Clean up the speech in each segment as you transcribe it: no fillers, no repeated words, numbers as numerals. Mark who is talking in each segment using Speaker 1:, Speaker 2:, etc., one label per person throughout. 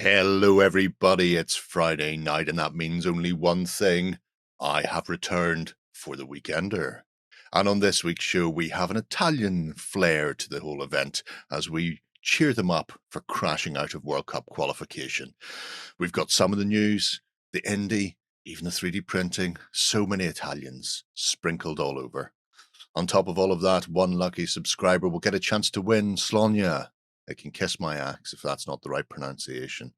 Speaker 1: Hello, everybody. It's Friday night, and that means only one thing. I have returned for the Weekender. And on this week's show, we have an Italian flair to the whole event as we cheer them up for crashing out of World Cup qualification. We've got some of the news, the indie, even the 3D printing, so many Italians sprinkled all over. On top of all of that, one lucky subscriber will get a chance to win Slaine. I can kiss my axe if that's not the right pronunciation.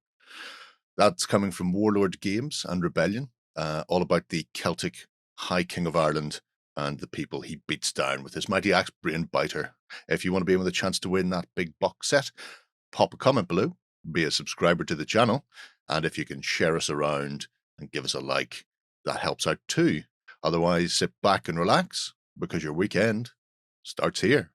Speaker 1: That's coming from Warlord Games and Rebellion, all about the Celtic High King of Ireland and the people he beats down with his mighty axe brain biter. If you want to be in with a chance to win that big box set, pop a comment below, be a subscriber to the channel, and if you can share us around and give us a like, that helps out too. Otherwise, sit back and relax, because your weekend starts here.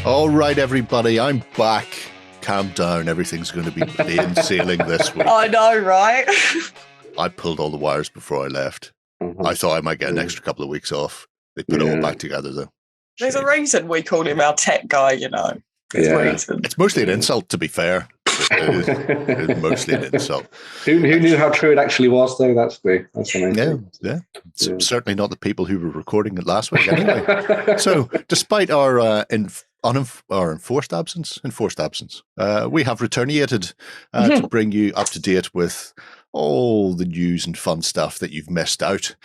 Speaker 1: All right, everybody, I'm back. Calm down. Everything's going to be plain sailing this week.
Speaker 2: I know, right?
Speaker 1: I pulled all the wires before I left. I thought I might get an extra couple of weeks off. They put it all back together, though.
Speaker 2: There's a reason we call him our tech guy, you know.
Speaker 1: It's mostly an insult, to be fair. It is mostly an insult.
Speaker 3: Who knew how true it actually was, though? That's the main thing.
Speaker 1: Yeah. Certainly not the people who were recording it last week, anyway. So, despite our enforced absence, we have returnated to bring you up to date with all the news and fun stuff that you've missed out.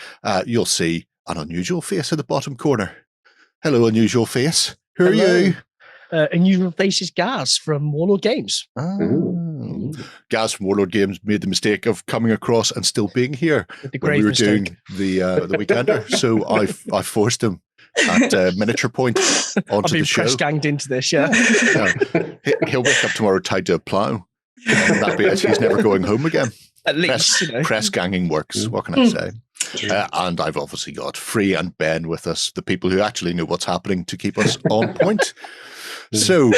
Speaker 1: You'll see an unusual face at the bottom corner. Hello, unusual face. Who are you?
Speaker 4: Unusual face is Gaz from Warlord Games.
Speaker 1: Gaz from Warlord Games made the mistake of coming across and still being here when we were doing the Weekender. So I forced him at miniature point onto the show.
Speaker 4: I've been press ganged into this, yeah.
Speaker 1: He'll wake up tomorrow tied to a plough. That'll be it. He's never going home again.
Speaker 4: At least,
Speaker 1: press ganging works. What can I say? And I've obviously got Free and Ben with us, the people who actually know what's happening to keep us on point. So,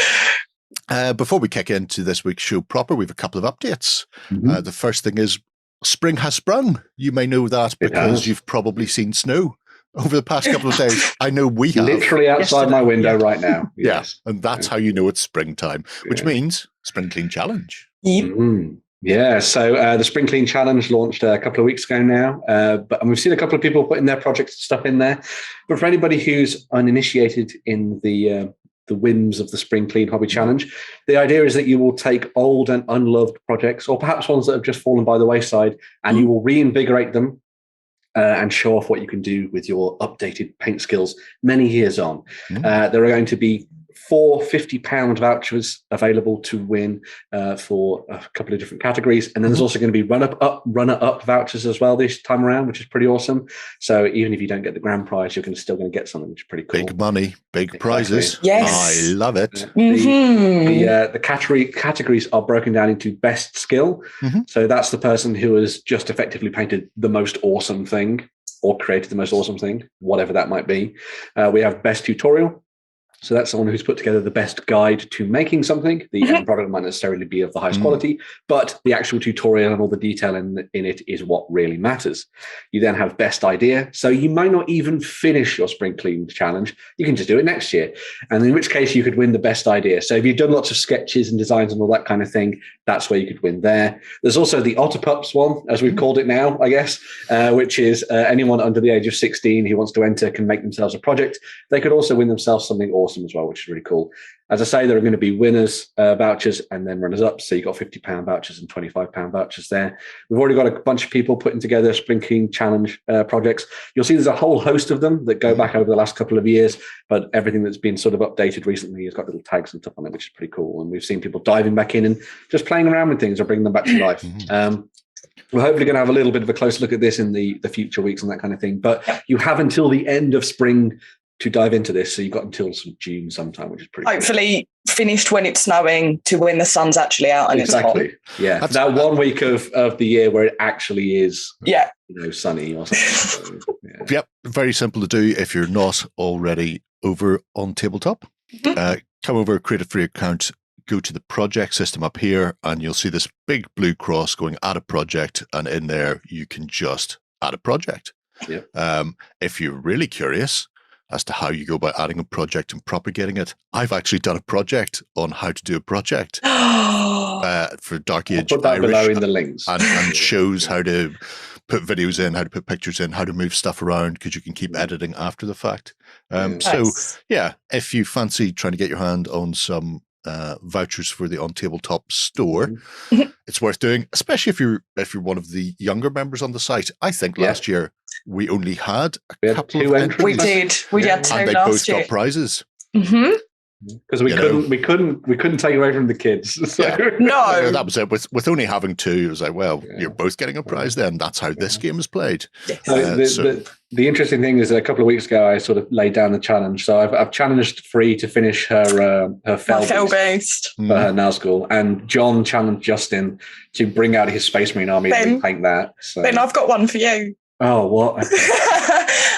Speaker 1: before we kick into this week's show proper, we have a couple of updates. The first thing is spring has sprung. You may know that because you've probably seen snow over the past couple of days. I know we have.
Speaker 3: Literally outside my window right now.
Speaker 1: Yes. Yeah, and that's how you know it's springtime, which means Spring Clean Challenge.
Speaker 3: Yeah, so the Spring Clean Challenge launched a couple of weeks ago now, and we've seen a couple of people putting their projects and stuff in there. But for anybody who's uninitiated in the whims of the Spring Clean Hobby Challenge, the idea is that you will take old and unloved projects, or perhaps ones that have just fallen by the wayside, and you will reinvigorate them and show off what you can do with your updated paint skills many years on. There are going to be 4 £50 vouchers available to win for a couple of different categories. And then there's also going to be runner-up vouchers as well this time around, which is pretty awesome. So even if you don't get the grand prize, you're still going to get something, which is pretty cool.
Speaker 1: Big money, big prizes.
Speaker 2: Yes.
Speaker 1: I love it.
Speaker 3: The categories are broken down into best skill. So that's the person who has just effectively painted the most awesome thing or created the most awesome thing, whatever that might be. We have best tutorial. So that's someone who's put together the best guide to making something. The end product might necessarily be of the highest quality, but the actual tutorial and all the detail in it is what really matters. You then have best idea. So you might not even finish your Spring Clean Challenge. You can just do it next year. And in which case you could win the best idea. So if you've done lots of sketches and designs and all that kind of thing, that's where you could win there. There's also the Otterpups one, as we've called it now, I guess, which is anyone under the age of 16 who wants to enter can make themselves a project. They could also win themselves something awesome as well, which is really cool. As I say, there are going to be winners vouchers and then runners up. So you've got £50 vouchers and £25 vouchers there. We've already got a bunch of people putting together Spring Clean Challenge projects. You'll see there's a whole host of them that go back over the last couple of years, but everything that's been sort of updated recently has got little tags and stuff on it, which is pretty cool. And we've seen people diving back in and just playing around with things or bringing them back to life. We're hopefully going to have a little bit of a close look at this in the future weeks and that kind of thing. But you have until the end of spring to dive into this. So you've got until June sometime, which is pretty
Speaker 2: hopefully finished when it's snowing to when the sun's actually out and it's hot.
Speaker 3: Yeah. That 1 week of the year where it actually is.
Speaker 2: Yeah.
Speaker 3: Sunny or something. So, yeah.
Speaker 1: Yep, very simple to do if you're not already over on Tabletop. Come over, create a free account, go to the project system up here, and you'll see this big blue cross going add a project, and in there you can just add a project.
Speaker 3: Yep.
Speaker 1: If you're really curious as to how you go about adding a project and propagating it, I've actually done a project on how to do a project for Dark Age
Speaker 3: I'll put that
Speaker 1: Irish,
Speaker 3: below in the links,
Speaker 1: and shows how to put videos in, how to put pictures in, how to move stuff around, because you can keep editing after the fact. So yeah, if you fancy trying to get your hand on some vouchers for the OnTableTop store, it's worth doing, especially if you're one of the younger members on the site. I think last year we only had a couple of entries.
Speaker 2: We had two
Speaker 1: and they
Speaker 2: last
Speaker 1: both
Speaker 2: year.
Speaker 1: got prizes.
Speaker 3: Because we couldn't take away from the kids. So.
Speaker 1: Yeah.
Speaker 2: No,
Speaker 1: that was it. With only having two, it was like, well, you're both getting a prize. Then that's how this game is played.
Speaker 3: The interesting thing is that a couple of weeks ago, I sort of laid down the challenge. So I've challenged Free to finish her Fell Beast for her Nazgul, and John challenged Justin to bring out his Space Marine army and paint that. So.
Speaker 2: Ben, I've got one for you.
Speaker 3: Oh, what?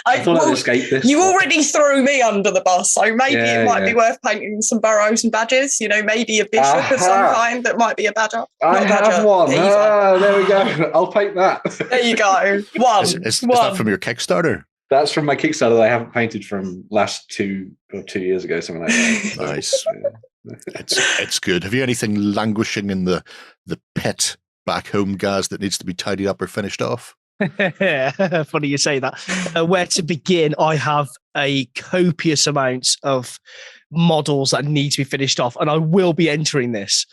Speaker 3: I thought I'd escape this.
Speaker 2: You already threw me under the bus, so maybe it might be worth painting some burrows and badges. Maybe a bishop of some kind that might be a badger.
Speaker 3: I have one. There we go. I'll paint that.
Speaker 2: There you go. One.
Speaker 1: Is that from your Kickstarter?
Speaker 3: That's from my Kickstarter that I haven't painted from last 2 years ago, something like that.
Speaker 1: Nice. It's good. Have you anything languishing in the pit back home, Gaz, that needs to be tidied up or finished off?
Speaker 4: Funny you say that. Where to begin? I have a copious amount of models that need to be finished off, and I will be entering this.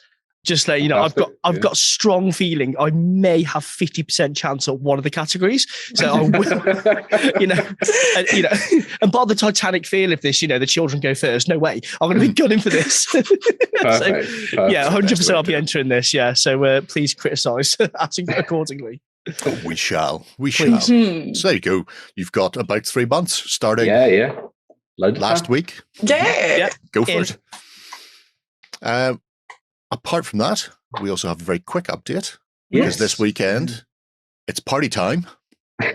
Speaker 4: Just let you know, I've got a strong feeling I may have 50% chance at one of the categories. So I will, and by the Titanic feel of this, the children go first. No way, I'm going to be gunning for this.
Speaker 3: Perfect.
Speaker 4: 100% I'll be entering this. Yeah, so please criticise accordingly.
Speaker 1: We shall. So there you go. You've got about 3 months starting.
Speaker 3: Yeah.
Speaker 1: Last week.
Speaker 2: Yeah.
Speaker 1: Go for it. Apart from that, we also have a very quick update because this weekend it's party time.
Speaker 3: So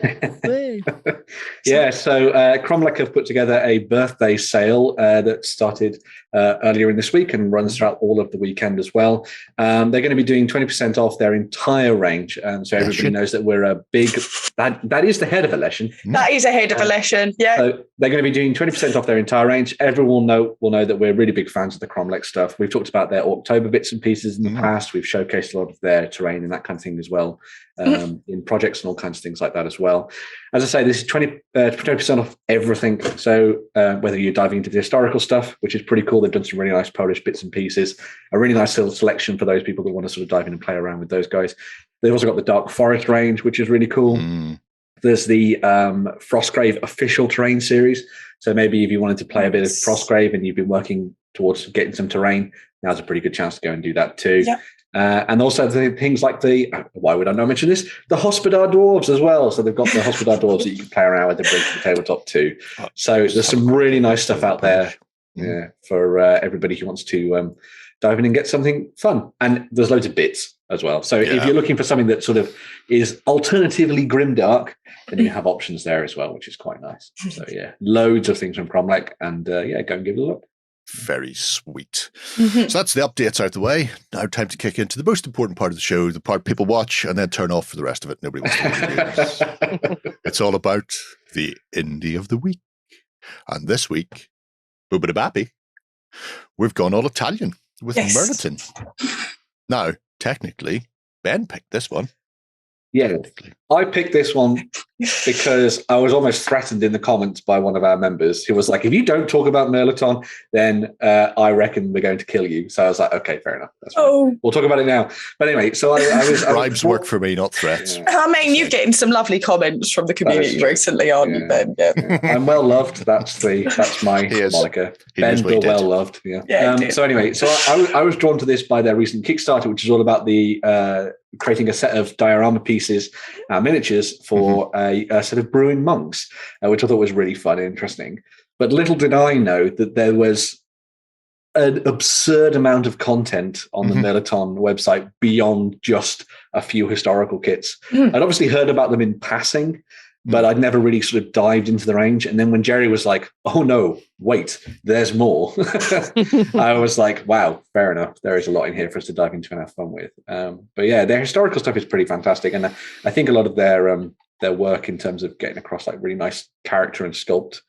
Speaker 3: Cromlech have put together a birthday sale that started earlier in this week and runs throughout all of the weekend as well. They're going to be doing 20% off their entire range, so everybody knows that we're a big that is the head of election.
Speaker 2: That is a head of election. Yeah.
Speaker 3: So they're going to be doing 20% off their entire range. Everyone will know that we're really big fans of the Cromlech stuff. We've talked about their October bits and pieces in the past. We've showcased a lot of their terrain and that kind of thing as well, in projects and all kinds of things like that as well. As I say, this is 20% off everything. So whether you're diving into the historical stuff, which is pretty cool, they've done some really nice Polish bits and pieces, a really nice little selection for those people that want to sort of dive in and play around with those guys. They've also got the Dark Forest range, which is really cool. There's the Frostgrave official terrain series. So maybe if you wanted to play a bit of Frostgrave and you've been working towards getting some terrain, now's a pretty good chance to go and do that too. Yeah. And also things like why would I not mention this? The Hospodar Dwarves as well. So they've got the Hospodar Dwarves that you can play around with and bring to the tabletop too. So there's some really nice stuff out there for everybody who wants to dive in and get something fun. And there's loads of bits as well. So if you're looking for something that sort of is alternatively grimdark, then you have options there as well, which is quite nice. So loads of things from Cromlech, and go and give it a look.
Speaker 1: Very sweet. So that's the updates out the way. Now time to kick into the most important part of the show, the part people watch and then turn off for the rest of it. Nobody wants to do. It's all about the indie of the week. And this week, Boobadabappy, we've gone all Italian with Mirliton. Now, technically, Ben picked this one.
Speaker 3: Yeah, I picked this one because I was almost threatened in the comments by one of our members who was like, if you don't talk about Mirliton, then I reckon we're going to kill you. So I was like, okay, fair enough. That's fine. We'll talk about it now. But anyway, so I was...
Speaker 1: Bribes work for me, not threats.
Speaker 2: Yeah. I mean, you're getting some lovely comments from the community recently, aren't you, Ben? Yeah.
Speaker 3: I'm well loved. That's my moniker. Ben, Bill, well loved. So anyway, so I was drawn to this by their recent Kickstarter, which is all about the... creating a set of diorama pieces, miniatures for a set of brewing monks, which I thought was really fun and interesting. But little did I know that there was an absurd amount of content on the Mirliton website beyond just a few historical kits. I'd obviously heard about them in passing, but I'd never really sort of dived into the range. And then when Jerry was like, oh no, wait, there's more. I was like, wow, fair enough. There is a lot in here for us to dive into and have fun with. But yeah, their historical stuff is pretty fantastic. And I think a lot of their work in terms of getting across like really nice character and sculpt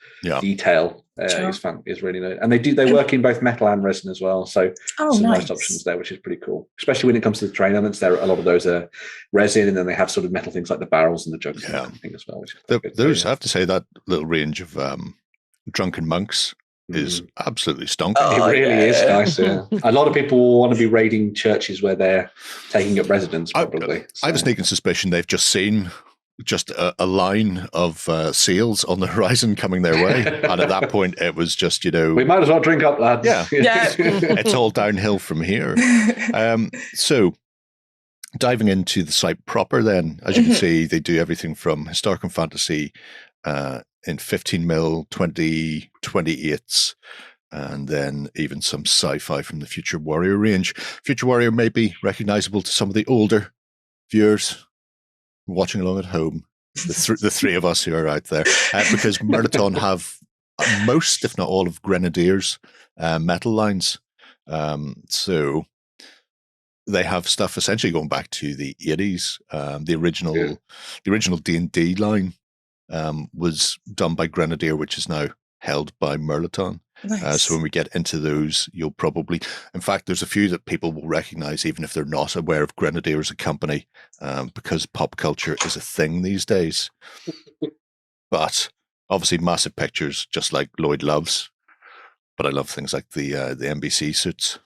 Speaker 3: detail is really nice. And they work in both metal and resin as well. So some nice options there, which is pretty cool. Especially when it comes to the train elements, a lot of those are resin, and then they have sort of metal things like the barrels and the jugs and everything as well. Which is
Speaker 1: those, I have to say, that little range of Drunken Monks is absolutely stonking.
Speaker 3: It really is nice. Yeah. A lot of people want to be raiding churches where they're taking up residence, probably.
Speaker 1: I have a sneaking suspicion they've just seen a line of sails on the horizon coming their way. And at that point, it was just, we
Speaker 3: might as well drink up, lads.
Speaker 1: Yeah. It's all downhill from here. So diving into the site proper then, as you can see, they do everything from historic and fantasy in 15mm, 20/28s, and then even some sci-fi from the Future Warrior range. Future Warrior may be recognizable to some of the older viewers watching along at home, the three of us who are out there, because Mirliton have most, if not all, of Grenadiers metal lines. So they have stuff essentially going back to the 80s. The original D&D line was done by Grenadier, which is now held by Mirliton.
Speaker 2: Nice.
Speaker 1: So when we get into those, you'll probably, in fact, there's a few that people will recognize even if they're not aware of Grenadier as a company, because pop culture is a thing these days. But obviously massive pictures, just like Lloyd loves. But I love things like the NBC suits.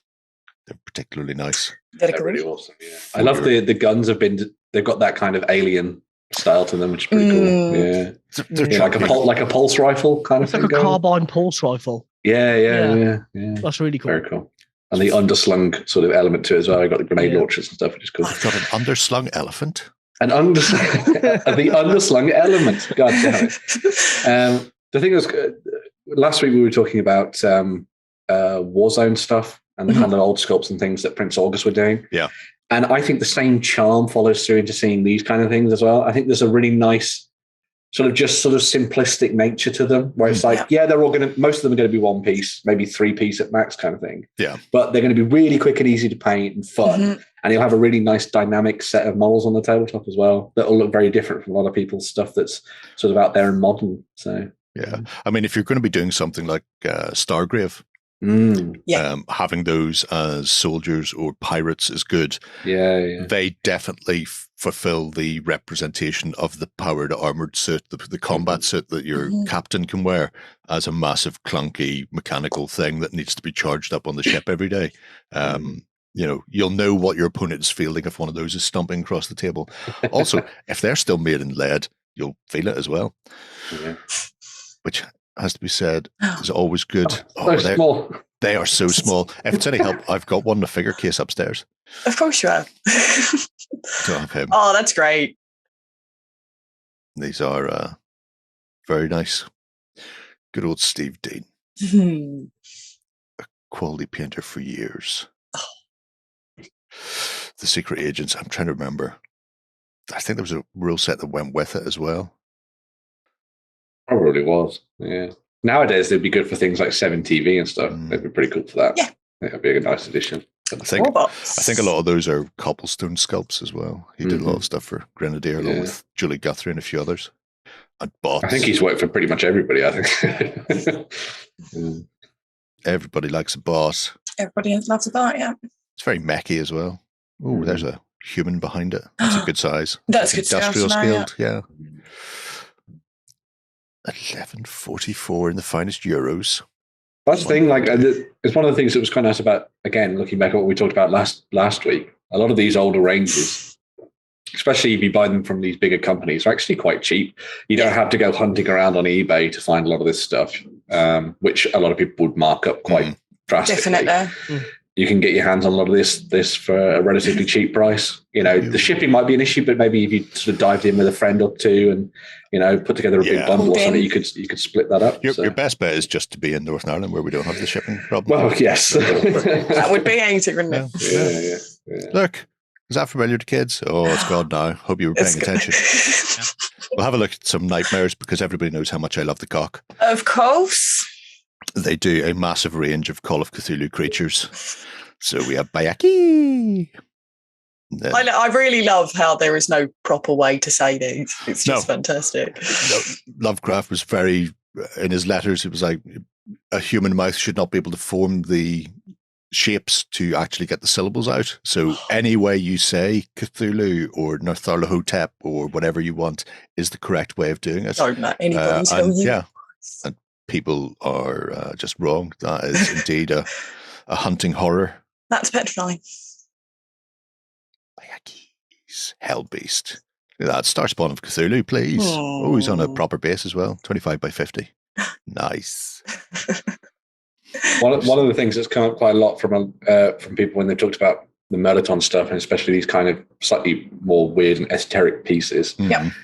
Speaker 1: They're particularly nice.
Speaker 3: They're really awesome. Yeah. I love the guns they've got that kind of alien style to them, which is pretty cool. Yeah, they're like a pulse rifle kind of thing.
Speaker 4: Like a carbine pulse rifle.
Speaker 3: Yeah.
Speaker 4: That's really cool.
Speaker 3: Very cool. And the underslung sort of element to it as well. I got the grenade launchers and stuff, which is cool.
Speaker 1: I've got an underslung elephant.
Speaker 3: The underslung element. God damn it. The thing is, last week we were talking about Warzone stuff and the kind of old sculpts and things that Prince August were doing.
Speaker 1: Yeah.
Speaker 3: And I think the same charm follows through into seeing these kind of things as well. I think there's a really nice sort of simplistic nature to them, where it's like, most of them are going to be one piece, maybe 3-piece at max kind of thing.
Speaker 1: Yeah.
Speaker 3: But they're going to be really quick and easy to paint and fun. And you'll have a really nice dynamic set of models on the tabletop as well that will look very different from a lot of people's stuff that's sort of out there and modern. So,
Speaker 1: yeah. I mean, if you're going to be doing something like Stargrave, having those as soldiers or pirates is good.
Speaker 3: Yeah.
Speaker 1: They definitely fulfill the representation of the powered armored suit, the combat suit that your captain can wear, as a massive clunky mechanical thing that needs to be charged up on the ship every day. You'll know what your opponent is fielding if one of those is stomping across the table. Also, if they're still made in lead, you'll feel it as well.
Speaker 3: Yeah.
Speaker 1: Which has to be said, is always good.
Speaker 3: They're small.
Speaker 1: They are so small. If it's any help, I've got one in a figure case upstairs.
Speaker 2: Of course you have.
Speaker 1: Don't have him.
Speaker 2: Oh, that's great.
Speaker 1: These are very nice. Good old Steve Dean. A quality painter for years. The Secret Agents, I'm trying to remember. I think there was a rule set that went with it as well.
Speaker 3: Probably was, yeah. Nowadays, they'd be good for things like 7TV and stuff. They'd be pretty cool for that.
Speaker 2: Yeah.
Speaker 3: That'd be a nice addition.
Speaker 1: I think a lot of those are cobblestone sculpts as well. He did a lot of stuff for Grenadier along with Julie Guthrie and a few others. And bots.
Speaker 3: I think he's worked for pretty much everybody, I think.
Speaker 1: Everybody likes a bot.
Speaker 2: Everybody loves a bot, yeah.
Speaker 1: It's very mechy as well. Oh, there's a human behind it. That's a good size.
Speaker 2: That's good
Speaker 1: industrial scaled, yeah.
Speaker 3: 1144
Speaker 1: in the finest euros.
Speaker 3: That's the thing. Like, it's one of the things that was kind of nice about, again, looking back at what we talked about last week. A lot of these older ranges, especially if you buy them from these bigger companies, are actually quite cheap. You don't have to go hunting around on eBay to find a lot of this stuff, which a lot of people would mark up quite drastically.
Speaker 2: Definitely.
Speaker 3: You can get your hands on a lot of this for a relatively cheap price. The shipping might be an issue, but maybe if you sort of dived in with a friend or two and, put together a big bundle or something, you could split that up.
Speaker 1: Your best bet is just to be in Northern Ireland where we don't have the shipping problem.
Speaker 3: Well, yes.
Speaker 2: That would be easy, wouldn't it?
Speaker 1: Yeah. Look, Is that familiar to kids? Oh, it's gone now. Hope you were paying attention. We'll have a look at some nightmares because everybody knows how much I love the cock.
Speaker 2: Of course.
Speaker 1: They do a massive range of Call of Cthulhu creatures. So we have Bayaki.
Speaker 2: I really love how there is no proper way to say these. It's just fantastic.
Speaker 1: Lovecraft was very, in his letters, it was like a human mouth should not be able to form the shapes to actually get the syllables out. So any way you say Cthulhu or Nyarlathotep or whatever you want is the correct way of doing it.
Speaker 2: Don't let anybody tell you.
Speaker 1: Yeah, and people are just wrong. That is indeed a hunting horror.
Speaker 2: That's petrifying.
Speaker 1: Hell Beast. That Starspawn of Cthulhu, please. Oh, he's on a proper base as well. 25 by 50. Nice.
Speaker 3: One of the things that's come up quite a lot from people when they've talked about the Mirliton stuff, and especially these kind of slightly more weird and esoteric pieces,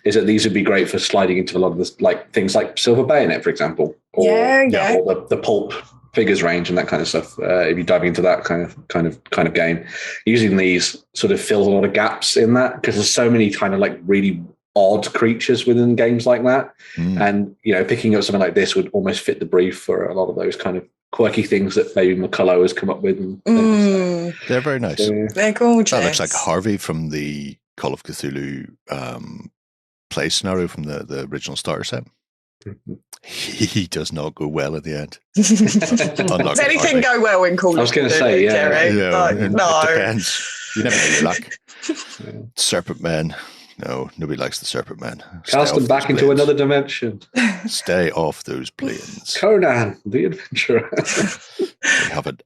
Speaker 3: is that these would be great for sliding into a lot of this, like things like Silver Bayonet, for example, or the pulp figures range and that kind of stuff. If you're diving into that kind of game, using these sort of fills a lot of gaps in that because there's so many kind of like really odd creatures within games like that, and picking up something like this would almost fit the brief for a lot of those kind of quirky things that maybe McCullough has come up with.
Speaker 1: They're very nice.
Speaker 2: They're gorgeous.
Speaker 1: That looks like Harvey from the Call of Cthulhu play scenario from the original starter set. He does not go well at the end.
Speaker 2: Does anything go well in Call of Cthulhu?
Speaker 3: I was going to say,
Speaker 2: Jerry? No.
Speaker 1: It depends. You never know your luck. Serpent Men. No, nobody likes the Serpent Men.
Speaker 3: Cast them back into another dimension.
Speaker 1: Stay off those planes.
Speaker 3: Conan, the adventurer.
Speaker 1: They have an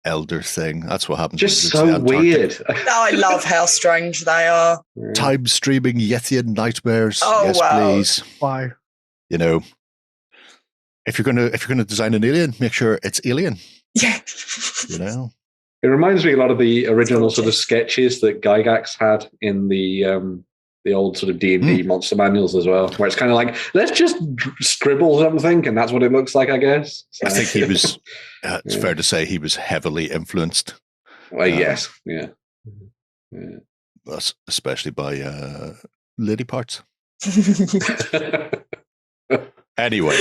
Speaker 1: elder thing. That's what happens.
Speaker 3: Just so weird.
Speaker 2: I love how strange they are.
Speaker 1: Time streaming Yethian nightmares.
Speaker 2: Oh,
Speaker 1: yes,
Speaker 2: wow.
Speaker 1: please.
Speaker 4: Wow.
Speaker 1: If you're gonna design an alien, make sure it's alien.
Speaker 2: Yeah.
Speaker 3: It reminds me a lot of the original sort of sketches that Gygax had in the old sort of D&D monster manuals as well, where it's kind of like, let's just scribble something, and that's what it looks like, I guess. So.
Speaker 1: I think he was, it's fair to say he was heavily influenced.
Speaker 3: Well, yes, yeah.
Speaker 1: Especially by lady parts. Anyway.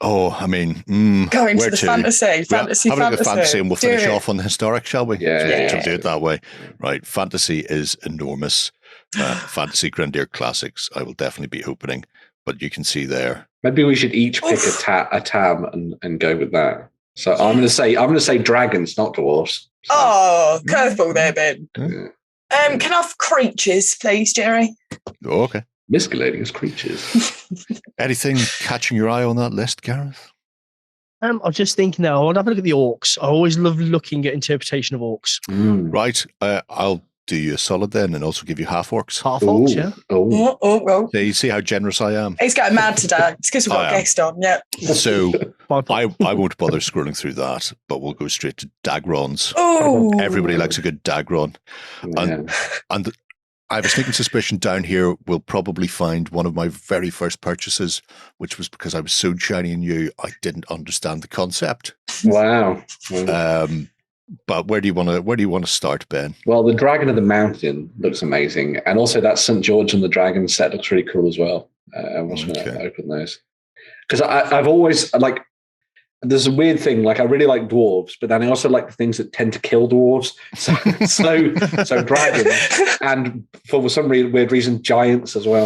Speaker 1: Oh, I mean,
Speaker 2: going to the fantasy.
Speaker 1: Have a look at fantasy, and we'll finish off on the historic, shall we?
Speaker 3: Yeah.
Speaker 1: Do it that way. Right. Fantasy is enormous. Fantasy Grenadier Classics, I will definitely be opening, but you can see there.
Speaker 3: Maybe we should each pick a tam and go with that. So I'm going to say dragons, not dwarves. So.
Speaker 2: Oh, curveball there, Ben. Yeah. Can I have creatures, please, Jerry?
Speaker 1: Oh, okay.
Speaker 3: Miscellaneous creatures.
Speaker 1: Anything catching your eye on that list, Gareth?
Speaker 4: I'm just thinking now, I want to have a look at the orcs. I always love looking at interpretation of orcs.
Speaker 1: Right. I'll do you a solid then and also give you half orcs.
Speaker 4: Half orcs, yeah.
Speaker 2: Oh.
Speaker 1: So you see how generous I am?
Speaker 2: He's going mad today. It's because we've got a guest on, yeah.
Speaker 1: So I won't bother scrolling through that, but we'll go straight to Dagrons.
Speaker 2: Oh.
Speaker 1: Everybody likes a good Dagron. And I have a sneaking suspicion down here we'll probably find one of my very first purchases, which was because I was so shiny and new, I didn't understand the concept.
Speaker 3: Wow.
Speaker 1: But where do you want to start, Ben?
Speaker 3: Well, the Dragon of the Mountain looks amazing, and also that St. George and the Dragon set looks really cool as well. I was going to open those because I've always like. There's a weird thing, like I really like dwarves, but then I also like the things that tend to kill dwarves. So dragons, and for some weird reason, giants as well,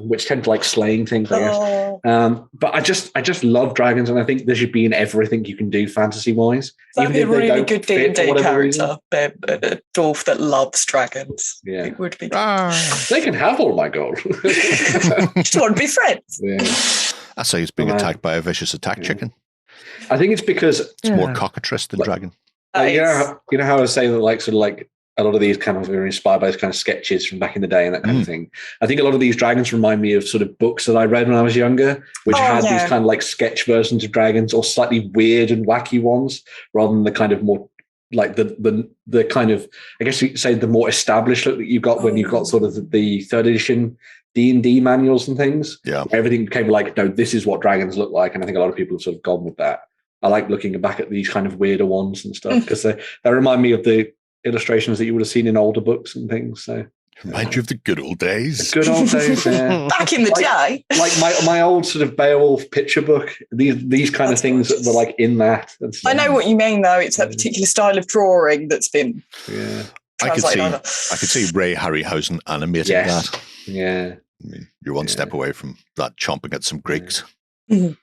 Speaker 3: which tend to like slaying things, I guess. But I just love dragons, and I think they should be in everything you can do fantasy-wise.
Speaker 2: That'd be a really good D&D character, a dwarf that loves dragons.
Speaker 3: Yeah.
Speaker 2: It would be good.
Speaker 3: They can have all my gold.
Speaker 2: Just want to be friends.
Speaker 3: Yeah.
Speaker 1: I say he's being attacked by a vicious attack chicken.
Speaker 3: I think it's because
Speaker 1: it's more cockatrice than dragon.
Speaker 3: You know how I was saying that, like, sort of like a lot of these kind of are inspired by those kind of sketches from back in the day and that kind of thing. I think a lot of these dragons remind me of sort of books that I read when I was younger, which had these kind of like sketch versions of dragons or slightly weird and wacky ones, rather than the kind of more like the kind of, I guess you could say, the more established look that you got when you got sort of the third edition D&D manuals and things.
Speaker 1: Yeah,
Speaker 3: everything became like, no, this is what dragons look like, and I think a lot of people have sort of gone with that. I like looking back at these kind of weirder ones and stuff because they remind me of the illustrations that you would have seen in older books and things. So
Speaker 1: remind you of the good old days.
Speaker 3: The good old days, yeah.
Speaker 2: Back in the day.
Speaker 3: Like my old sort of Beowulf picture book. These kind of things that were like in that.
Speaker 2: I know what you mean, though. It's a particular style of drawing that's been.
Speaker 3: Yeah.
Speaker 1: I could see Ray Harryhausen animating that.
Speaker 3: Yeah.
Speaker 1: I mean, you're one step away from that chomping at some Greeks.
Speaker 3: And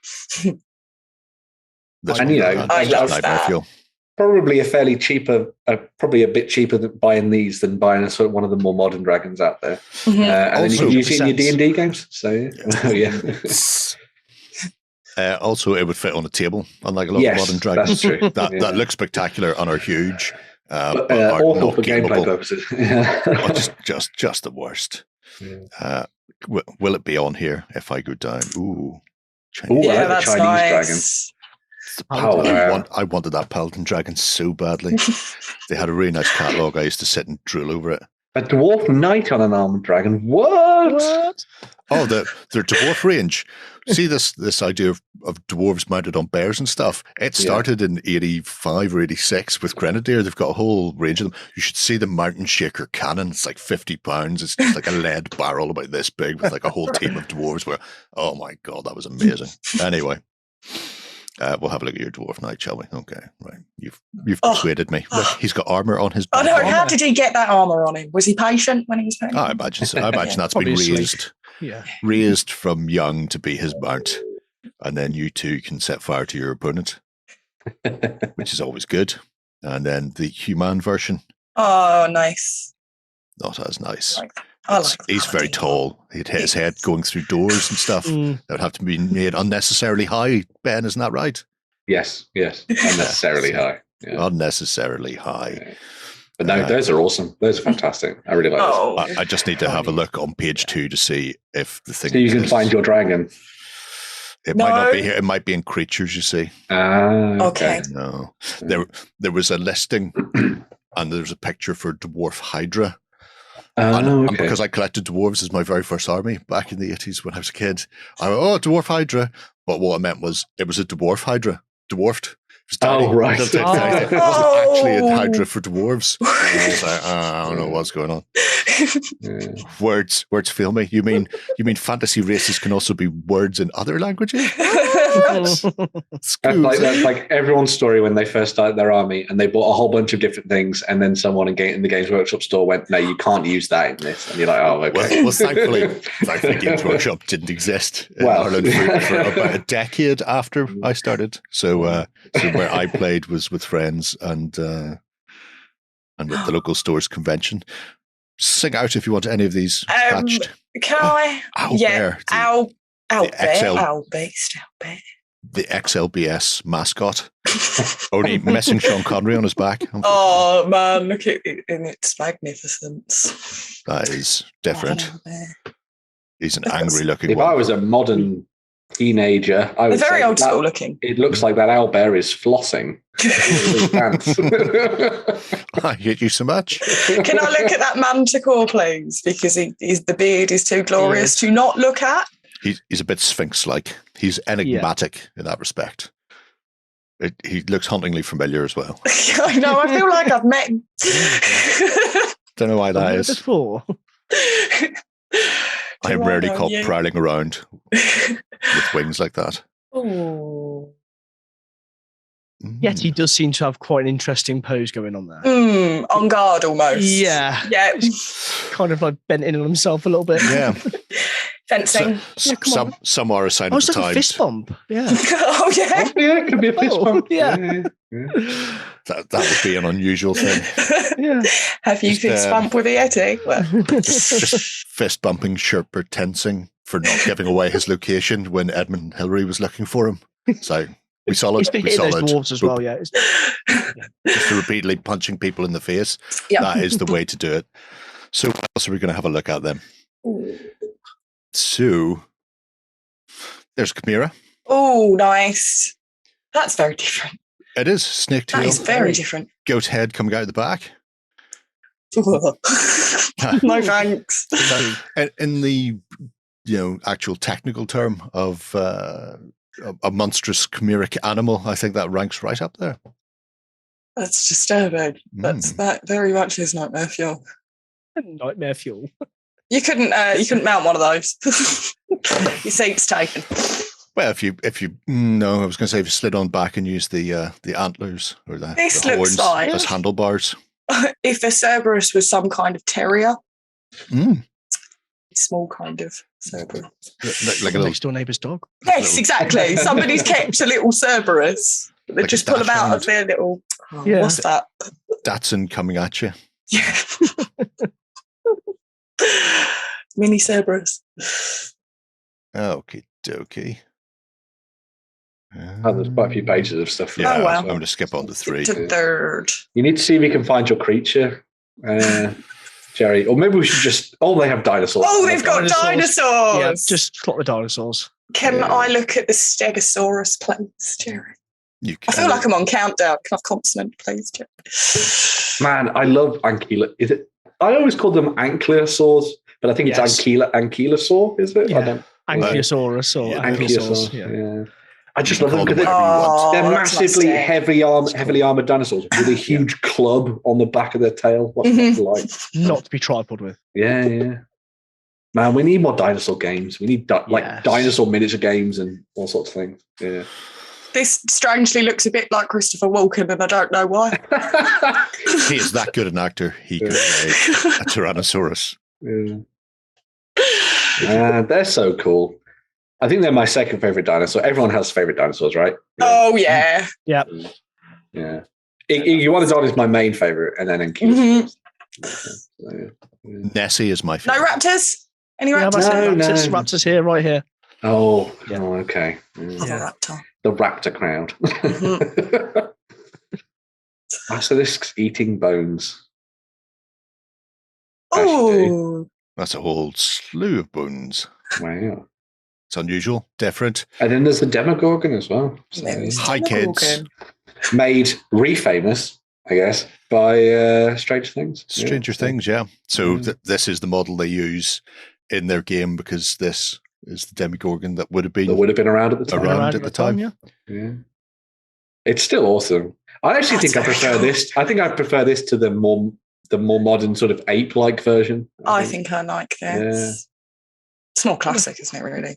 Speaker 2: I love that.
Speaker 1: I feel.
Speaker 3: Probably a fairly cheaper, probably a bit cheaper than buying these than buying a sort of one of the more modern dragons out there. And then you can use it in your D&D games. So
Speaker 1: also, it would fit on a table, unlike a lot of modern dragons.
Speaker 3: That's true.
Speaker 1: That looks spectacular and are huge, but
Speaker 3: awful for gameplay purposes.
Speaker 1: just the worst. Yeah. Will it be on here if I go down? Ooh,
Speaker 3: that's
Speaker 2: Chinese
Speaker 3: nice.
Speaker 1: Dragon. I wanted that Paladin dragon so badly. They had a really nice catalogue. I used to sit and drool over it.
Speaker 3: A dwarf knight on an armored dragon. What?
Speaker 1: Oh, their dwarf range. See this idea of dwarves mounted on bears and stuff. It started in 85 or 86 with Grenadier. They've got a whole range of them. You should see the Mountain Shaker cannon. It's like 50 pounds. It's just like a lead barrel about this big with like a whole team of dwarves. Where, oh my god, that was amazing. Anyway. We'll have a look at your dwarf knight, shall we? Okay, right. You've persuaded me. Look, he's got armor on his back.
Speaker 2: I know. How did he get that armor on him? Was he patient when he was putting?
Speaker 1: I imagine so. I imagine that's been raised. Yeah. Raised from young to be his mount. And then you two can set fire to your opponent, which is always good. And then the human version.
Speaker 2: Oh, nice.
Speaker 1: Not as nice.
Speaker 2: He's
Speaker 1: very tall. He'd hit his head going through doors and stuff. That would have to be made unnecessarily high. Ben, isn't that right?
Speaker 3: Yes. Unnecessarily high. Yeah.
Speaker 1: Unnecessarily high.
Speaker 3: Yeah. But no, those are awesome. Those are fantastic. I really like those.
Speaker 1: I just need to have a look on page 2 to see if the thing...
Speaker 3: So you can find your dragon.
Speaker 1: It might not be here. It might be in creatures, you see.
Speaker 2: Okay.
Speaker 1: No. There was a listing and there was a picture for Dwarf Hydra. And because I collected dwarves as my very first army back in the 80s when I was a kid, I went, Dwarf Hydra. But what I meant was it was a Dwarf Hydra. Dwarfed. It was tiny.
Speaker 3: Oh, right.
Speaker 1: It wasn't actually a Hydra for dwarves. I was like, I don't know what's going on. Words fail me. You mean fantasy races can also be words in other languages?
Speaker 3: That's like everyone's story when they first started their army and they bought a whole bunch of different things, and then someone in the Games Workshop store went, "No, you can't use that in this." And you're like, "Oh, okay."
Speaker 1: Well, thankfully, Games Workshop didn't exist in Ireland for about a decade after I started. So where I played was with friends and at the local stores convention. Sing out if you want any of these patched.
Speaker 2: Can I? Owlbeast.
Speaker 1: The XLBS mascot. Only missing Sean Connery on his back.
Speaker 2: Oh man, look at it in its magnificence.
Speaker 1: That is different. He's an angry looking
Speaker 3: one. If I was a modern teenager, I would
Speaker 2: say very old school looking.
Speaker 3: It looks like that owlbear is flossing.
Speaker 1: I hate you so much.
Speaker 2: Can I look at that manticore, please? Because the beard is too glorious to not look at.
Speaker 1: He's a bit Sphinx-like. He's enigmatic in that respect. He looks hauntingly familiar as well.
Speaker 2: I know. I feel like I've met him.
Speaker 1: Don't know why that is.
Speaker 4: Before.
Speaker 1: I am rarely caught prowling around with wings like that.
Speaker 2: Oh.
Speaker 4: Yet he does seem to have quite an interesting pose going on there.
Speaker 2: On guard almost.
Speaker 4: Yeah.
Speaker 2: He's
Speaker 4: kind of like bent in on himself a little bit.
Speaker 1: Yeah.
Speaker 2: Fencing.
Speaker 1: Some are a sign of the
Speaker 4: like
Speaker 1: times.
Speaker 4: A fist bump. Yeah.
Speaker 2: Oh yeah.
Speaker 3: It could be a fist bump.
Speaker 4: Yeah.
Speaker 1: That would be an unusual thing.
Speaker 4: Yeah.
Speaker 2: Have you fist bump with a Yeti? Well.
Speaker 1: just fist bumping Sherpa tensing for not giving away his location when Edmund Hillary was looking for him. So we saw it.
Speaker 4: He's been those dwarves as well, yeah.
Speaker 1: Just repeatedly punching people in the face. Yep. That is the way to do it. So what else are we going to have a look at then? So there's Chimera.
Speaker 2: Oh, nice. That's very different.
Speaker 1: It is. Snake tail.
Speaker 2: That is very different.
Speaker 1: Goat head coming out of the back.
Speaker 2: No thanks.
Speaker 1: In the actual technical term of a monstrous chimeric animal, I think that ranks right up there.
Speaker 2: That's disturbing. That very much is nightmare fuel.
Speaker 4: Nightmare fuel.
Speaker 2: You couldn't mount one of those. Your seat's taken.
Speaker 1: Well, if you no, I was going to say if you slid on back and used the antlers or the horns as handlebars.
Speaker 2: If a Cerberus was some kind of terrier, small kind of Cerberus,
Speaker 4: like a next door neighbour's dog.
Speaker 2: Yes, exactly. Somebody's kept a little Cerberus. They just pull them out of their little. What's that?
Speaker 1: Datsun coming at you.
Speaker 2: Yeah. Mini Cerberus.
Speaker 1: Okie dokie.
Speaker 3: There's quite a few pages of stuff.
Speaker 1: Yeah, I'm going to skip on to 3.
Speaker 2: To 3rd.
Speaker 3: You need to see if you can find your creature, Jerry. Or maybe we should just... Oh, they have dinosaurs.
Speaker 2: Oh, they've got dinosaurs.
Speaker 4: Yeah, just plot the dinosaurs.
Speaker 2: Can I look at the Stegosaurus, please, Jerry?
Speaker 1: You can.
Speaker 2: I feel like I'm on countdown. Can I have compliment, please, Jerry?
Speaker 3: Man, I love Ankyla. Is it? I always call them ankylosaurs, but I think it's ankylosaur, is it?
Speaker 4: Yeah. Ankylosaurus or
Speaker 3: ankylosaurs. Yeah. I just love them because they're massively heavily armored dinosaurs with a huge club on the back of their tail. What's that like?
Speaker 4: Not to be tripod with.
Speaker 3: Yeah. Man, we need more dinosaur games. We need dinosaur miniature games and all sorts of things. Yeah.
Speaker 2: This strangely looks a bit like Christopher Walken, and I don't know why.
Speaker 1: He is that good an actor. He could play a Tyrannosaurus.
Speaker 3: Yeah. They're so cool. I think they're my second favorite dinosaur. Everyone has favorite dinosaurs, right?
Speaker 2: Oh, yeah.
Speaker 4: Yeah.
Speaker 3: Yeah. Iguanodon is my main favorite, and then Ankylosaurus.
Speaker 1: Nessie is my favorite.
Speaker 2: No raptors? Any raptors?
Speaker 4: No. Raptors here, right here.
Speaker 3: Oh, okay.
Speaker 2: Yeah.
Speaker 3: The raptor crowd. Basilisk's eating bones.
Speaker 2: Oh,
Speaker 1: that's a whole slew of bones.
Speaker 3: Wow.
Speaker 1: It's unusual, different.
Speaker 3: And then there's the Demogorgon as well. So,
Speaker 1: hi, kids.
Speaker 3: Made refamous, I guess, by Stranger Things.
Speaker 1: Stranger Things, yeah. So this is the model they use in their game because this is the Demogorgon that would have been around at the time. Yeah. It's still awesome. I actually think I prefer this. I think I prefer this to the more modern sort of ape-like version.
Speaker 2: I think I like this. Yeah. It's more classic, isn't it, really?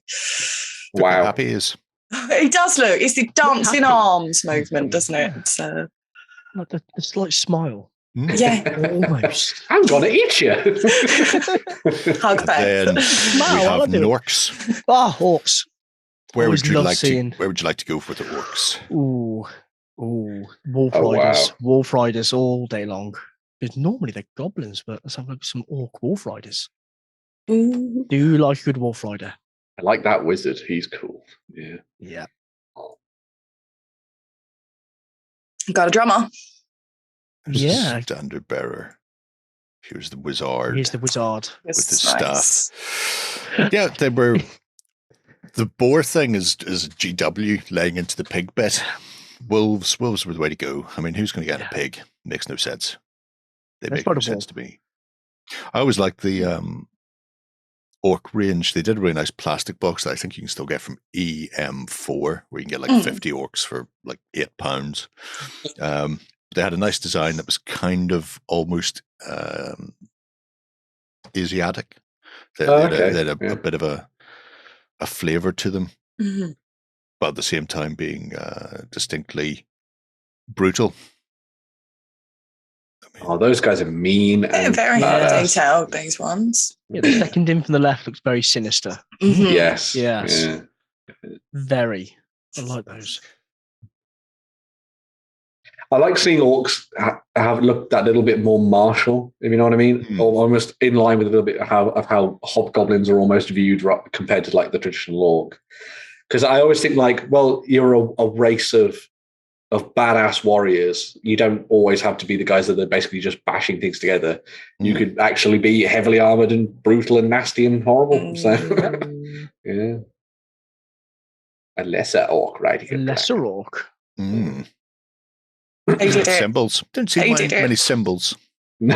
Speaker 3: Wow.
Speaker 1: Happy is.
Speaker 2: It does look. It's the dancing arms movement, doesn't it? It's
Speaker 4: like the slight smile.
Speaker 2: Yeah.
Speaker 4: Almost.
Speaker 3: I'm going to eat you.
Speaker 2: Hug back.
Speaker 1: Then we have Norks.
Speaker 4: Orcs.
Speaker 1: Where would you like to go for the orcs?
Speaker 4: Wolf Riders. Wow. Wolf Riders all day long. Because normally they're goblins, but let's have some orc Wolf Riders. Do you like a good Wolf Rider?
Speaker 3: I like that wizard. He's cool. Yeah.
Speaker 2: Got a drummer.
Speaker 1: Yeah. Standard bearer. Here's the wizard.
Speaker 4: With
Speaker 1: his staff. Yeah, they were. The boar thing is GW laying into the pig bit. Wolves were the way to go. I mean, who's going to get a pig? Makes no sense. They make no sense to me. I always like the orc range. They did a really nice plastic box that I think you can still get from EM4, where you can get like 50 orcs for like £8. They had a nice design that was kind of almost Asiatic. They had a bit of a flavor to them, but at the same time being distinctly brutal.
Speaker 3: Those guys are mean. And
Speaker 2: very detailed, these ones.
Speaker 4: Yeah, the second in from the left looks very sinister.
Speaker 3: Yes.
Speaker 4: Yeah. Very. I like those.
Speaker 3: I like seeing orcs have looked that little bit more martial, if you know what I mean, or almost in line with a little bit of how hobgoblins are almost viewed compared to like the traditional orc. Because I always think like, well, you're a race of badass warriors. You don't always have to be the guys that are basically just bashing things together. You could actually be heavily armored and brutal and nasty and horrible. So, yeah. A lesser orc riding a
Speaker 4: lesser orc.
Speaker 1: Symbols. Don't see many symbols.
Speaker 3: No.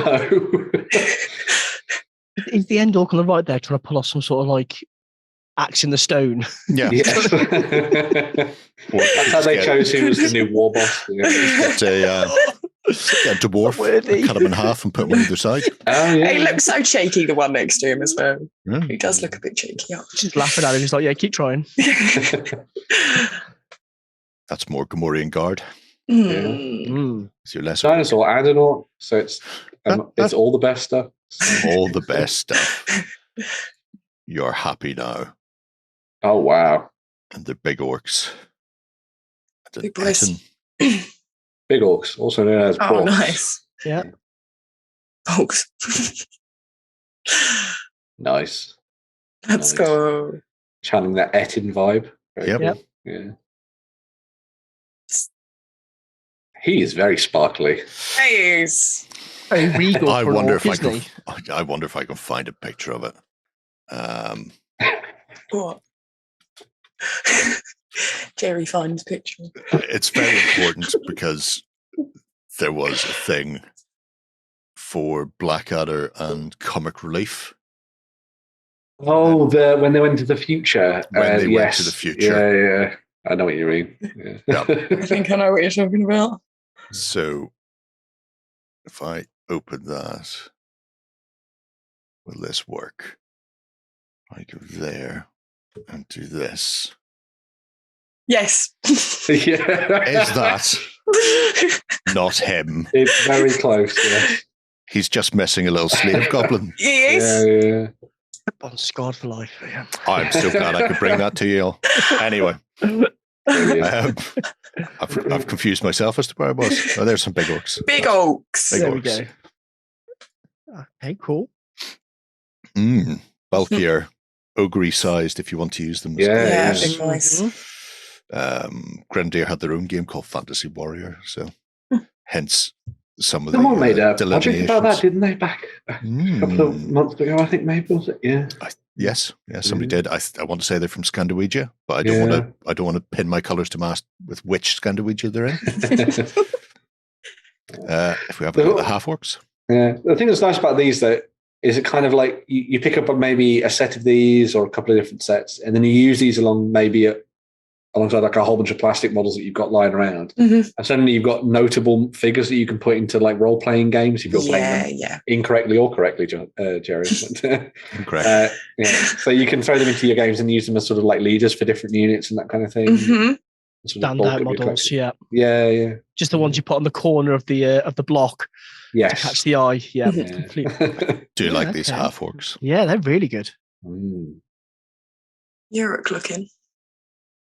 Speaker 4: Is the end orc on the right there trying to pull off some sort of like axe in the stone?
Speaker 1: Yeah.
Speaker 3: Yes. That's how they chose who was the new war boss.
Speaker 1: Yeah, dwarf. Cut him in half and put him on either side.
Speaker 3: Oh, yeah.
Speaker 2: He looks so cheeky, the one next to him as well.
Speaker 1: Mm.
Speaker 2: He does look a bit cheeky.
Speaker 4: Just laughing at him. He's like, yeah, keep trying.
Speaker 1: That's more Gamorrean guard.
Speaker 2: Mm.
Speaker 1: So you're less
Speaker 3: Dinosaur and an orc, so it's all the best stuff.
Speaker 1: all the best stuff. You're happy now.
Speaker 3: Oh wow!
Speaker 1: And the big orcs.
Speaker 2: Big boys.
Speaker 3: Big orcs, also known as
Speaker 2: Oh,
Speaker 3: porks.
Speaker 2: nice.
Speaker 4: Yeah.
Speaker 2: Folks.
Speaker 3: Nice.
Speaker 2: Let's go.
Speaker 3: Channeling that Etin vibe. Very
Speaker 1: Yep.
Speaker 3: cool. Yeah. He is very sparkly.
Speaker 2: Hey.
Speaker 4: Very regal.
Speaker 1: I
Speaker 4: for an
Speaker 1: wonder
Speaker 4: orc,
Speaker 1: if I
Speaker 4: isn't
Speaker 1: can.
Speaker 4: he?
Speaker 1: I wonder if I can find a picture of it.
Speaker 2: What? Jerry finds picture.
Speaker 1: It's very important because there was a thing for Blackadder and Comic Relief.
Speaker 3: Oh, when they went to the future.
Speaker 1: When they went
Speaker 3: yes.
Speaker 1: to the future.
Speaker 3: Yeah. I know what you mean. Yeah.
Speaker 2: I think I know what you're talking about.
Speaker 1: So if I open that, will this work? I go there and do this.
Speaker 2: Yes.
Speaker 3: Yeah.
Speaker 1: Is that not him?
Speaker 3: It's very close. Yeah.
Speaker 1: He's just missing a little slave goblin.
Speaker 2: Yes.
Speaker 3: Yeah.
Speaker 4: On scarred for life. Yeah.
Speaker 1: I'm so glad I could bring that to you all. Anyway,
Speaker 3: Brilliant.
Speaker 1: I've confused myself as to where I was. Oh, there's some big orcs.
Speaker 2: Big oaks.
Speaker 1: Big
Speaker 4: There we
Speaker 1: orcs.
Speaker 4: go. Okay, cool.
Speaker 1: Bulkier, ogre sized if you want to use them.
Speaker 3: Yeah.
Speaker 2: Big boys.
Speaker 1: Grenadier had their own game called Fantasy Warrior, so hence some of
Speaker 3: Someone made a
Speaker 1: delineations.
Speaker 3: project about that, didn't they? Back a couple of months ago, I think. Maybe was it? Yeah.
Speaker 1: Yes, somebody did. I want to say they're from Scandinavia, but I don't want to pin my colours to mast with which Scandinavia they're in. If we have a look at the half orcs,
Speaker 3: Yeah. The thing that's nice about these, though, is it kind of like you pick up on maybe a set of these or a couple of different sets, and then you use these alongside like a whole bunch of plastic models that you've got lying around, and suddenly you've got notable figures that you can put into like role playing games if you're playing them incorrectly or correctly, Jerry.
Speaker 1: correct.
Speaker 3: So you can throw them into your games and use them as sort of like leaders for different units and that kind of thing.
Speaker 4: Standout models, yeah.
Speaker 3: Yeah.
Speaker 4: Just the ones you put on the corner of the block
Speaker 3: Yes.
Speaker 4: to catch the eye. Yeah, completely.
Speaker 1: Do you like these half orcs?
Speaker 4: Yeah, they're really good.
Speaker 2: Uruk looking.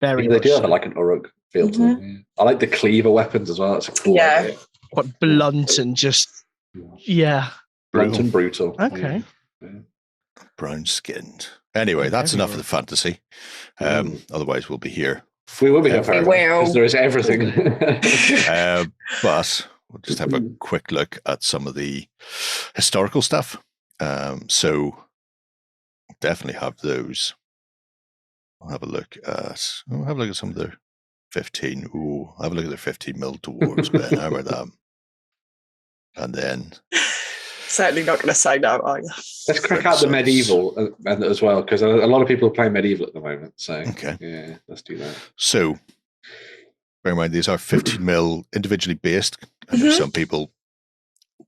Speaker 4: Very
Speaker 3: They
Speaker 4: much
Speaker 3: do
Speaker 4: so.
Speaker 3: have like an Uruk feel to them. Yeah. I like the cleaver weapons as well. That's a cool idea.
Speaker 4: Quite blunt and just
Speaker 3: Blunt and brutal.
Speaker 4: Okay.
Speaker 3: Yeah.
Speaker 1: Brown skinned. Anyway, that's enough of the fantasy. Otherwise, we'll be here.
Speaker 3: We will be here forever.
Speaker 2: Well.
Speaker 3: Because there is everything.
Speaker 1: But we'll just have a quick look at some of the historical stuff. So definitely have those. I'll have a look at some of their 15. I'll have a look at their 15 mil dwarves, Ben. How about that? And then
Speaker 2: Certainly not going to say no, are you?
Speaker 3: Let's crack out the medieval as well, because a lot of people are playing medieval at the moment. So
Speaker 1: okay,
Speaker 3: yeah, let's do that.
Speaker 1: So bear in mind these are 15 mil individually based, and some people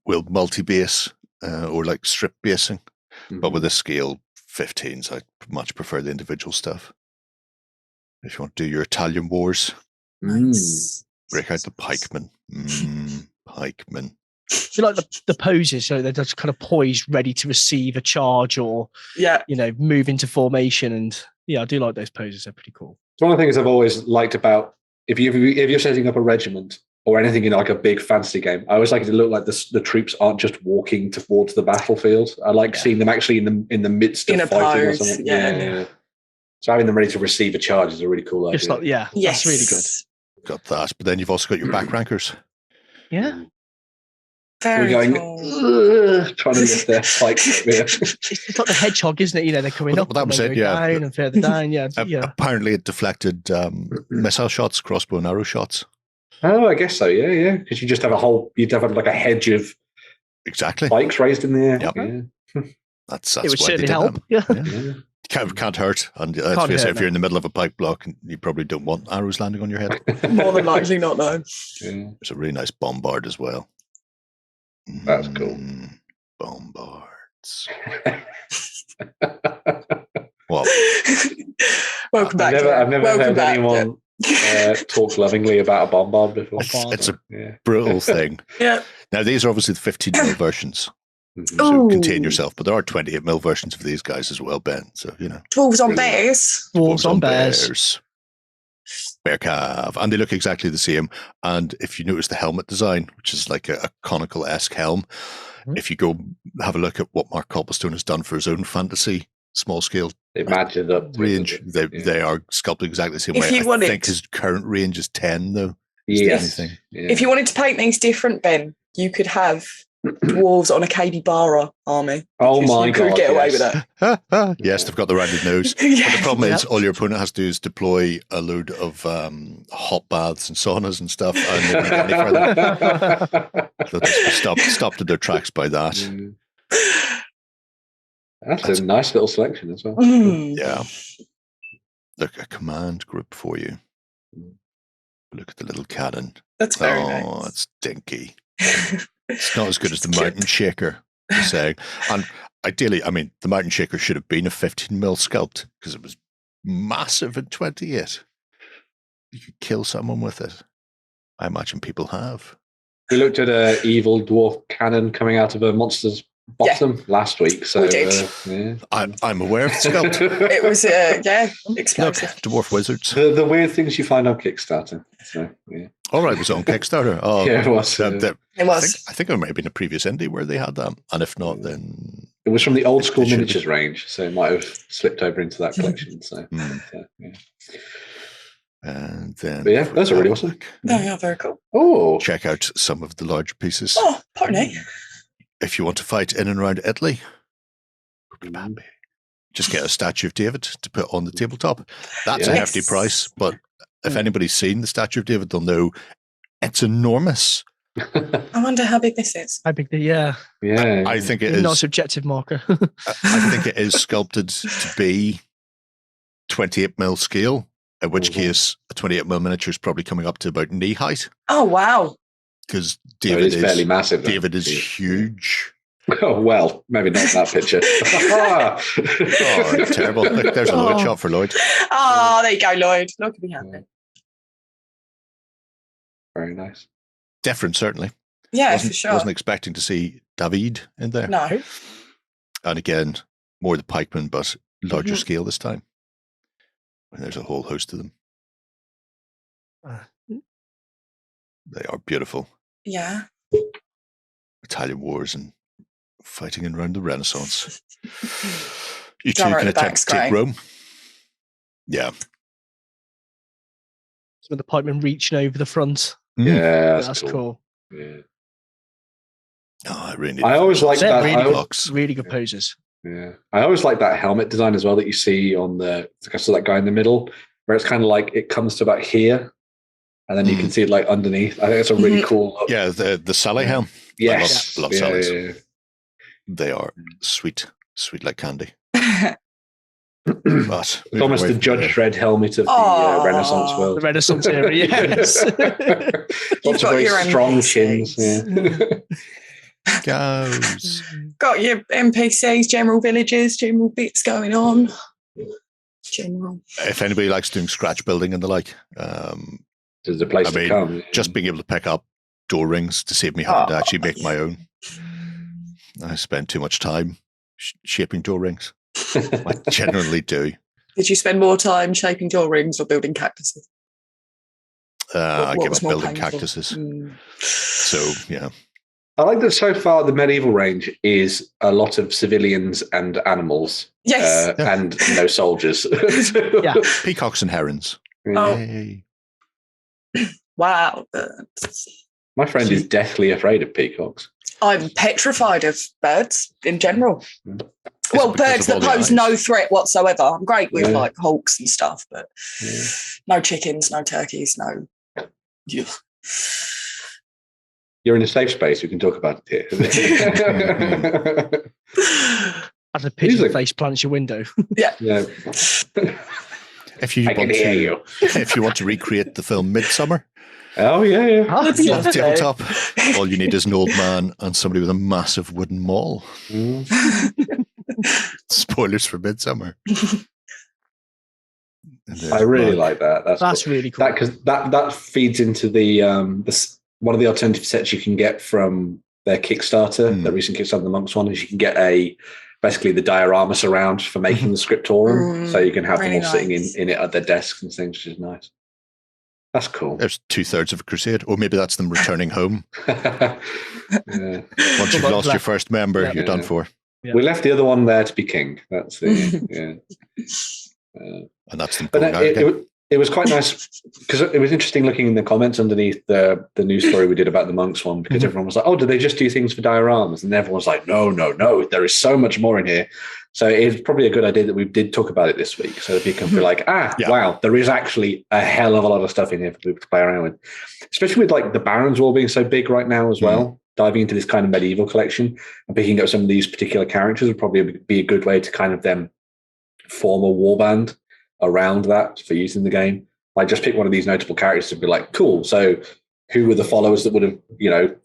Speaker 1: will multi-base or like strip basing, but with a scale 15s, I much prefer the individual stuff. If you want to do your Italian wars, break out the pikemen. Pikemen.
Speaker 4: If you like the poses, so they're just kind of poised, ready to receive a charge or move into formation. And I do like those poses. They're pretty cool.
Speaker 3: It's one of the things I've always liked about if you're setting up a regiment or anything in like a big fantasy game, I always like it to look like the troops aren't just walking towards the battlefield. I like seeing them actually in the midst of fighting or something. Yeah. So having them ready to receive a charge is a really cool idea.
Speaker 4: Just like, that's really good.
Speaker 1: Got that, but then you've also got your back rankers.
Speaker 4: Yeah.
Speaker 2: Very
Speaker 3: We're going
Speaker 2: cool.
Speaker 3: trying to lift their spikes.
Speaker 4: It's like the hedgehog, isn't it? They're coming up.
Speaker 1: That was it.
Speaker 4: Down and further down. Yeah.
Speaker 1: Apparently, it deflected missile shots, crossbow and arrow shots.
Speaker 3: Oh, I guess so. Yeah. Because you'd have like a hedge of spikes raised in the air.
Speaker 1: Yep.
Speaker 3: Yeah.
Speaker 1: That's
Speaker 4: it would
Speaker 1: why
Speaker 4: certainly
Speaker 1: they did
Speaker 4: help.
Speaker 1: that. Yeah. Can't hurt. And if you're in the middle of a pipe block, you probably don't want arrows landing on your head.
Speaker 2: More than likely not, no.
Speaker 3: Yeah.
Speaker 1: There's a really nice bombard as well.
Speaker 3: That's cool.
Speaker 1: Bombards. Well,
Speaker 2: welcome back.
Speaker 3: I've never heard anyone talk lovingly about a bombard before.
Speaker 1: It's a brutal thing.
Speaker 2: Yeah.
Speaker 1: Now, these are obviously the 15mm versions.
Speaker 3: Mm-hmm.
Speaker 1: So contain yourself, but there are 28mm versions of these guys as well, Ben. So,
Speaker 2: Dwarves on bears.
Speaker 4: Dwarves on bears.
Speaker 1: Bear calf. And they look exactly the same. And if you notice the helmet design, which is like a conical-esque helm, if you go have a look at what Mark Copplestone has done for his own fantasy small-scale
Speaker 3: it matches up
Speaker 1: range, they are sculpted exactly the same way. I think his current range is 10, though.
Speaker 3: Yes.
Speaker 1: Yeah.
Speaker 2: If you wanted to paint things different, Ben, you could have dwarves on a Kadibara army.
Speaker 3: Oh my God!
Speaker 2: You could get away with that.
Speaker 1: Yes, they've got the rounded nose. But the problem is, all your opponent has to do is deploy a load of hot baths and saunas and stuff, and they don't get any further. So they stopped in their tracks by that.
Speaker 3: That's a nice little selection as well.
Speaker 1: Yeah. Look, a command group for you. Look at the little cannon.
Speaker 2: That's very nice.
Speaker 1: Oh, it's dinky. It's not as good as the Mountain Shaker, you're saying. And ideally, I mean, the Mountain Shaker should have been a 15mm sculpt because it was massive at 28. You could kill someone with it. I imagine people have.
Speaker 3: We looked at an evil dwarf cannon coming out of a monster's bottom last week. So
Speaker 2: we did.
Speaker 1: I'm aware of the sculpt.
Speaker 2: It was explosive.
Speaker 1: Look, dwarf wizards.
Speaker 3: The weird things you find on Kickstarter. So, yeah.
Speaker 1: All right, was it on Kickstarter? Oh,
Speaker 3: yeah, it was.
Speaker 2: It was.
Speaker 1: I think it might have been a previous indie where they had that, and if not, then
Speaker 3: it was from the old school miniatures range, so it might have slipped over into that collection. So, yeah.
Speaker 1: And then,
Speaker 3: but yeah, those are really awesome.
Speaker 2: Yeah, very cool.
Speaker 3: Oh,
Speaker 1: check out some of the larger pieces.
Speaker 2: Oh, pony.
Speaker 1: If you want to fight in and around Italy, just get a statue of David to put on the tabletop. That's a hefty price, but if anybody's seen the statue of David, they'll know it's enormous.
Speaker 2: I wonder how big this is.
Speaker 4: How big
Speaker 3: yeah.
Speaker 1: I think it is.
Speaker 4: Not a subjective marker.
Speaker 1: I think it is sculpted to be 28mm scale, in which case a 28mm miniature is probably coming up to about knee height.
Speaker 2: Oh, wow.
Speaker 1: Because David is
Speaker 3: fairly massive.
Speaker 1: David is huge.
Speaker 3: Oh, well, maybe not that picture.
Speaker 1: Oh, terrible. Look, there's a Lloyd shot for Lloyd.
Speaker 2: Oh, there you go, Lloyd. Lloyd can be happy.
Speaker 3: Very nice.
Speaker 1: Different, certainly.
Speaker 2: Yeah, for sure.
Speaker 1: Wasn't expecting to see David in there.
Speaker 2: No.
Speaker 1: And again, more the pikemen, but larger scale this time. And there's a whole host of them. They are beautiful.
Speaker 2: Yeah.
Speaker 1: Italian wars and fighting in around the Renaissance. You two can attempt to take Rome. Yeah.
Speaker 4: Some of the pikemen reaching over the front.
Speaker 3: Yeah,
Speaker 4: that's cool.
Speaker 3: Yeah.
Speaker 1: Oh,
Speaker 3: I always like that.
Speaker 4: Really good poses.
Speaker 3: Yeah, I always like that helmet design as well that you see on that guy in the middle, where it's kind of like it comes to about here, and then you can see it like underneath. I think it's a really cool look.
Speaker 1: Yeah, the Sally helm.
Speaker 3: Yes,
Speaker 1: I love Sallies. Yeah. They are sweet like candy. But
Speaker 3: it's almost the Judge Dredd helmet of the Renaissance world.
Speaker 4: The Renaissance era, yes.
Speaker 3: Lots of very strong chins. Yeah.
Speaker 1: Goes.
Speaker 2: Got your NPCs, general villages, general bits going on. General.
Speaker 1: If anybody likes doing scratch building and the like,
Speaker 3: there's a place to come.
Speaker 1: Just being able to pick up door rings to save me having to actually make my own. I spend too much time shaping door rings. I generally do.
Speaker 2: Did you spend more time shaping door rings or building cactuses?
Speaker 1: I give up building cactuses. So, yeah.
Speaker 3: I like that so far the medieval range is a lot of civilians and animals.
Speaker 2: Yes.
Speaker 3: And no soldiers.
Speaker 4: Yeah.
Speaker 1: Peacocks and herons.
Speaker 2: Oh.
Speaker 1: Yay.
Speaker 2: Wow.
Speaker 3: My friend is deathly afraid of peacocks.
Speaker 2: I'm petrified of birds in general. Well, birds that pose no threat whatsoever. I'm great with like hawks and stuff, but no chickens, no turkeys, no. Yeah.
Speaker 3: You're in a safe space. We can talk about it
Speaker 4: here. As a pigeon face plants your window.
Speaker 2: Yeah.
Speaker 3: Yeah.
Speaker 1: If you want to recreate the film Midsummer,
Speaker 3: on
Speaker 1: tabletop, all you need is an old man and somebody with a massive wooden maul. Spoilers for Midsummer.
Speaker 3: I really like that.
Speaker 4: That's
Speaker 3: cool.
Speaker 4: Really cool.
Speaker 3: Because that feeds into the one of the alternative sets you can get from their Kickstarter, the recent Kickstarter, the Monks one, is you can get basically the diorama surround for making the scriptorium, so you can have them all sitting in it at their desks and things, which is nice. That's cool.
Speaker 1: There's 2/3 of a crusade, or maybe that's them returning home. Once you've lost your first member, you're done for.
Speaker 3: Yeah. We left the other one there to be king. That's the
Speaker 1: and that's them going out again.
Speaker 3: It was quite nice because it was interesting looking in the comments underneath the news story we did about the monks one, because everyone was like, oh, do they just do things for dioramas? And everyone's like, no, there is so much more in here. So it's probably a good idea that we did talk about it this week, so that people can feel like, wow, there is actually a hell of a lot of stuff in here for people to play around with, especially with like the Barons War being so big right now as well. Diving into this kind of medieval collection and picking up some of these particular characters would probably be a good way to kind of then form a warband around that for use in the game. Like just pick one of these notable characters and be like, cool, so who were the followers that would have,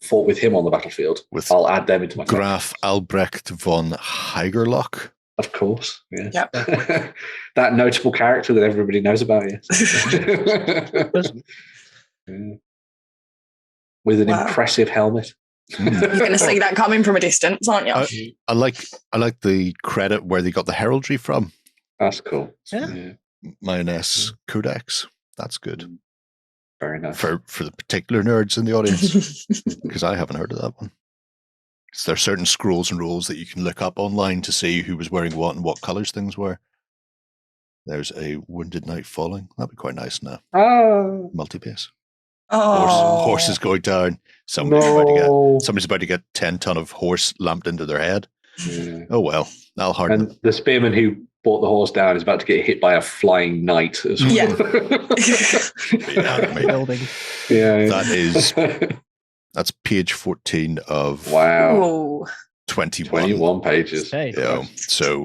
Speaker 3: fought with him on the battlefield? I'll add them into my
Speaker 1: Graf Albrecht von Heigerloch.
Speaker 3: Of course, yeah. Yep. That notable character that everybody knows about, yes. With an impressive helmet.
Speaker 2: You're going to see that coming from a distance, aren't you?
Speaker 1: I like the credit where they got the heraldry from.
Speaker 3: That's cool.
Speaker 4: Yeah.
Speaker 1: Mayonnaise Codex. That's good.
Speaker 3: Very nice.
Speaker 1: For the particular nerds in the audience, because I haven't heard of that one. So there are certain scrolls and rules that you can look up online to see who was wearing what and what colours things were. There's a Wounded Knight falling. That'd be quite nice now.
Speaker 3: Oh.
Speaker 1: Multi-base.
Speaker 2: Oh.
Speaker 1: Horses going down. Somebody's about to get 10 ton of horse lamped into their head.
Speaker 3: Yeah.
Speaker 1: Oh well, that'll harden.
Speaker 3: And the spearman who brought the horse down is about to get hit by a flying knight as well.
Speaker 1: Yeah. That's page 14 of 21
Speaker 3: pages.
Speaker 1: So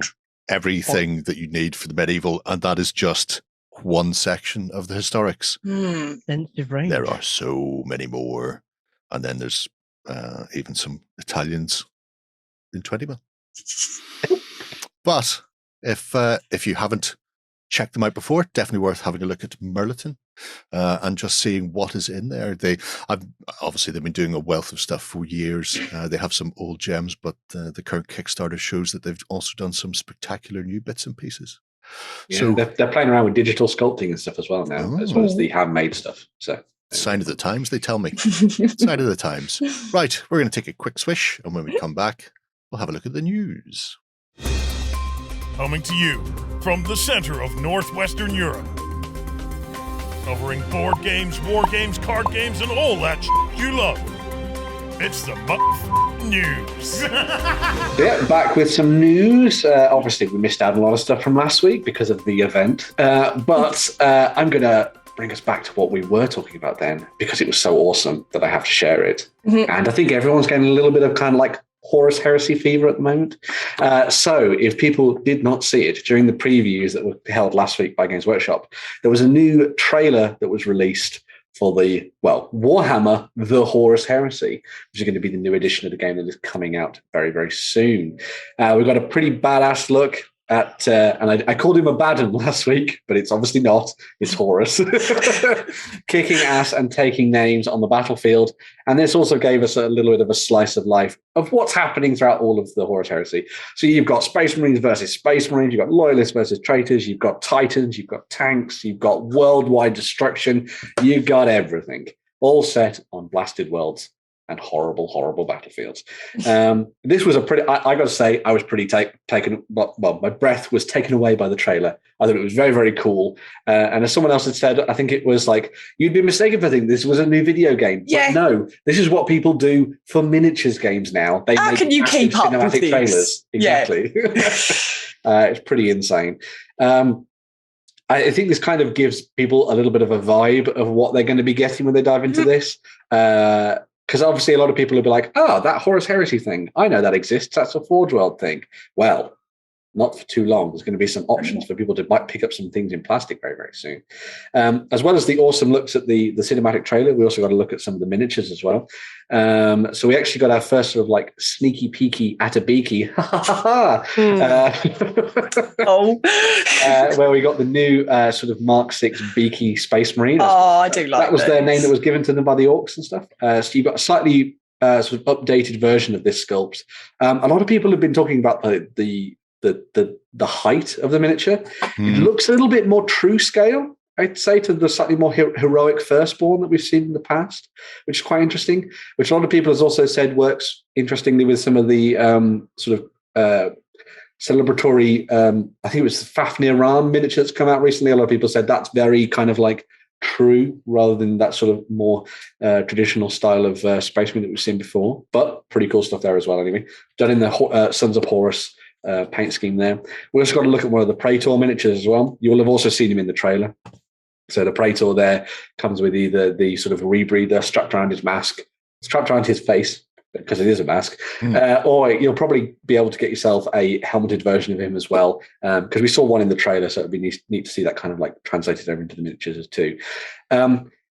Speaker 1: everything that you need for the medieval, and that is just one section of the historics. There are so many more, and then there's even some Italians in 20 mil. But if you haven't checked them out before, definitely worth having a look at Mirliton and just seeing what is in there. Obviously they've been doing a wealth of stuff for years. They have some old gems, but the current Kickstarter shows that they've also done some spectacular new bits and pieces.
Speaker 3: Yeah, so they're playing around with digital sculpting and stuff as well now, as well as the handmade stuff. So
Speaker 1: sign of the times, they tell me. Sign of the times. Right, we're going to take a quick swish, and when we come back, we'll have a look at the news.
Speaker 5: Coming to you from the center of Northwestern Europe. Covering board games, war games, card games, and all that you love. It's the news.
Speaker 3: Yeah, back with some news. Obviously, we missed out on a lot of stuff from last week because of the event. But I'm going to bring us back to what we were talking about then, because it was so awesome that I have to share it. And I think everyone's getting a little bit of kind of like Horus Heresy fever at the moment. So if people did not see it during the previews that were held last week by Games Workshop, there was a new trailer that was released for the, Warhammer, the Horus Heresy, which is going to be the new edition of the game that is coming out very, very soon. We've got a pretty badass look at, and I called him a baden last week, but it's obviously not. It's Horus. Kicking ass and taking names on the battlefield. And this also gave us a little bit of a slice of life of what's happening throughout all of the Horus Heresy. So you've got Space Marines versus Space Marines, you've got Loyalists versus Traitors, you've got Titans, you've got tanks, you've got worldwide destruction, you've got everything, all set on blasted worlds and horrible, horrible battlefields. This was a pretty, I got to say, I was pretty taken, my breath was taken away by the trailer. I thought it was very, very cool. And as someone else had said, I think it was like, you'd be mistaken for thinking this was a new video game.
Speaker 2: Yeah.
Speaker 3: But no, this is what people do for miniatures games now. They
Speaker 2: How can you keep up with these?
Speaker 3: Trailers. Exactly. Yeah. It's pretty insane. I think this kind of gives people a little bit of a vibe of what they're going to be getting when they dive into this. Because obviously a lot of people will be like, that Horus Heresy thing, I know that exists. That's a Forge World thing. Well, not for too long. There's going to be some options for people to might pick up some things in plastic very, very soon. As well as the awesome looks at the cinematic trailer, we also got to look at some of the miniatures as well. So we actually got our first sort of like sneaky peeky Atabeaky, where we got the new sort of Mark 6 Beaky Space Marine.
Speaker 2: I do like
Speaker 3: that. Was their name that was given to them by the orcs and stuff. So you've got a slightly sort of updated version of this sculpt. A lot of people have been talking about the height of the miniature. It looks a little bit more true scale, I'd say, to the slightly more heroic Firstborn that we've seen in the past, which is quite interesting, which a lot of people has also said works interestingly with some of the sort of celebratory, I think it was the Fafnir Ram miniature that's come out recently. A lot of people said that's very kind of like true rather than that sort of more traditional style of Space Marine that we've seen before, but pretty cool stuff there as well anyway. Done in the Sons of Horus paint scheme there. We also got to look at one of the Praetor miniatures as well. You will have also seen him in the trailer. So the Praetor there comes with either the sort of rebreather strapped around his mask, strapped around his face, because it is a mask, or you'll probably be able to get yourself a helmeted version of him as well, because we saw one in the trailer, so it'd be neat to see that kind of like translated over into the miniatures too.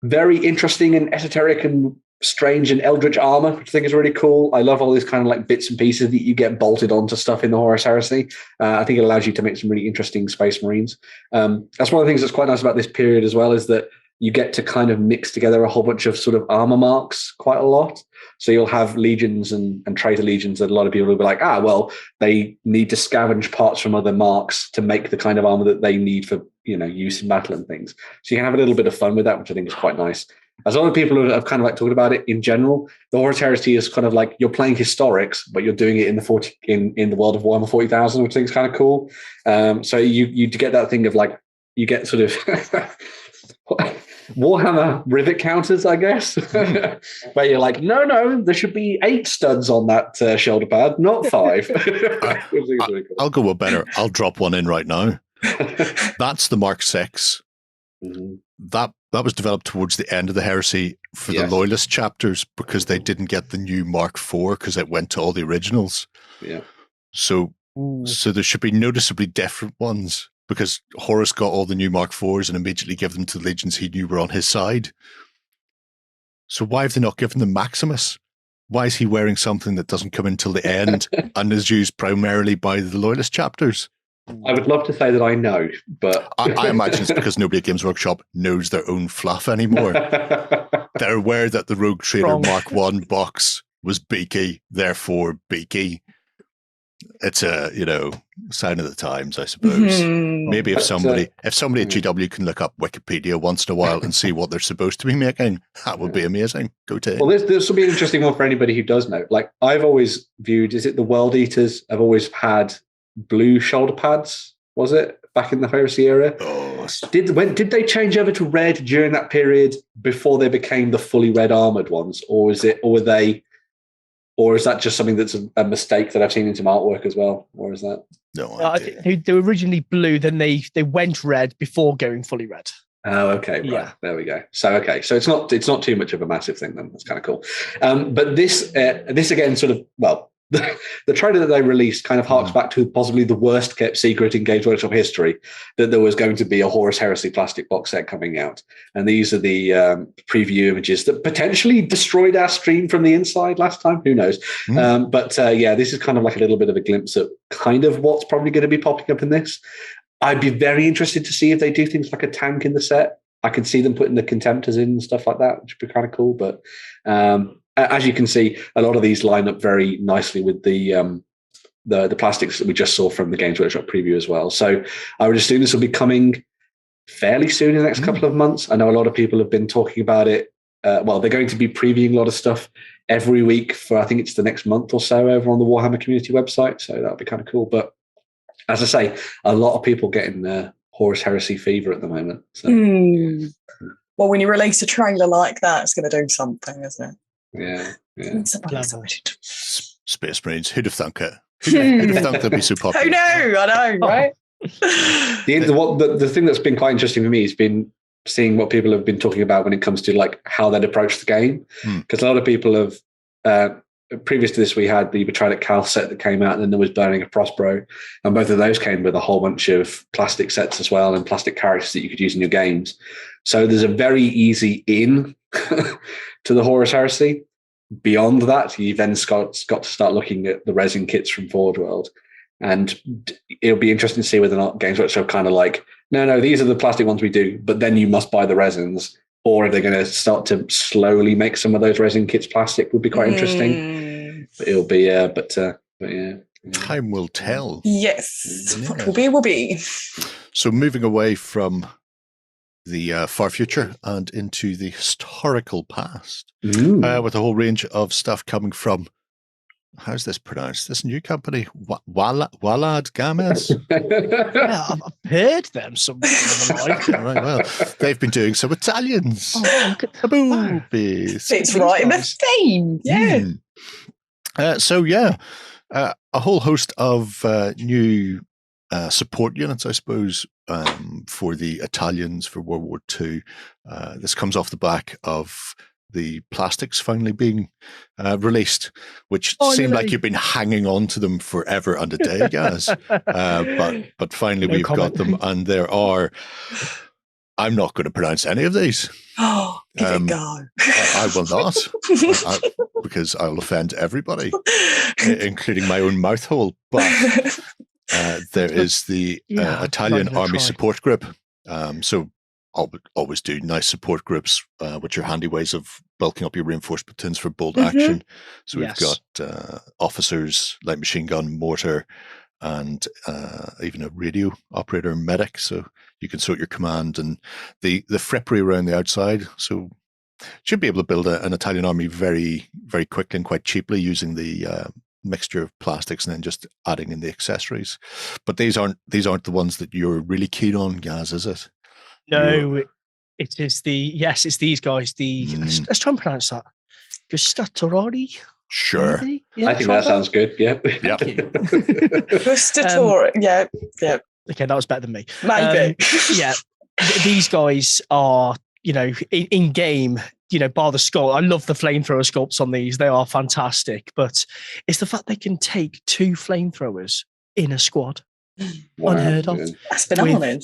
Speaker 3: Very interesting and esoteric and strange and eldritch armor, which I think is really cool. I love all these kind of like bits and pieces that you get bolted onto stuff in the Horus Heresy. I think it allows you to make some really interesting Space Marines. That's one of the things that's quite nice about this period as well, is that you get to kind of mix together a whole bunch of sort of armor marks quite a lot. So you'll have legions and traitor legions that a lot of people will be like, well, they need to scavenge parts from other marks to make the kind of armor that they need for, use in battle and things. So you can have a little bit of fun with that, which I think is quite nice. As a lot of people have kind of like talked about it in general, the Horus Heresy is kind of like you're playing historics, but you're doing it in the world of Warhammer 40,000, which I think is kind of cool. So you get that thing of like, you get sort of Warhammer rivet counters, I guess, where you're like, no, there should be 8 studs on that shoulder pad, not 5.
Speaker 1: I'll go one better. I'll drop one in right now. That's the Mark 6. That was developed towards the end of the Heresy for the Loyalist chapters, because they didn't get the new Mark 4 because it went to all the originals. Yeah. So there should be noticeably different ones, because Horus got all the new Mark 4s and immediately gave them to the legions he knew were on his side. So why have they not given them Maximus? Why is he wearing something that doesn't come until the end and is used primarily by the Loyalist chapters?
Speaker 3: I would love to say that I know, but
Speaker 1: I imagine it's because nobody at Games Workshop knows their own fluff anymore. They're aware that the Rogue Trader Mark 1 box was beaky, therefore beaky. It's a, sign of the times, I suppose. Maybe if somebody at GW can look up Wikipedia once in a while and see what they're supposed to be making, that would be amazing. Go to it.
Speaker 3: Well, this will be an interesting one for anybody who does know. Like, I've always viewed, is it the World Eaters? I've always had blue shoulder pads, was it, back in the Heresy era? Did they change over to red during that period before they became the fully red armored ones, or is that just something that's a mistake that I've seen in some artwork as well, or is that?
Speaker 1: No,
Speaker 4: I think they were originally blue, then they went red before going fully red.
Speaker 3: Oh, okay, right. Yeah. There we go. So it's not too much of a massive thing then. That's kind of cool. But this again, sort of, well, the trailer that they released kind of harks back to possibly the worst kept secret in Games Workshop history, that there was going to be a Horus Heresy plastic box set coming out. And these are the preview images that potentially destroyed our stream from the inside last time. Who knows? But this is kind of like a little bit of a glimpse at kind of what's probably going to be popping up in this. I'd be very interested to see if they do things like a tank in the set. I could see them putting the Contemptors in and stuff like that, which would be kind of cool. But as you can see, a lot of these line up very nicely with the plastics that we just saw from the Games Workshop preview as well. So I would assume this will be coming fairly soon in the next couple of months. I know a lot of people have been talking about it. They're going to be previewing a lot of stuff every week for, I think it's the next month or so, over on the Warhammer community website. So that'll be kind of cool. But as I say, a lot of people getting Horus Heresy fever at the moment. So.
Speaker 2: Well, when you release a trailer like that, it's going to do something, isn't it?
Speaker 3: Yeah.
Speaker 1: Space Marines. Who'd have thunk it? Who'd have thunk they'd be so popular?
Speaker 2: Who knew? I know, right?
Speaker 3: The thing that's been quite interesting for me has been seeing what people have been talking about when it comes to like how they'd approach the game. Because a lot of people have previous to this, we had the Betrayed at Cal set that came out, and then there was Burning of Prospero, and both of those came with a whole bunch of plastic sets as well, and plastic characters that you could use in your games. So there's a very easy in to the Horus Heresy. Beyond that, you then got to start looking at the resin kits from Forge World, and it'll be interesting to see whether or not Games Workshop kind of like, no, these are the plastic ones we do, but then you must buy the resins. Or if they're going to start to slowly make some of those resin kits plastic, would be quite interesting. But it'll be, but yeah.
Speaker 1: Time will tell.
Speaker 2: Yes, what will be.
Speaker 1: So moving away from the far future and into the historical past, with a whole range of stuff coming from, how's this pronounced? This new company, Warlord Games.
Speaker 4: Yeah, I've heard them somewhere.
Speaker 1: Right, well, they've been doing some Italians.
Speaker 4: Oh, look at the boobies.
Speaker 2: It's right in the theme. Yeah.
Speaker 1: A whole host of new support units, I suppose, for the Italians for World War II. This comes off the back of the plastics finally being released, which seemed like you've been hanging on to them forever and a day, guys. But finally we've got them, and there are. I'm not going to pronounce any of these.
Speaker 2: Oh, give it a go.
Speaker 1: I will not, because I'll offend everybody, including my own mouth hole. But there is the Italian Army Support Group. So always do nice support groups, which are handy ways of bulking up your reinforced platoons for bolt action. So we've got officers, light machine gun, mortar, and even a radio operator and medic. So you can sort your command, and the frippery around the outside. So should be able to build an Italian army very, very quickly and quite cheaply using the mixture of plastics and then just adding in the accessories. But these aren't the ones that you're really keen on, Gaz, is it?
Speaker 4: No, it is it's these guys. Let's try and pronounce that. Gustatorari?
Speaker 1: Sure.
Speaker 3: Yeah, I think that sounds good. Yeah.
Speaker 2: Gustatorari. Yeah.
Speaker 4: Okay, that was better than me.
Speaker 2: Maybe.
Speaker 4: These guys are, in game, bar the sculpt. I love the flamethrower sculpts on these. They are fantastic. But it's the fact they can take 2 flamethrowers in a squad. Wow, unheard of.
Speaker 2: That's phenomenal.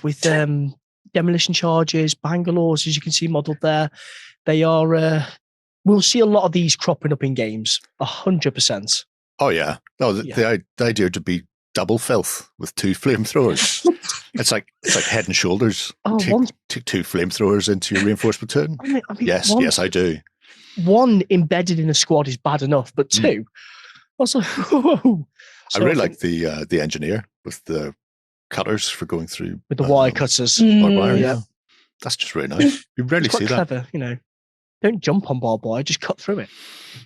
Speaker 4: With demolition charges, Bangalores, as you can see modeled there. They are, we'll see a lot of these cropping up in games, 100%.
Speaker 1: Oh, yeah. No, the idea to be double filth with 2 flamethrowers. It's like Head and Shoulders. Take 2 flamethrowers into your reinforced platoon. I mean, yes, I do. 1 embedded in a squad is bad enough, but 2. Also, whoa. So I really like the engineer with the cutters for going through
Speaker 4: with the wire cutters.
Speaker 1: Wire, yeah, that's just really nice. You rarely see that.
Speaker 4: Clever, don't jump on barbed wire, just cut through it.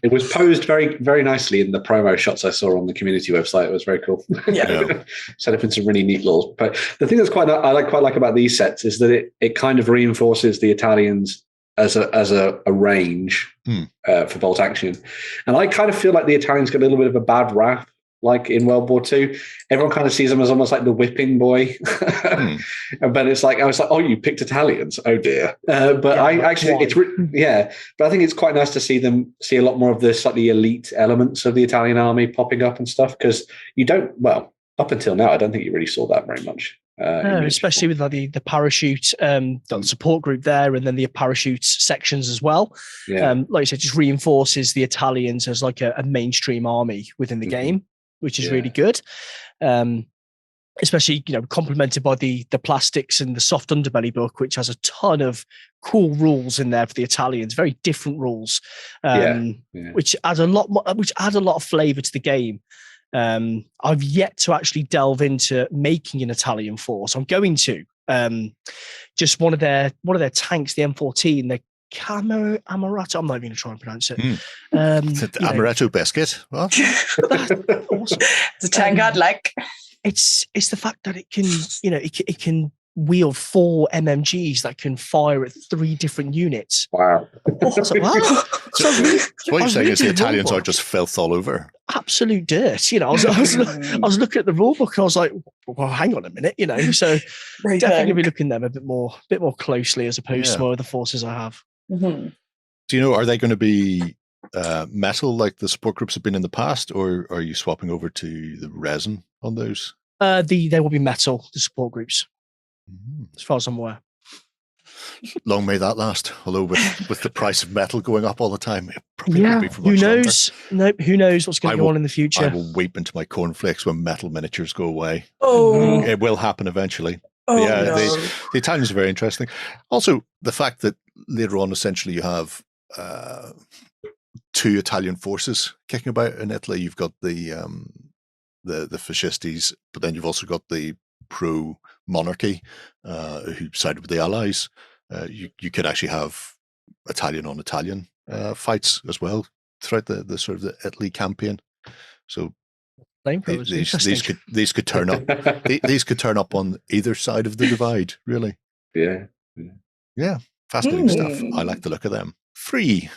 Speaker 3: It was posed very, very nicely in the promo shots I saw on the community website. It was very cool.
Speaker 2: Yeah.
Speaker 3: Set up in some really neat little. But the thing that's I quite like about these sets is that it kind of reinforces the Italians as a range for bolt action, and I kind of feel like the Italians get a little bit of a bad rap. Like in World War II, everyone kind of sees them as almost like the whipping boy. But it's like, I was like, oh, you picked Italians. Oh dear. But but I think it's quite nice to see a lot more of the slightly elite elements of the Italian army popping up and stuff. Because up until now, I don't think you really saw that very much.
Speaker 4: Especially with like the parachute the support group there, and then the parachute sections as well. Like you said, just reinforces the Italians as like a mainstream army within the game, which is really good. Especially, complemented by the plastics and the soft underbelly book, which has a ton of cool rules in there for the Italians, very different rules, which add a lot of flavor to the game. I've yet to actually delve into making an Italian force. I'm going to just one of their tanks, the M14, the Amaretto. I'm not even going to try and pronounce it.
Speaker 1: The Amaretto biscuit. What?
Speaker 2: Awesome. It's a tank I'd like.
Speaker 4: It's the fact that it can, it can wield 4 MMGs that can fire at 3 different units.
Speaker 3: Wow.
Speaker 4: So
Speaker 1: what you're saying is the Italians are just filth all over.
Speaker 4: Absolute dirt. I was looking at the rule book and I was like, well, hang on a minute, So definitely be looking at them a bit more closely as opposed to some of the forces I have.
Speaker 1: Do you know, are they going to be metal like the support groups have been in the past, or are you swapping over to the resin on those?
Speaker 4: There will be metal, the support groups, as far as I'm aware.
Speaker 1: Long may that last. Although with the price of metal going up all the time, it probably won't be for much
Speaker 4: who knows?
Speaker 1: longer.
Speaker 4: Nope, who knows what's going to go on in the future?
Speaker 1: I will weep into my cornflakes when metal miniatures go away.
Speaker 2: Oh,
Speaker 1: It will happen eventually.
Speaker 2: oh
Speaker 1: Yeah,
Speaker 2: no.
Speaker 1: the Italians are very interesting. Also, the fact that later on, essentially, you have 2 Italian forces kicking about in Italy. You've got the fascistes, but then you've also got the pro-monarchy who sided with the Allies. You could actually have Italian on Italian fights as well throughout the sort of the Italy campaign. So these could turn up. These could turn up on either side of the divide. Really. Yeah. Fascinating stuff. I like the look of them. Free.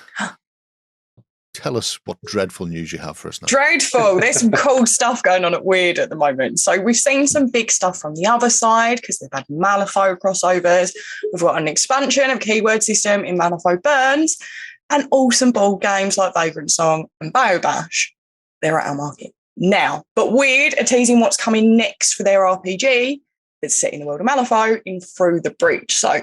Speaker 1: Tell us what dreadful news you have for us now.
Speaker 2: Dreadful. There's some cool stuff going on at Weird at the moment. So we've seen some big stuff from the other side because they've had Malifaux crossovers. We've got an expansion of keyword system in Malifaux Burns and awesome board games like Vagrant Song and Baobash. They're at our market now. But Weird are teasing what's coming next for their RPG that's set in the world of Malifaux in Through the Breach. So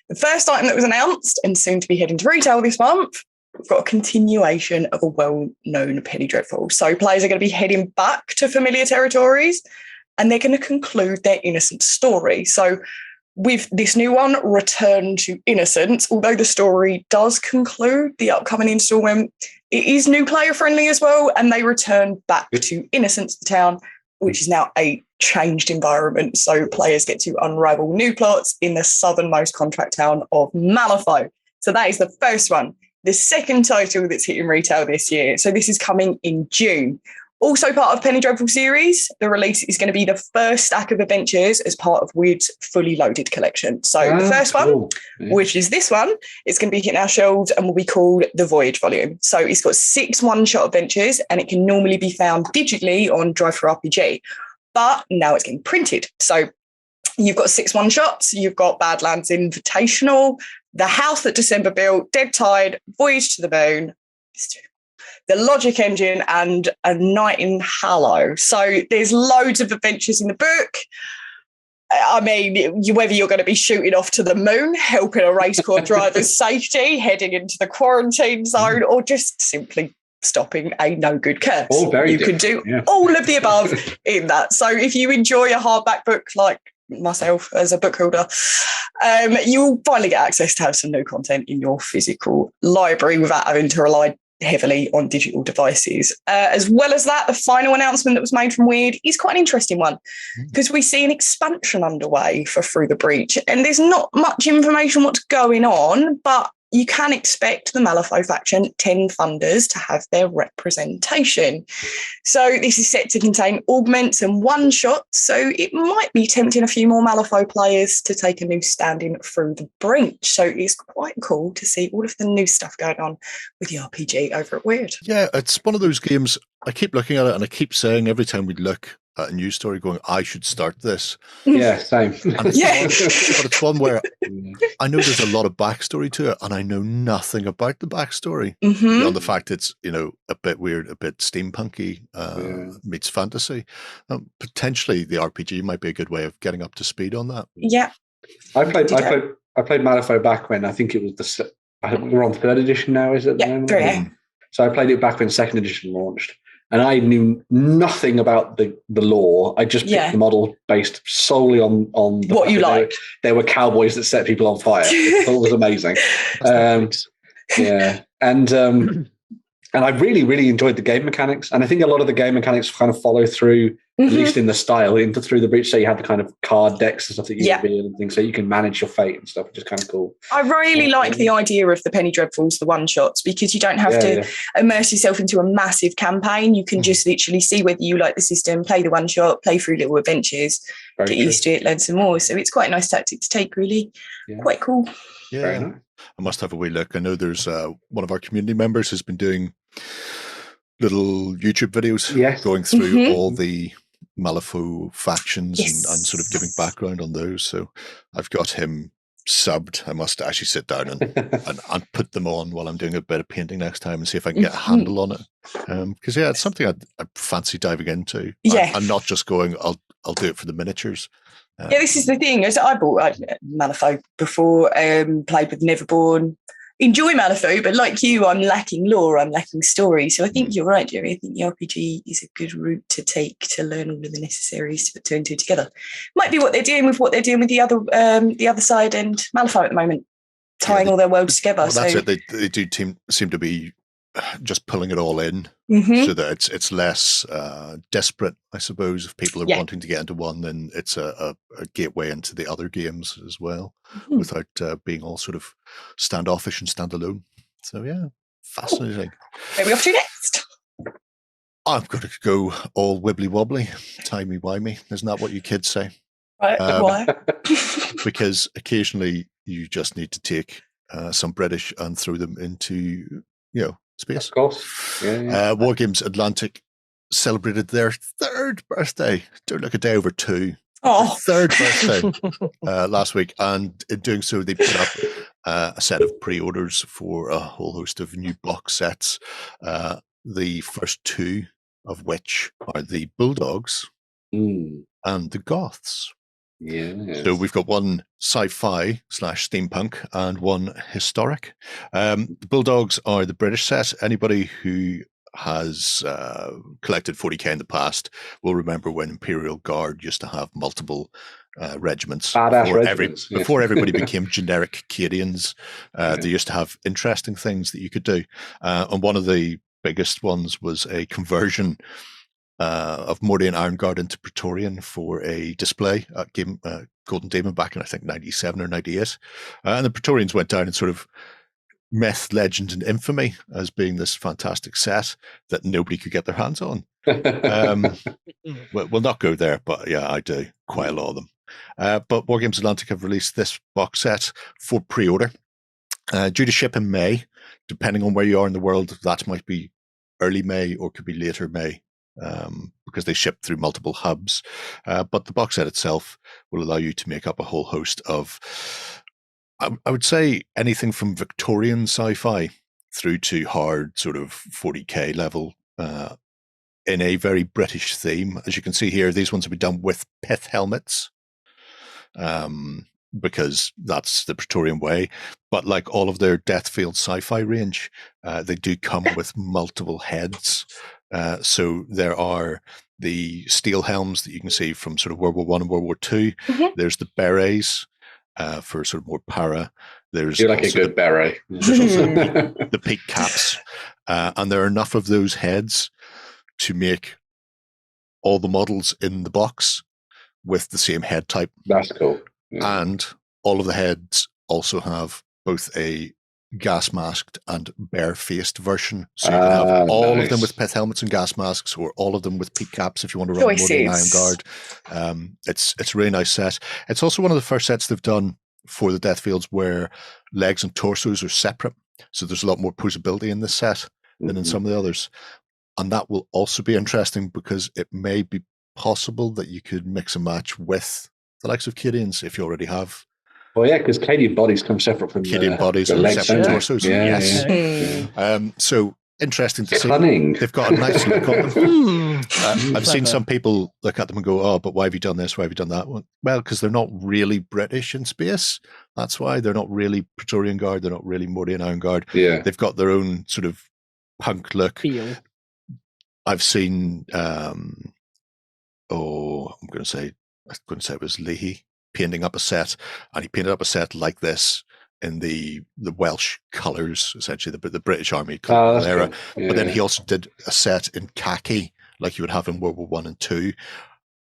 Speaker 2: the first item that was announced and soon to be heading to retail this month, we've got a continuation of a well-known Penny Dreadful. So players are going to be heading back to familiar territories and they're going to conclude their Innocence story. So with this new one, Return to Innocence, although the story does conclude the upcoming installment, it is new player friendly as well, and they return back to Innocence, the town, which is now a changed environment. So players get to unravel new plots in the southernmost contract town of Malifaux. So that is the first one. The second title that's hitting retail this year. So this is coming in June. Also part of Penny Dreadful series, the release is going to be the first stack of adventures as part of Weird's fully loaded collection. So the first one, which is this one, it's going to be hitting our shelves and will be called the Voyage Volume. So it's got 6 one-shot adventures and it can normally be found digitally on Drive4RPG. But now it's getting printed. So you've got 6 one-shots. You've got Badlands Invitational, The House That December Built, Dead Tide, Voyage to the Moon, The Logic Engine, and A Night in Hallow. So there's loads of adventures in the book. I mean, whether you're going to be shooting off to the moon, helping a racecourse driver's safety, heading into the quarantine zone, or just simply stopping a no-good curse. You can do all of the above in that. So if you enjoy a hardback book like myself as a book holder, you'll finally get access to have some new content in your physical library without having to rely heavily on digital devices. As well as that, the final announcement that was made from Weird is quite an interesting one because we see an expansion underway for Through the Breach, and there's not much information what's going on, but you can expect the Malifaux faction 10 funders to have their representation. So this is set to contain augments and one-shots, so it might be tempting a few more Malifaux players to take a new standing Through the Breach. So it's quite cool to see all of the new stuff going on with the RPG over at Weird.
Speaker 1: Yeah, it's one of those games, I keep looking at it and I keep saying every time we look at a news story going, I should start this.
Speaker 3: Yeah, same.
Speaker 1: And it's but it's one where I know there's a lot of backstory to it and I know nothing about the backstory beyond the fact it's, a bit weird, a bit steampunky, meets fantasy. Potentially the RPG might be a good way of getting up to speed on that.
Speaker 2: Yeah.
Speaker 3: I played Malifaux back when I think it was we're on 3rd edition now, is it?
Speaker 2: Yeah,
Speaker 3: So I played it back when 2nd edition launched. And I knew nothing about the lore. I just picked the model based solely on
Speaker 2: what you like.
Speaker 3: There were cowboys that set people on fire. It was amazing. And I really, really enjoyed the game mechanics. And I think a lot of the game mechanics kind of follow through, at least in the style, into Through the Breach. So you have the kind of card decks and stuff that you reveal and things, so you can manage your fate and stuff, which is kind of cool. I
Speaker 2: really like the idea of the Penny Dreadfuls, the one-shots, because you don't have to immerse yourself into a massive campaign. You can just literally see whether you like the system, play the one-shot, play through little adventures, get used to it, learn some more. So it's quite a nice tactic to take, really. Yeah. Quite cool.
Speaker 1: Yeah. Very nice. I must have a wee look. I know there's one of our community members has been doing little YouTube videos going through all the Malifaux factions and sort of giving background on those. So I've got him subbed. I must actually sit down and put them on while I'm doing a bit of painting next time and see if I can get a handle on it. Because it's something I'd fancy diving into.
Speaker 2: Yeah.
Speaker 1: I'm not just going, I'll do it for the miniatures.
Speaker 2: This is the thing. As I bought Malifaux before, played with Neverborn. Enjoy Malifaux, but like you, I'm lacking lore, I'm lacking story. So I think you're right, Jerry. I think the RPG is a good route to take to learn all of the necessaries to put two and two together. Might be what they're doing with the other side and Malifaux at the moment, tying all their worlds together.
Speaker 1: Well, that's it. They do seem to be just pulling it all in, so that it's less desperate, I suppose, if people are wanting to get into one, then it's a gateway into the other games as well, without being all sort of standoffish and standalone. So yeah, fascinating.
Speaker 2: Where are we off to next?
Speaker 1: I'm going to go all wibbly wobbly, timey-wimey. Isn't that what you kids say?
Speaker 2: Right, why?
Speaker 1: Because occasionally you just need to take some British and throw them into, space.
Speaker 3: Of course. Yeah.
Speaker 1: Wargames Atlantic celebrated their 3rd birthday. Don't look a day over 2.
Speaker 2: Oh,
Speaker 1: 3rd birthday last week, and in doing so, they put up a set of pre-orders for a whole host of new box sets. The first 2 of which are the Bulldogs and the Goths.
Speaker 3: Yeah.
Speaker 1: So we've got one sci-fi / steampunk and one historic. The Bulldogs are the British set. Anybody who has collected 40k in the past will remember when Imperial Guard used to have multiple regiments. Before everybody became generic Cadians. They used to have interesting things that you could do. And one of the biggest ones was a conversion of Mordian Iron Guard into Praetorian for a display at Golden Demon back in, I think, 97 or 98. And the Praetorians went down in sort of myth, legend, and infamy as being this fantastic set that nobody could get their hands on. We'll not go there, but yeah, I do quite a lot of them. But Wargames Atlantic have released this box set for pre-order. Due to ship in May, depending on where you are in the world, that might be early May or could be later May. Because they ship through multiple hubs. But the box set itself will allow you to make up a whole host of, I would say, anything from Victorian sci-fi through to hard sort of 40k level in a very British theme. As you can see here, these ones have been done with pith helmets because that's the Praetorian way. But like all of their Deathfield sci-fi range, they do come with multiple heads. So there are the steel helms that you can see from sort of World War I and World War II. There's the berets for sort of more para. There's
Speaker 3: You're like a good beret.
Speaker 1: There's also the peak caps. And there are enough of those heads to make all the models in the box with the same head type.
Speaker 3: That's cool. Yeah.
Speaker 1: And all of the heads also have both a gas masked and bare-faced version, so you can have all of them with pith helmets and gas masks, or all of them with peak caps if you want to run more than Iron Guard. It's a really nice set. It's also one of the first sets they've done for the Deathfields where legs and torsos are separate, so there's a lot more posability in this set than in some of the others, and that will also be interesting because it may be possible that you could mix and match with the likes of Cadians if you already have.
Speaker 3: Well, yeah, because Cadian bodies come separate from
Speaker 1: Cadian bodies and separate torsos. So interesting to see. They've got a nice look on them. I've seen some people look at them and go, "Oh, but why have you done this? Why have you done that?" Well, because they're not really British in space. That's why they're not really Praetorian Guard. They're not really Mordian Iron Guard.
Speaker 3: Yeah,
Speaker 1: they've got their own sort of punk look.
Speaker 4: Feel.
Speaker 1: I've seen. I'm going to say it was Leahy painting up a set, and he painted up a set like this in the Welsh colours, essentially the British Army colour era. Cool. Yeah, but then he also did a set in khaki, like you would have in World War I and II,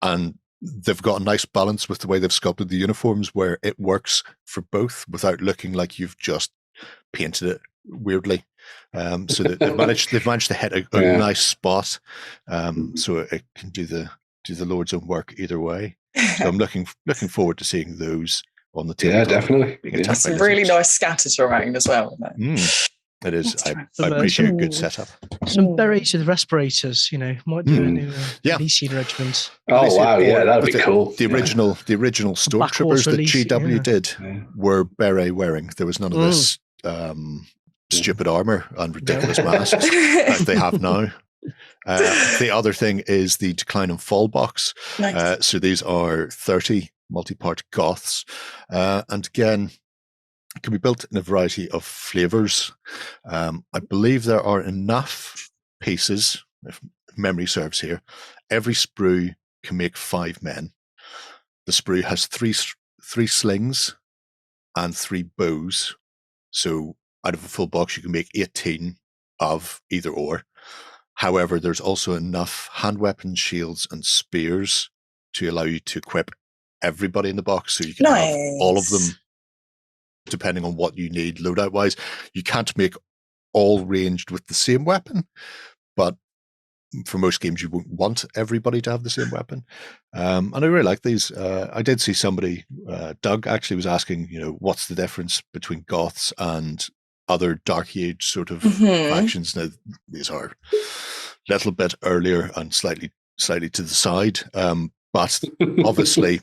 Speaker 1: and they've got a nice balance with the way they've sculpted the uniforms, where it works for both without looking like you've just painted it weirdly. So they've managed to hit a nice spot, so it can do the Lord's own work either way. So I'm looking forward to seeing those on the table.
Speaker 3: Yeah, definitely.
Speaker 2: That's some really nice scatters around as well.
Speaker 1: It is. I appreciate a good setup.
Speaker 4: Some berets with respirators, might do a new Elysian regiment.
Speaker 3: Oh wow, yeah, that'd be cool.
Speaker 1: The original Stormtroopers that GW did were beret wearing. There was none of this stupid armor and ridiculous masks that they have now. The other thing is the Decline and Fall box.
Speaker 2: Nice.
Speaker 1: So these are 30 multi-part Goths, and again, it can be built in a variety of flavors. I believe there are enough pieces, if memory serves here. Every sprue can make 5 men. The sprue has three slings and 3 bows. So out of a full box, you can make 18 of either or. However, there's also enough hand weapons, shields, and spears to allow you to equip everybody in the box. So you can have all of them, depending on what you need loadout wise. You can't make all ranged with the same weapon, but for most games you won't want everybody to have the same weapon. And I really like these. I did see somebody, Doug actually was asking, what's the difference between Goths and other Dark Age sort of factions. Now these are a little bit earlier and slightly to the side, but obviously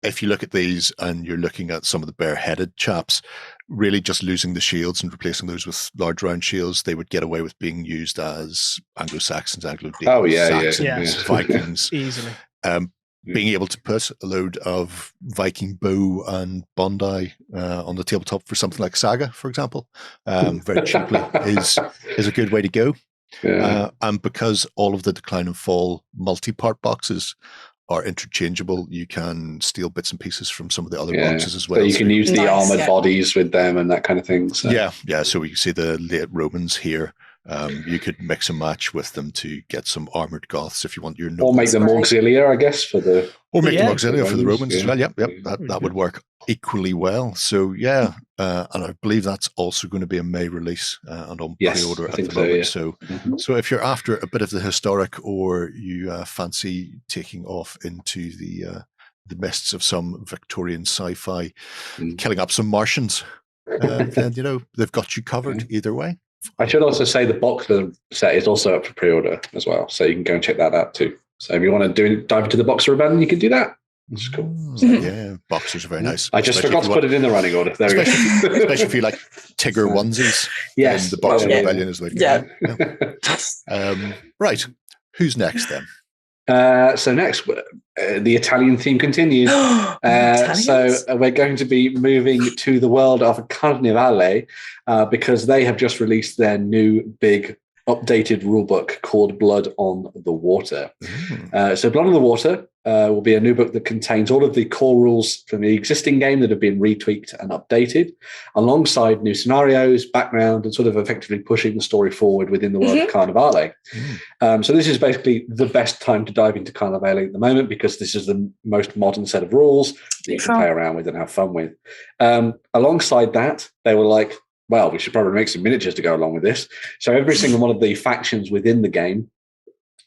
Speaker 1: if you look at these and you're looking at some of the bare-headed chaps, really just losing the shields and replacing those with large round shields, they would get away with being used as Anglo-Saxons, Saxons, Vikings.
Speaker 4: Easily.
Speaker 1: Being able to put a load of Viking bow and bondi on the tabletop for something like Saga, for example, very cheaply is a good way to go. Yeah. And because all of the Decline and Fall multi-part boxes are interchangeable, you can steal bits and pieces from some of the other boxes as well.
Speaker 3: So you can use the armored bodies with them and that kind of thing. So.
Speaker 1: Yeah. So we can see the late Romans here. You could mix and match with them to get some armored Goths if you want your nobles.
Speaker 3: Or make them auxilia, I guess, for the...
Speaker 1: Or make them auxilia for the Romans as well. Yep. That would work equally well. So, and I believe that's also going to be a May release and on pre-order at the moment. So if you're after a bit of the historic or you fancy taking off into the mists of some Victorian sci-fi, killing up some Martians, then, they've got you covered either way.
Speaker 3: I should also say the box set is also up for pre-order as well, so you can go and check that out too. So if you want to dive into the box rebellion, you can do that. It's cool.
Speaker 1: Yeah, boxers are very nice.
Speaker 3: I just forgot to put it in the running order. There we go.
Speaker 1: Especially if you like Tigger onesies.
Speaker 3: Yes,
Speaker 1: the box rebellion is like right. Who's next then?
Speaker 3: So next, the Italian theme continues. So we're going to be moving to the world of Carnevale because they have just released their new big updated rulebook called Blood on the Water. So Blood on the Water will be a new book that contains all of the core rules from the existing game that have been retweaked and updated, alongside new scenarios, background, and sort of effectively pushing the story forward within the world of Carnevale. So this is basically the best time to dive into Carnevale at the moment because this is the most modern set of rules that you can play around with and have fun with. Alongside that, they were like, well, we should probably make some miniatures to go along with this. So every single one of the factions within the game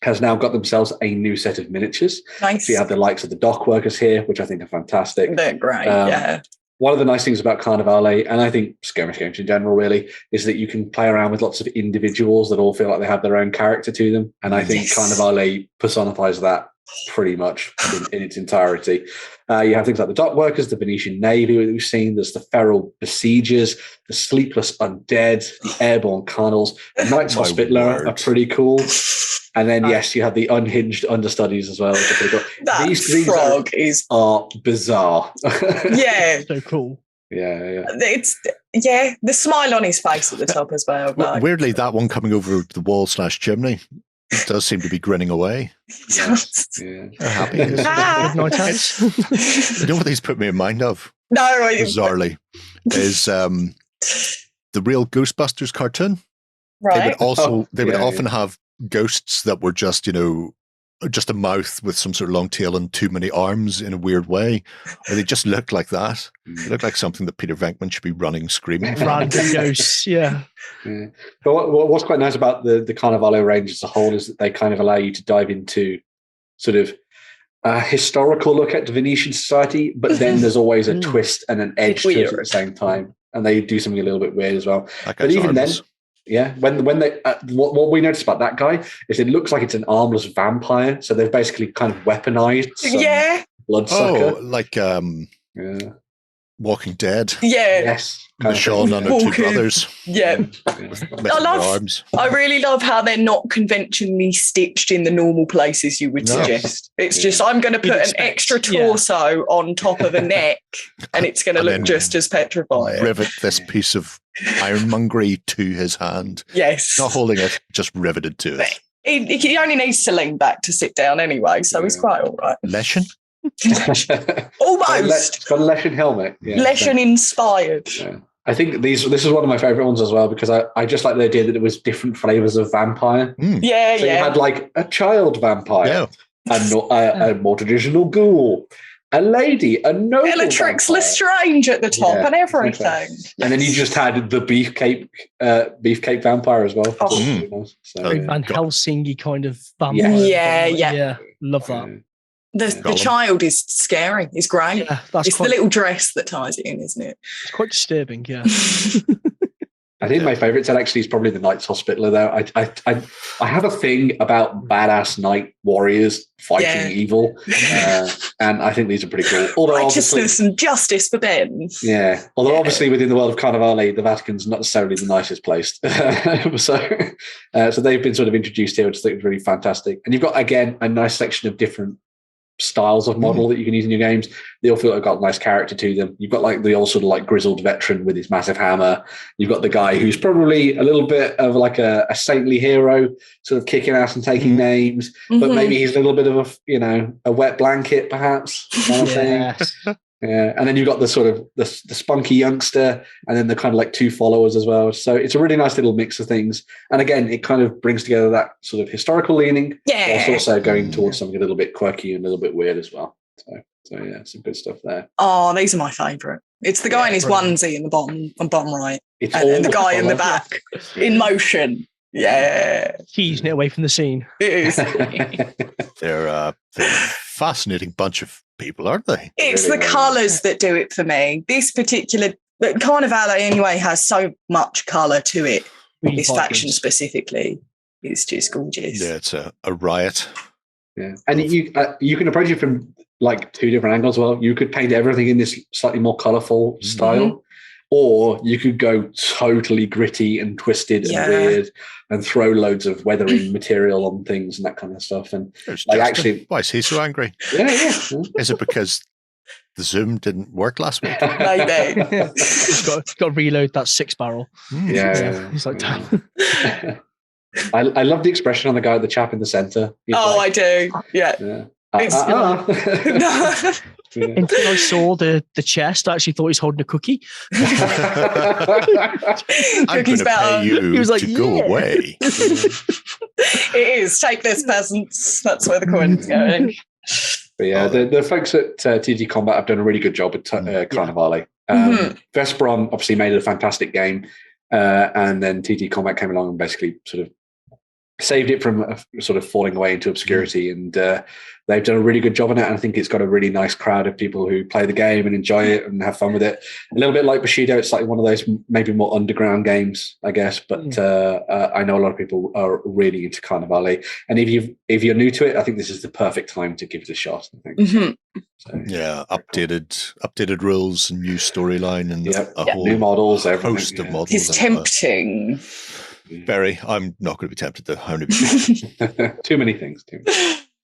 Speaker 3: has now got themselves a new set of miniatures.
Speaker 2: Nice.
Speaker 3: So you have the likes of the dock workers here, which I think are fantastic.
Speaker 2: They're great, yeah.
Speaker 3: One of the nice things about Carnevale, and I think skirmish games in general really, is that you can play around with lots of individuals that all feel like they have their own character to them. And I think Carnevale personifies that pretty much in its entirety. You have things like the dock workers, the Venetian Navy that we've seen. There's the feral besiegers, the sleepless undead, the airborne colonels. The Knights Hospitaller are pretty cool. And then, yes, you have the unhinged understudies as well. Which are pretty cool.
Speaker 2: These frog
Speaker 3: are bizarre.
Speaker 2: Yeah.
Speaker 4: So cool.
Speaker 3: Yeah.
Speaker 2: It's the smile on his face at the top as well. Like.
Speaker 1: Weirdly, that one coming over the wall / chimney does seem to be grinning away.
Speaker 3: Yes.
Speaker 1: Happy. You know what these put me in mind of?
Speaker 2: No,
Speaker 1: bizarrely, is the real Ghostbusters cartoon.
Speaker 2: Right.
Speaker 1: They would often have ghosts that were just, just a mouth with some sort of long tail and too many arms in a weird way. Or they just look like that. They look like something that Peter Venkman should be running, screaming.
Speaker 4: Random ghosts, yeah.
Speaker 3: But what's quite nice about the Carnevale range as a whole is that they kind of allow you to dive into sort of a historical look at Venetian society, but then there's always a twist and an edge to it at the same time. and they do something a little bit weird as well.
Speaker 1: That
Speaker 3: But
Speaker 1: guy's
Speaker 3: even
Speaker 1: armless.
Speaker 3: then, yeah, when they what we noticed about that guy is it looks like it's an armless vampire. So they've basically kind of weaponized some bloodsucker.
Speaker 1: Oh, like
Speaker 3: Yeah.
Speaker 1: Walking Dead.
Speaker 2: Yeah.
Speaker 3: Yes. kind of
Speaker 1: Michonne and her two
Speaker 2: Walking.
Speaker 1: brothers.
Speaker 2: Yeah.
Speaker 1: Arms.
Speaker 2: I really love how they're not conventionally stitched in the normal places you would
Speaker 1: No.
Speaker 2: suggest. It's just, I'm going to put an extra torso on top of a neck and it's going to
Speaker 1: And
Speaker 2: look
Speaker 1: then
Speaker 2: just as petrifying.
Speaker 1: Rivet this piece of ironmongery to his hand.
Speaker 2: Yes.
Speaker 1: Not holding it, just riveted to it.
Speaker 2: He only needs to lean back to sit down anyway, so he's quite all right.
Speaker 1: Leshen?
Speaker 2: Almost.
Speaker 3: It's got a Leshen helmet. Yeah,
Speaker 2: Leshen inspired.
Speaker 3: Yeah. I think this is one of my favourite ones as well because I just like the idea that it was different flavours of vampire.
Speaker 2: Yeah,
Speaker 3: So you had like a child vampire, a more traditional ghoul, a lady, a noble
Speaker 2: Bellatrix
Speaker 3: vampire.
Speaker 2: Lestrange at the top and everything.
Speaker 3: Exactly. And then you just had the beefcake vampire as well.
Speaker 4: Very Van Helsing-y kind of vampire.
Speaker 2: Yeah.
Speaker 4: Love that.
Speaker 2: The child is scary. It's great.
Speaker 4: Yeah,
Speaker 2: it's the little dress that ties it in, isn't it?
Speaker 4: It's quite disturbing, yeah.
Speaker 3: I think my favourite actually is probably the Knights Hospitaller, though. I have a thing about badass knight warriors fighting evil, and I think these are pretty cool. Although
Speaker 2: righteousness and justice for Ben.
Speaker 3: Yeah, although obviously within the world of Carnevale, the Vatican's not necessarily the nicest place. So they've been sort of introduced here, which I think is really fantastic. And you've got, again, a nice section of different styles of model that you can use in your games. They all feel like they've got a nice character to them. You've got like the old sort of like grizzled veteran with his massive hammer. You've got the guy who's probably a little bit of like a saintly hero, sort of kicking ass and taking names, but maybe he's a little bit of a wet blanket perhaps kind of thing. Yeah, and then you've got the sort of the spunky youngster, and then the kind of like two followers as well. So it's a really nice little mix of things. And again, it kind of brings together that sort of historical leaning, whilst also going towards something a little bit quirky and a little bit weird as well. So yeah, some good stuff there.
Speaker 2: Oh, these are my favourite. It's the guy in his onesie in the bottom right, and then the guy in the back in motion. Yeah,
Speaker 4: keeping it away from the scene.
Speaker 2: It is.
Speaker 1: They're a fascinating bunch of people, aren't they?
Speaker 2: It's the colours that do it for me. This particular Carnevale anyway has so much colour to it.
Speaker 4: Really
Speaker 2: this faction specifically is just gorgeous.
Speaker 1: Yeah, it's a riot.
Speaker 3: Yeah, and you can approach it from like two different angles. Well, you could paint everything in this slightly more colourful style. Or you could go totally gritty and twisted and weird and throw loads of weathering material on things and that kind of stuff. And like actually,
Speaker 1: why is he so angry?
Speaker 3: Yeah.
Speaker 1: Is it because the Zoom didn't work last week?
Speaker 2: Maybe.
Speaker 4: He's got to reload that 6-barrel.
Speaker 3: Yeah.
Speaker 4: He's like,
Speaker 3: I love the expression on the guy, the chap in the centre.
Speaker 2: I do. Yeah.
Speaker 4: Until I saw the chest, I actually thought he was holding a cookie.
Speaker 1: I'm going to pay you
Speaker 4: he was like,
Speaker 1: to go away.
Speaker 2: It is. Take this, peasants. That's where the coin's going.
Speaker 3: But yeah, the folks at TT Combat have done a really good job at Carnevale. Vesperon obviously made it a fantastic game, and then TT Combat came along and basically sort of saved it from sort of falling away into obscurity, and they've done a really good job on it. And I think it's got a really nice crowd of people who play the game and enjoy it and have fun with it. A little bit like Bushido, it's like one of those maybe more underground games, I guess. But I know a lot of people are really into Carnevale, and if you're new to it, I think this is the perfect time to give it a shot. I think. So,
Speaker 1: yeah, updated rules, and new storyline, and a whole
Speaker 3: new models,
Speaker 1: host of models.
Speaker 2: It's tempting.
Speaker 1: Very. I'm not going to be tempted though. How many?
Speaker 3: Too many things.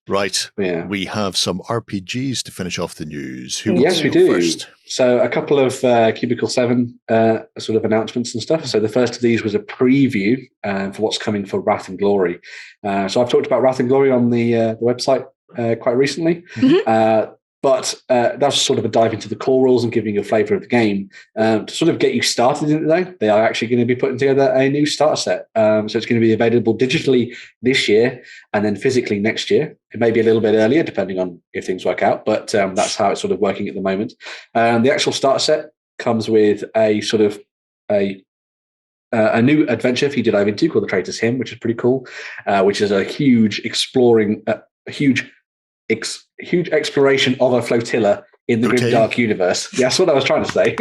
Speaker 1: Right.
Speaker 3: Yeah.
Speaker 1: We have some RPGs to finish off the news.
Speaker 3: Yes, we do.
Speaker 1: First?
Speaker 3: So a couple of Cubicle 7 sort of announcements and stuff. So the first of these was a preview for what's coming for Wrath and Glory. So I've talked about Wrath and Glory on the website quite recently. But that's sort of a dive into the core rules and giving you a flavour of the game. To sort of get you started in it, though, they are actually going to be putting together a new starter set. So it's going to be available digitally this year and then physically next year. It may be a little bit earlier, depending on if things work out, but that's how it's sort of working at the moment. The actual starter set comes with a sort of a new adventure for you to dive into called The Traitor's Hymn, which is pretty cool, which is a huge exploration of a flotilla in the Grimdark universe. Yeah, that's what I was trying to say.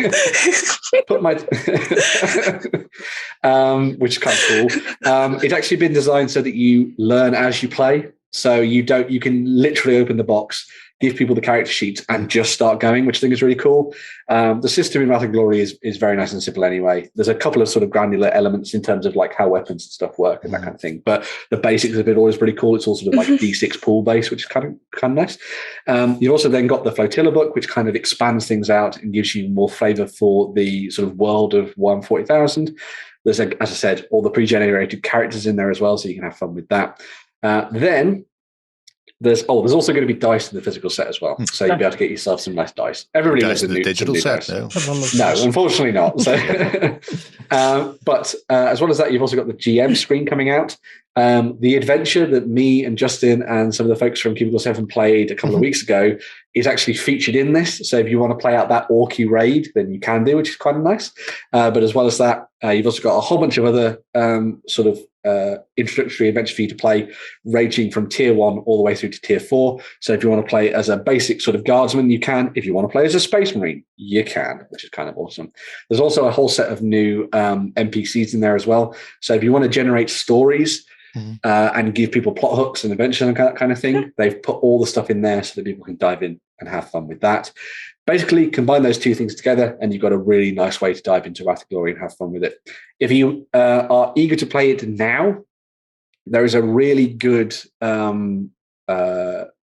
Speaker 3: Which is kind of cool. It's actually been designed so that you learn as you play. So you can literally open the box, give people the character sheets, and just start going, which I think is really cool. The system in Wrath and Glory is very nice and simple anyway. There's a couple of sort of granular elements in terms of like how weapons and stuff work and that kind of thing. But the basics of it all is pretty cool. It's all sort of like D6 pool base, which is kind of nice. You've also then got the Flotilla book, which kind of expands things out and gives you more flavor for the sort of world of Warhammer 40,000. There's, as I said, all the pre-generated characters in there as well, so you can have fun with that. Then there's also going to be dice in the physical set as well, so you'll be able to get yourself some nice dice. Everybody loves a new digital set. No, unfortunately not. So, but as well as that, you've also got the GM screen coming out. The adventure that me and Justin and some of the folks from Cubicle 7 played a couple of weeks ago is actually featured in this. So if you want to play out that Orky raid, then you can do, which is quite nice. But as well as that, you've also got a whole bunch of other sort of introductory adventure for you to play, ranging from tier 1 all the way through to tier 4. So if you want to play as a basic sort of guardsman, you can. If you want to play as a space marine, you can, which is kind of awesome. There's also a whole set of new NPCs in there as well. So if you want to generate stories and give people plot hooks and adventure and that kind of thing, they've put all the stuff in there so that people can dive in and have fun with that. Basically, combine those two things together, and you've got a really nice way to dive into Wrath of Glory and have fun with it. If you are eager to play it now, there is a really good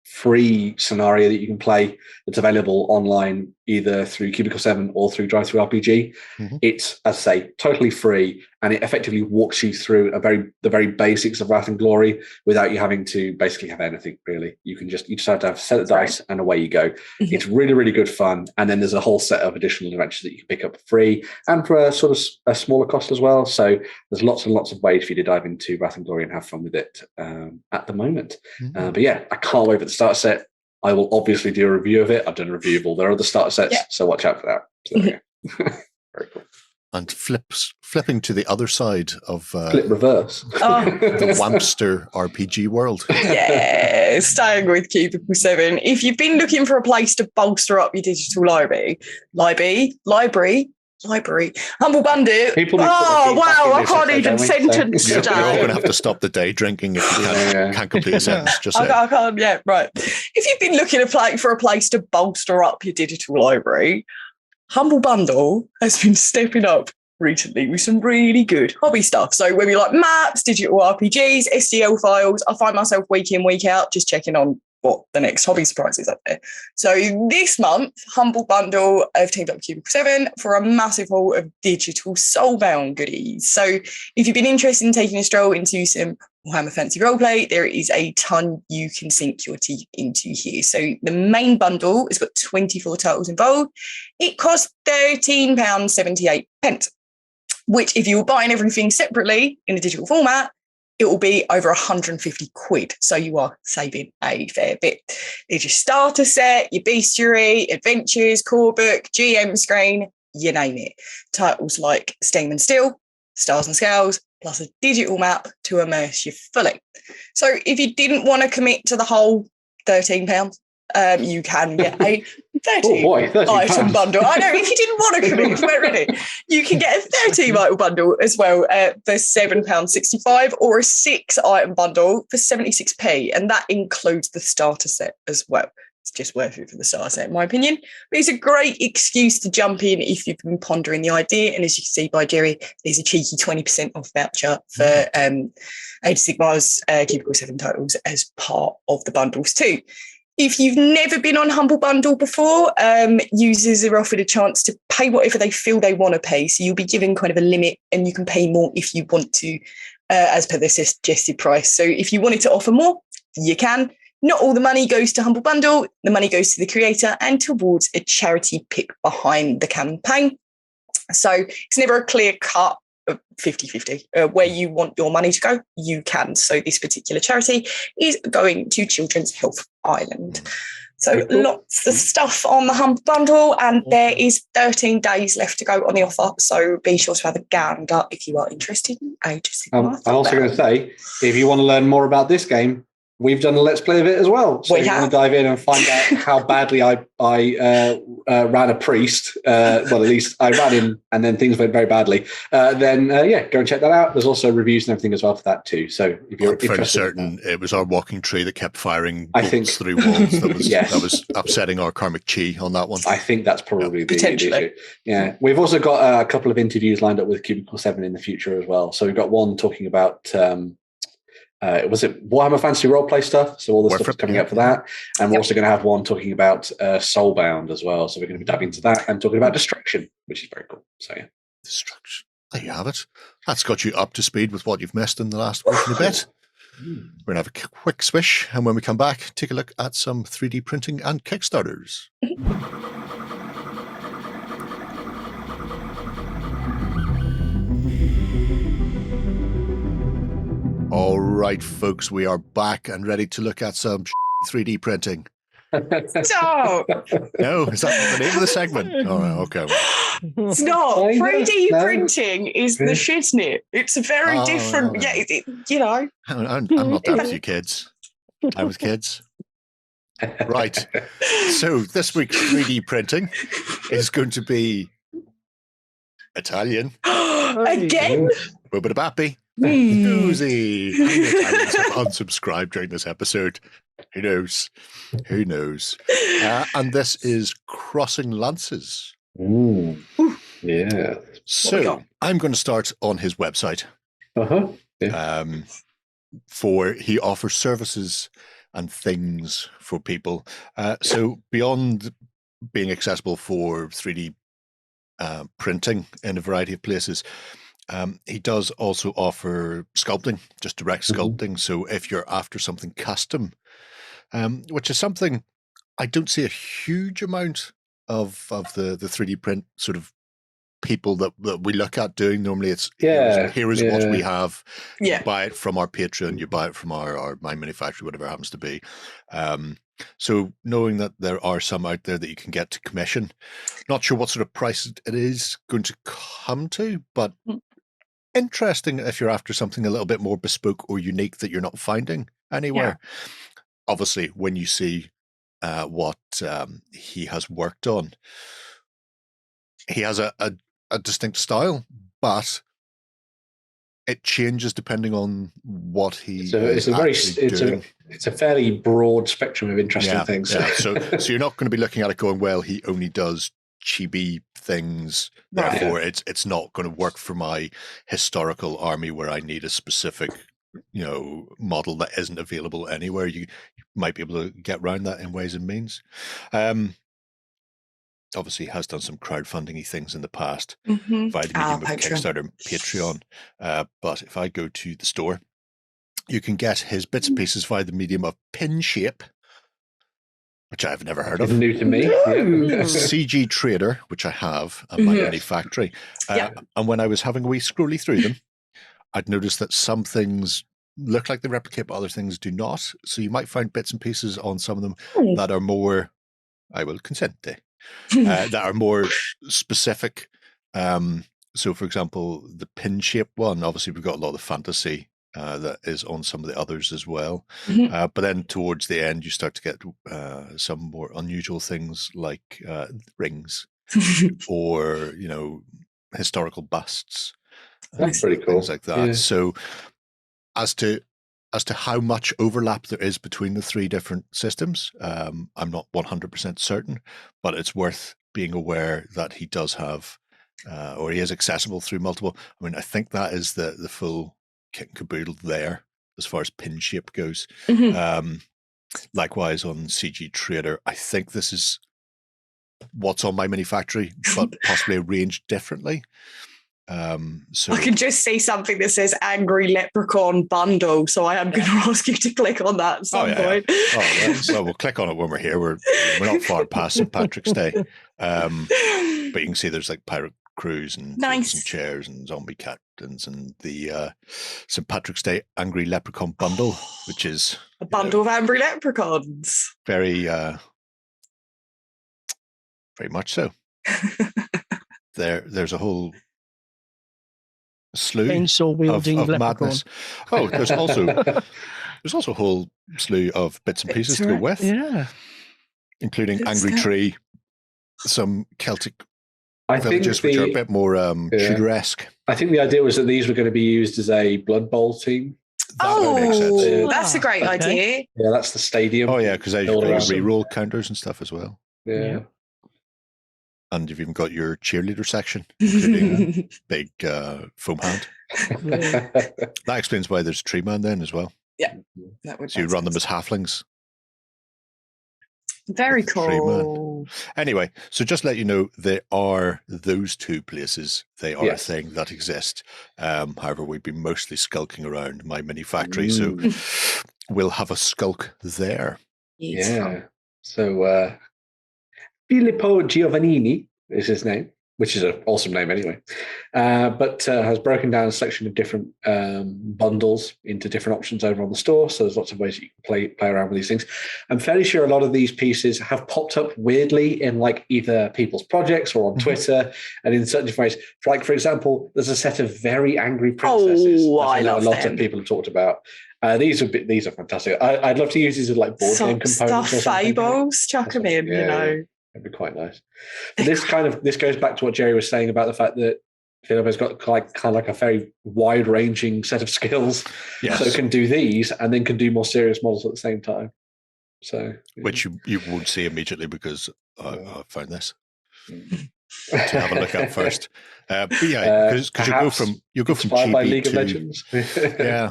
Speaker 3: free scenario that you can play that's available online, either through Cubicle 7 or through Drive-Thru-RPG. It's, as I say, totally free, and it effectively walks you through the very basics of Wrath and Glory without you having to basically have anything, really. You just have to have a set of dice, and away you go. It's really, really good fun. And then there's a whole set of additional adventures that you can pick up for free and for a sort of a smaller cost as well. So there's lots and lots of ways for you to dive into Wrath and Glory and have fun with it at the moment. But yeah, I can't wait for the starter set. I will obviously do a review of it. I've done a review of all their other starter sets, so watch out for that. So, very cool.
Speaker 1: And flipping to the other side of
Speaker 3: flip reverse,
Speaker 1: the Wampster RPG world.
Speaker 2: Yeah, staying with Cubicle 7. If you've been looking for a place to bolster up your digital library, Humble Bundle. Wow, I can't even sentence today.
Speaker 1: You're all going to have to stop the day drinking if you can't complete a sentence. Just
Speaker 2: I can't, yeah, right. If you've been looking for a place to bolster up your digital library, Humble Bundle has been stepping up recently with some really good hobby stuff. So whether you like maps, digital RPGs, STL files, I find myself week in, week out just checking on what the next hobby surprise is up there. So this month, Humble Bundle have teamed up with Cubicle 7 for a massive haul of digital Soulbound goodies. So if you've been interested in taking a stroll into some Warhammer Fantasy Roleplay, there is a ton you can sink your teeth into here. So the main bundle has got 24 titles involved. It costs £13.78, which if you were buying everything separately in a digital format, it will be over 150 quid. So you are saving a fair bit. There's your starter set, your bestiary, adventures, core book, GM screen, you name it. Titles like Steam and Steel, Stars and Scales, plus a digital map to immerse you fully. So if you didn't want to commit to the whole £13, you can get a 13-item bundle. I know, if you didn't want to commit, we're ready. You can get a 13-item bundle as well for £7.65 or a 6-item bundle for 76p, and that includes the starter set as well. It's just worth it for the starter set, in my opinion. But it's a great excuse to jump in if you've been pondering the idea. And as you can see by Jerry, there's a cheeky 20% off voucher for Age of Sigmar's Cubicle 7 titles as part of the bundles too. If you've never been on Humble Bundle before, users are offered a chance to pay whatever they feel they want to pay. So you'll be given kind of a limit, and you can pay more if you want to, as per the suggested price. So if you wanted to offer more, you can. Not all the money goes to Humble Bundle. The money goes to the creator and towards a charity pick behind the campaign. So it's never a clear cut 50-50 where you want your money to go. You can. So this particular charity is going to Children's Health Ireland. So lots of stuff on the Humble Bundle, and there is 13 days left to go on the offer. So be sure to have a gander if you are interested in Age of Sigmar.
Speaker 3: I'm also going to say, if you want to learn more about this game, we've done a Let's Play of it as well. So if you want to dive in and find out how badly I ran a priest, well, at least I ran in and then things went very badly, then go and check that out. There's also reviews and everything as well for that too. So if you're
Speaker 1: I'm fairly certain it was our walking tree that kept firing bolts through walls. That was upsetting our karmic chi on that one.
Speaker 3: I think that's probably the issue. Yeah. We've also got a couple of interviews lined up with Cubicle 7 in the future as well. So we've got one talking about was it Warhammer Fantasy Roleplay stuff? So all the stuff is coming up for that. And we're also going to have one talking about Soulbound as well. So we're going to be diving into that and talking about Destruction, which is very cool. So yeah.
Speaker 1: Destruction. There you have it. That's got you up to speed with what you've missed in the last week and a bit. We're going to have a quick swish. And when we come back, take a look at some 3D printing and Kickstarters. All right, folks, we are back and ready to look at some 3D printing.
Speaker 2: Stop!
Speaker 1: No, is that not the name of the segment? Oh, okay.
Speaker 2: It's not. 3D printing is the shiznit. It's a very different,
Speaker 1: I'm not down with you kids. Down with kids. Right. So this week's 3D printing is going to be Italian.
Speaker 2: Again?
Speaker 1: Boobadabappy. Whoosy. Italians have unsubscribed during this episode. Who knows? Who knows? And this is Crosslances.
Speaker 3: Ooh. Yeah.
Speaker 1: So I'm going to start on his website.
Speaker 3: Yeah.
Speaker 1: He offers services and things for people. So beyond being accessible for 3D printing in a variety of places, he does also offer sculpting, just direct sculpting. So if you're after something custom, which is something I don't see a huge amount of the 3D print sort of people that we look at doing. Normally it's here is what we have. You buy it from our Patreon, you buy it from our My Manufacturer, whatever it happens to be. So knowing that there are some out there that you can get to commission, not sure what sort of price it is going to come to, but interesting if you're after something a little bit more bespoke or unique that you're not finding anywhere. Obviously, when you see what he has worked on, he has a distinct style, but it changes depending on what he is doing.
Speaker 3: It's a fairly broad spectrum of interesting things.
Speaker 1: Yeah. So you're not going to be looking at it going, well, he only does chibi things, therefore it's not going to work for my historical army where I need a specific model that isn't available anywhere. You might be able to get around that in ways and means. Obviously has done some crowdfunding-y things in the past via the medium of Kickstarter and Patreon. But if I go to the store, you can get his bits and pieces via the medium of Pinshape, which I've never heard of.
Speaker 3: New to me.
Speaker 1: CG Trader, which I have at my manufactory. And when I was having a wee scrolly through them, I'd noticed that some things look like they replicate, but other things do not. So you might find bits and pieces on some of them that are more, I will consent to, that are more specific. So, for example, the Pinshape one, obviously we've got a lot of fantasy that is on some of the others as well. But then towards the end, you start to get some more unusual things like rings or, historical busts.
Speaker 3: That's pretty cool.
Speaker 1: Things like that. Yeah. So as to how much overlap there is between the three different systems, I'm not 100% certain, but it's worth being aware that he does have, or he is accessible through multiple. I mean, I think that is the full kit and caboodle there as far as Pinshape goes. Likewise on CG Trader, I think this is what's on my manufactory, but possibly arranged differently. So
Speaker 2: I can just see something that says Angry Leprechaun Bundle, so I am going to ask you to click on that at some point.
Speaker 1: Well, we'll click on it when we're here. We're not far past St. Patrick's Day, but you can see there's like pirate crews and some chairs and zombie captains and the St. Patrick's Day Angry Leprechaun Bundle, which is
Speaker 2: a bundle of angry leprechauns.
Speaker 1: Very, very much so. There's a whole slew of madness. Oh, there's There's also a whole slew of bits and pieces to go with.
Speaker 4: Yeah.
Speaker 1: Including
Speaker 2: Good
Speaker 1: Angry
Speaker 2: stuff.
Speaker 1: Tree, some Celtic
Speaker 3: I think
Speaker 1: villages which are a bit more Tudor-esque.
Speaker 3: I think the idea was that these were going to be used as a Blood Bowl team.
Speaker 1: That would make sense.
Speaker 2: Oh, that's a great
Speaker 4: Okay.
Speaker 2: idea.
Speaker 3: Yeah, that's the stadium.
Speaker 1: Oh, yeah, because they've
Speaker 3: Build
Speaker 1: got
Speaker 3: around
Speaker 1: reroll counters and stuff as well.
Speaker 3: Yeah.
Speaker 1: And you've even got your cheerleader section, including a big foam hand. That explains why there's a tree man then as well.
Speaker 2: That would
Speaker 1: So you
Speaker 2: make
Speaker 1: run them
Speaker 2: sense.
Speaker 1: as halflings.
Speaker 2: Very
Speaker 1: with the tree man.
Speaker 2: cool.
Speaker 1: Anyway, so just let you know, there are those two places. They are
Speaker 3: Yes.
Speaker 1: a thing that exist. However, we've been mostly skulking around my mini factory, so we'll have a skulk there.
Speaker 2: Beautiful.
Speaker 3: Yeah. So Filippo Giovannini is his name, which is an awesome name anyway, but has broken down a selection of different bundles into different options over on the store. So there's lots of ways you can play around with these things. I'm fairly sure a lot of these pieces have popped up weirdly in like either people's projects or on Twitter and in certain different ways. Like, for example, there's a set of very angry princesses.
Speaker 2: Oh,
Speaker 3: that
Speaker 2: I
Speaker 3: know
Speaker 2: love
Speaker 3: a lot
Speaker 2: them.
Speaker 3: of people have talked about. These are fantastic. I'd love to use these as like board game components
Speaker 2: Stuff
Speaker 3: or something.
Speaker 2: fables, chuck them in,
Speaker 3: Yeah,
Speaker 2: you know.
Speaker 3: yeah. That'd be quite nice. But this goes back to what Jerry was saying about the fact that Filippo's got kind of like a very wide-ranging set of skills.
Speaker 1: Yes.
Speaker 3: So can do these and then can do more serious models at the same time. So
Speaker 1: Which you won't see immediately because I found this to have a look at first. But yeah, because you go from
Speaker 3: inspired by
Speaker 1: chibi
Speaker 3: League of
Speaker 1: to
Speaker 3: Legends.
Speaker 1: yeah,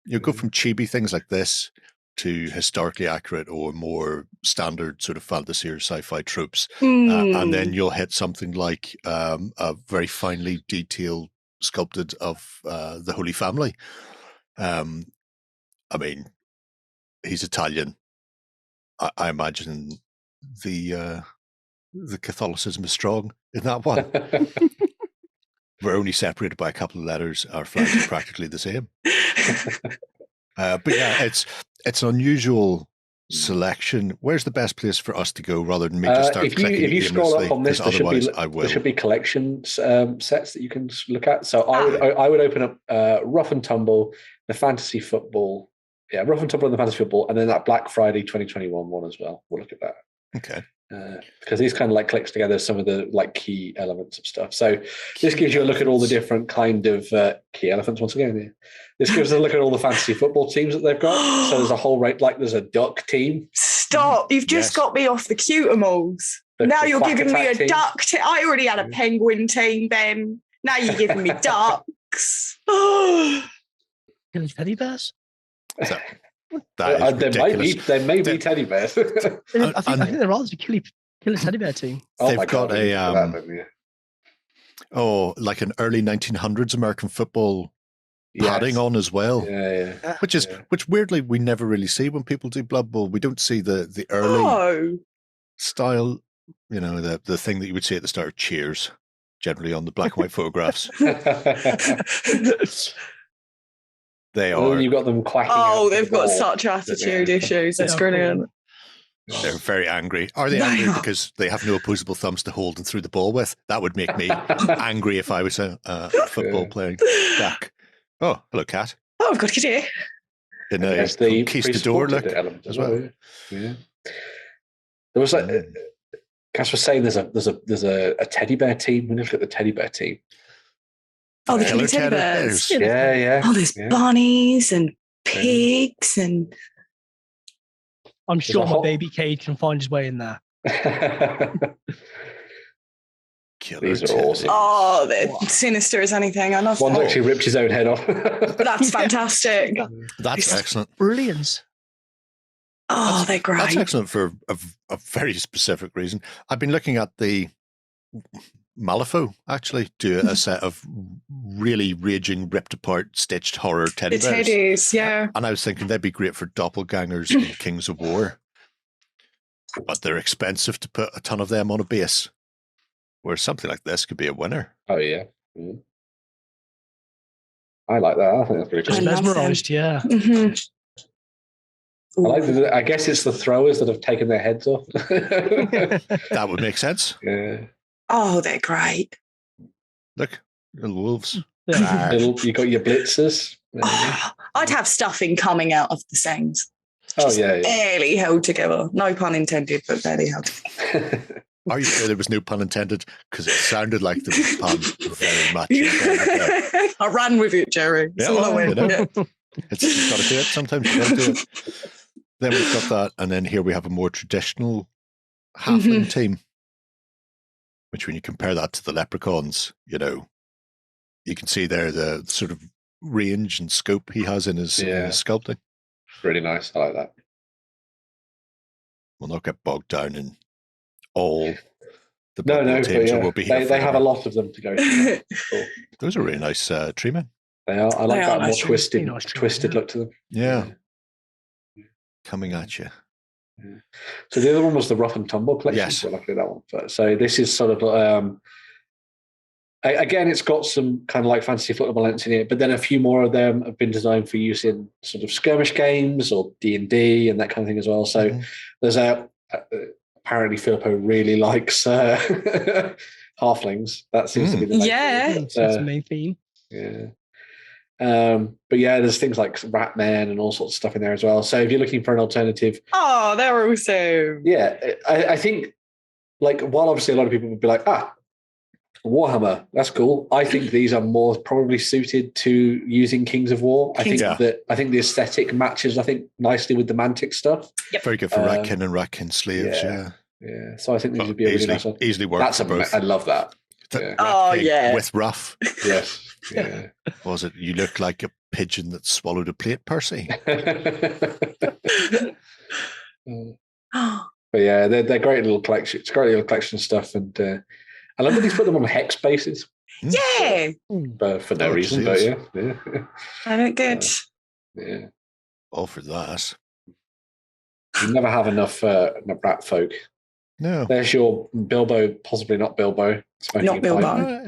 Speaker 1: you go from chibi things like this to historically accurate or more standard sort of fantasy or sci-fi tropes, and then you'll hit something like a very finely detailed sculpted of the Holy Family. I mean, he's Italian. I imagine the Catholicism is strong in that one. We're only separated by a couple of letters. Our flags are practically the same. But yeah, it's an unusual selection. Where's the best place for us to go rather than me just start clicking?
Speaker 3: If you scroll up on this, there
Speaker 1: there
Speaker 3: should be collection sets that you can look at. So I would open up Rough and Tumble, the Fantasy Football. Yeah, Rough and Tumble and the Fantasy Football, and then that Black Friday 2021 one as well. We'll look at that.
Speaker 1: Okay.
Speaker 3: Because these kind of like clicks together some of the like key elements of stuff. So this gives you a look at all the different kind of key elements once again. Yeah. This gives us a look at all the fantasy football teams that they've got. So there's a whole like there's a duck team.
Speaker 2: Stop! You've just got me off the Cutimals. Now you're giving me a
Speaker 3: team.
Speaker 2: duck team. I already had a penguin team, Ben. Now you're giving me ducks.
Speaker 4: Teddy bears?
Speaker 1: That is ridiculous.
Speaker 3: There may be teddy bears.
Speaker 4: I think there are. There's a killer teddy bear team.
Speaker 1: They've got like an early 1900s American football padding on as well.
Speaker 3: Yeah.
Speaker 1: Which weirdly we never really see when people do Blood Bowl. We don't see the early style, you know, the thing that you would see at the start of Cheers, generally on the black and white photographs. They are.
Speaker 3: You've got them quacking.
Speaker 2: Oh, they've got such attitude issues. It's brilliant.
Speaker 1: They're very angry. Are they angry because they have no opposable thumbs to hold and throw the ball with? That would make me angry if I was a football playing back. Oh, hello, Cat.
Speaker 2: Oh, I've got a kid here.
Speaker 1: In a conquistador look as well.
Speaker 3: Yeah. There was like Cass was saying there's a teddy bear team. We look at the teddy bear team.
Speaker 2: Oh, the killer teddy bears.
Speaker 3: Yeah.
Speaker 2: Oh, there's bunnies and pigs and.
Speaker 4: I'm sure my baby Cage can find his way in there.
Speaker 3: These are awesome.
Speaker 2: Oh, they're sinister as anything. I love
Speaker 3: One's
Speaker 2: that.
Speaker 3: actually ripped his own head off.
Speaker 2: That's fantastic.
Speaker 1: That's excellent.
Speaker 4: Brilliant.
Speaker 2: Oh, they're great.
Speaker 1: That's excellent for a very specific reason. I've been looking at the Malifaux actually do a set of really raging, ripped apart, stitched horror teddy bears.
Speaker 2: The teddies, yeah.
Speaker 1: And I was thinking they'd be great for doppelgangers in Kings of War. But they're expensive to put a ton of them on a base. Where something like this could be a winner.
Speaker 3: Oh, yeah. I like that. I think that's pretty cool.
Speaker 4: Mesmerised, yeah.
Speaker 2: Mm-hmm.
Speaker 3: I guess it's the throwers that have taken their heads off.
Speaker 1: That would make sense.
Speaker 3: Yeah.
Speaker 2: Oh, they're great.
Speaker 1: Look, little wolves.
Speaker 3: You got your blitzers.
Speaker 2: Oh, I'd have stuffing coming out of the Saints. Barely held together. No pun intended, but barely held together.
Speaker 1: Are you sure there was no pun intended? Because it sounded like there was pun very much.
Speaker 2: I ran with it, Jerry. That's all I went.
Speaker 1: You've got to do it. Sometimes you got to do it. Then we've got that, and then here we have a more traditional halfling team, which when you compare that to the leprechauns, you can see there the sort of range and scope he has in his sculpting.
Speaker 3: Really nice. I like that.
Speaker 1: We'll not get bogged down in all the
Speaker 3: teams.
Speaker 1: Will be here
Speaker 3: they have a lot of them to go through. Cool.
Speaker 1: Those are really nice tree men.
Speaker 3: They are. I like that more twisted look to them.
Speaker 1: Yeah. Coming at you.
Speaker 3: Yeah. So the other one was the Rough and Tumble collection.
Speaker 1: Yes.
Speaker 3: We'll look at that one first. So this is sort of again, it's got some kind of like fantasy football elements in it, but then a few more of them have been designed for use in sort of skirmish games or D&D and that kind of thing as well. So there's apparently Filippo really likes halflings. That seems to be the main thing.
Speaker 4: That's the main theme.
Speaker 3: Yeah. But yeah, there's things like Ratman and all sorts of stuff in there as well. So if you're looking for an alternative,
Speaker 2: they're awesome.
Speaker 3: Yeah, I think like while obviously a lot of people would be like, Warhammer, that's cool. I think these are more probably suited to using Kings of War. I think the aesthetic matches nicely with the Mantic stuff.
Speaker 1: Yep. Very good for Ratkin and Ratkin sleeves. Yeah.
Speaker 3: So I think these would be a really nice one.
Speaker 1: Easily works for both.
Speaker 3: I love that.
Speaker 1: With Ruff.
Speaker 3: Yes. Yeah.
Speaker 1: Was it? You look like a pigeon that swallowed a plate, Percy.
Speaker 3: But yeah, they're great little collection. It's a great little collection of stuff, and I love that he's put them on hex bases.
Speaker 2: Yeah,
Speaker 3: but for no reason. But yeah.
Speaker 2: I look good.
Speaker 3: Yeah,
Speaker 1: all for that.
Speaker 3: You never have enough rat folk.
Speaker 1: No,
Speaker 3: there's your Bilbo, possibly not Bilbo.
Speaker 2: Not Bilbo.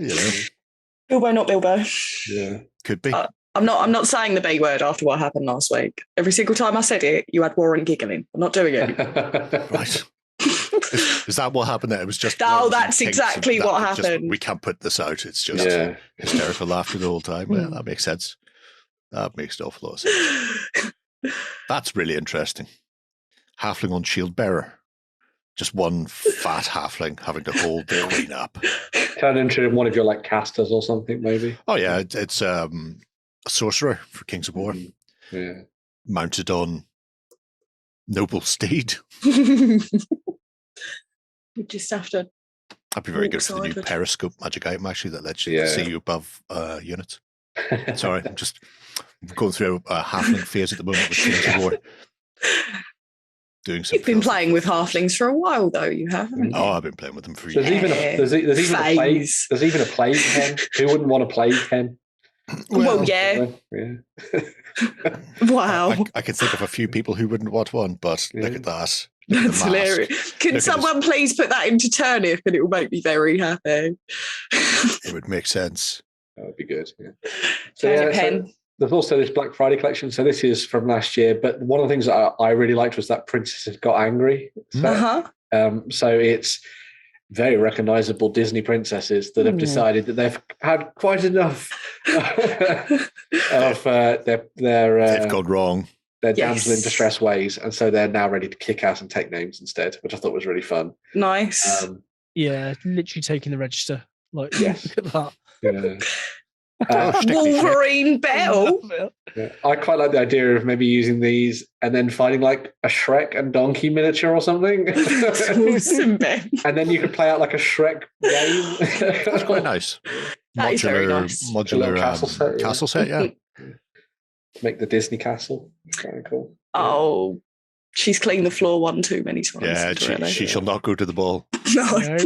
Speaker 2: Bilbo, not Bilbo.
Speaker 3: Yeah,
Speaker 1: could be.
Speaker 2: I'm not saying the B word after what happened last week. Every single time I said it, you had Warren giggling. I'm not doing it.
Speaker 1: Right. Is that what happened there? It was just...
Speaker 2: No, that's exactly what happened.
Speaker 1: We can't put this out. It's just hysterical laughter the whole time. Well, that makes sense. That makes an awful lot of sense. That's really interesting. Halfling on shield bearer. Just one fat halfling having to hold the queen up.
Speaker 3: Turn into one of your like casters or something, maybe.
Speaker 1: Oh yeah, it's a sorcerer for Kings of War.
Speaker 3: Yeah,
Speaker 1: mounted on noble steed.
Speaker 2: You just have to.
Speaker 1: That'd be very good for the new periscope magic item actually that lets you see you above units. Sorry, I'm just going through a halfling phase at the moment with Kings of War.
Speaker 2: You've been playing with halflings for a while, though. You haven't.
Speaker 1: Oh, I've been playing with them for years.
Speaker 3: There's even a plague Ken. Who wouldn't want a plague Ken?
Speaker 2: Well, yeah. Wow.
Speaker 1: I can think of a few people who wouldn't want one, but look at that.
Speaker 2: That's hilarious. Can someone please put that into turnip and it will make me very happy?
Speaker 1: It would make sense.
Speaker 3: That would be good. Yeah.
Speaker 2: So
Speaker 3: there's also this Black Friday collection. So this is from last year, but one of the things that I really liked was that Princesses Got Angry. So it's very recognizable Disney princesses that have decided that they've had quite enough of
Speaker 1: they've gone wrong.
Speaker 3: Their damsel in distress ways, and so they're now ready to kick ass and take names instead, which I thought was really fun.
Speaker 2: Nice.
Speaker 4: Literally taking the register. Like,
Speaker 3: yes.
Speaker 4: Look at that.
Speaker 3: Yeah.
Speaker 2: Wolverine Bell.
Speaker 3: Yeah. I quite like the idea of maybe using these and then finding like a Shrek and Donkey miniature or something.
Speaker 2: Awesome, Ben.
Speaker 3: And then you could play out like a Shrek game.
Speaker 1: That's quite nice.
Speaker 2: That is very nice.
Speaker 3: Modular
Speaker 1: castle set, yeah.
Speaker 3: Make the Disney castle. Very cool.
Speaker 2: Oh, she's cleaned the floor one too many times.
Speaker 1: Yeah, she shall not go to the ball.
Speaker 2: No.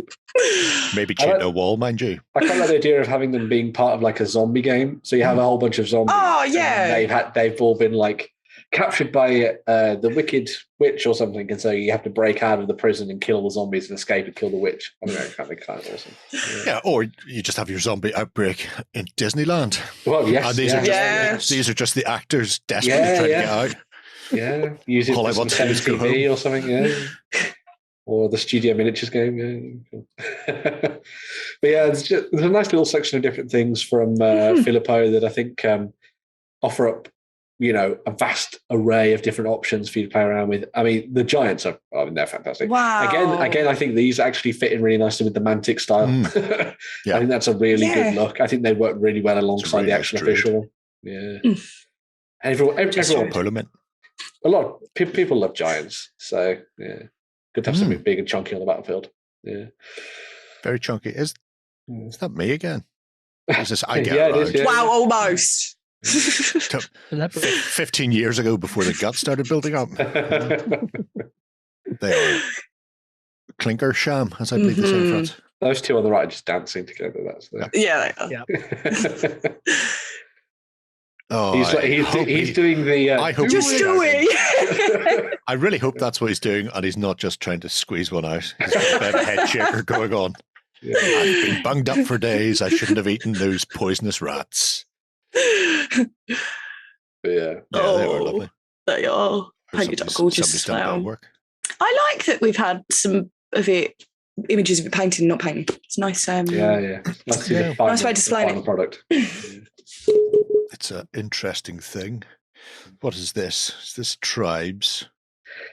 Speaker 1: Maybe cheat a wall, mind you.
Speaker 3: I quite like the idea of having them being part of like a zombie game. So you have a whole bunch of zombies.
Speaker 2: Oh yeah.
Speaker 3: They've all been like captured by the wicked witch or something, and so you have to break out of the prison and kill the zombies and escape and kill the witch. I mean, that'd be kind of awesome.
Speaker 1: Yeah, or you just have your zombie outbreak in Disneyland.
Speaker 3: Well, yes,
Speaker 1: and these are just the actors desperately trying to get out.
Speaker 3: Yeah, use it for some TV or something. Yeah, or the Studio Miniatures game. Yeah, but yeah, there's a nice little section of different things from Filippo that I think offer up a vast array of different options for you to play around with. I mean, the giants they're fantastic.
Speaker 2: Wow.
Speaker 3: Again, I think these actually fit in really nicely with the Mantic style.
Speaker 1: Yeah.
Speaker 3: I think that's a really good look. I think they work really well alongside
Speaker 1: really
Speaker 3: the action
Speaker 1: nice
Speaker 3: official. Yeah. And everyone,
Speaker 1: Parliament.
Speaker 3: a lot of people love giants. So, yeah. Good to have something big and chunky on the battlefield. Yeah.
Speaker 1: Very chunky. Is that me again? Is this I get
Speaker 3: Yeah,
Speaker 1: around?
Speaker 3: it is, yeah.
Speaker 2: Wow, almost.
Speaker 1: 15 years ago, before the guts started building up. They are clinker sham, as I believe they say in France.
Speaker 3: Those two on the right are just dancing together. That's
Speaker 2: Yeah, they are.
Speaker 1: Oh,
Speaker 3: he's doing the.
Speaker 1: I hope
Speaker 2: Just do it.
Speaker 1: I really hope that's what he's doing, and he's not just trying to squeeze one out. He's got a bit of head shaker going on. Yeah. I've been bunged up for days. I shouldn't have eaten those poisonous rats.
Speaker 3: Yeah,
Speaker 1: they are lovely.
Speaker 2: They are. Painted up gorgeous.
Speaker 1: Work.
Speaker 2: I like that we've had some of it, images of it painted and not painted. It's nice.
Speaker 3: Yeah. Nice
Speaker 2: way to display it.
Speaker 3: Product.
Speaker 1: It's an interesting thing. What is this? Is this tribes?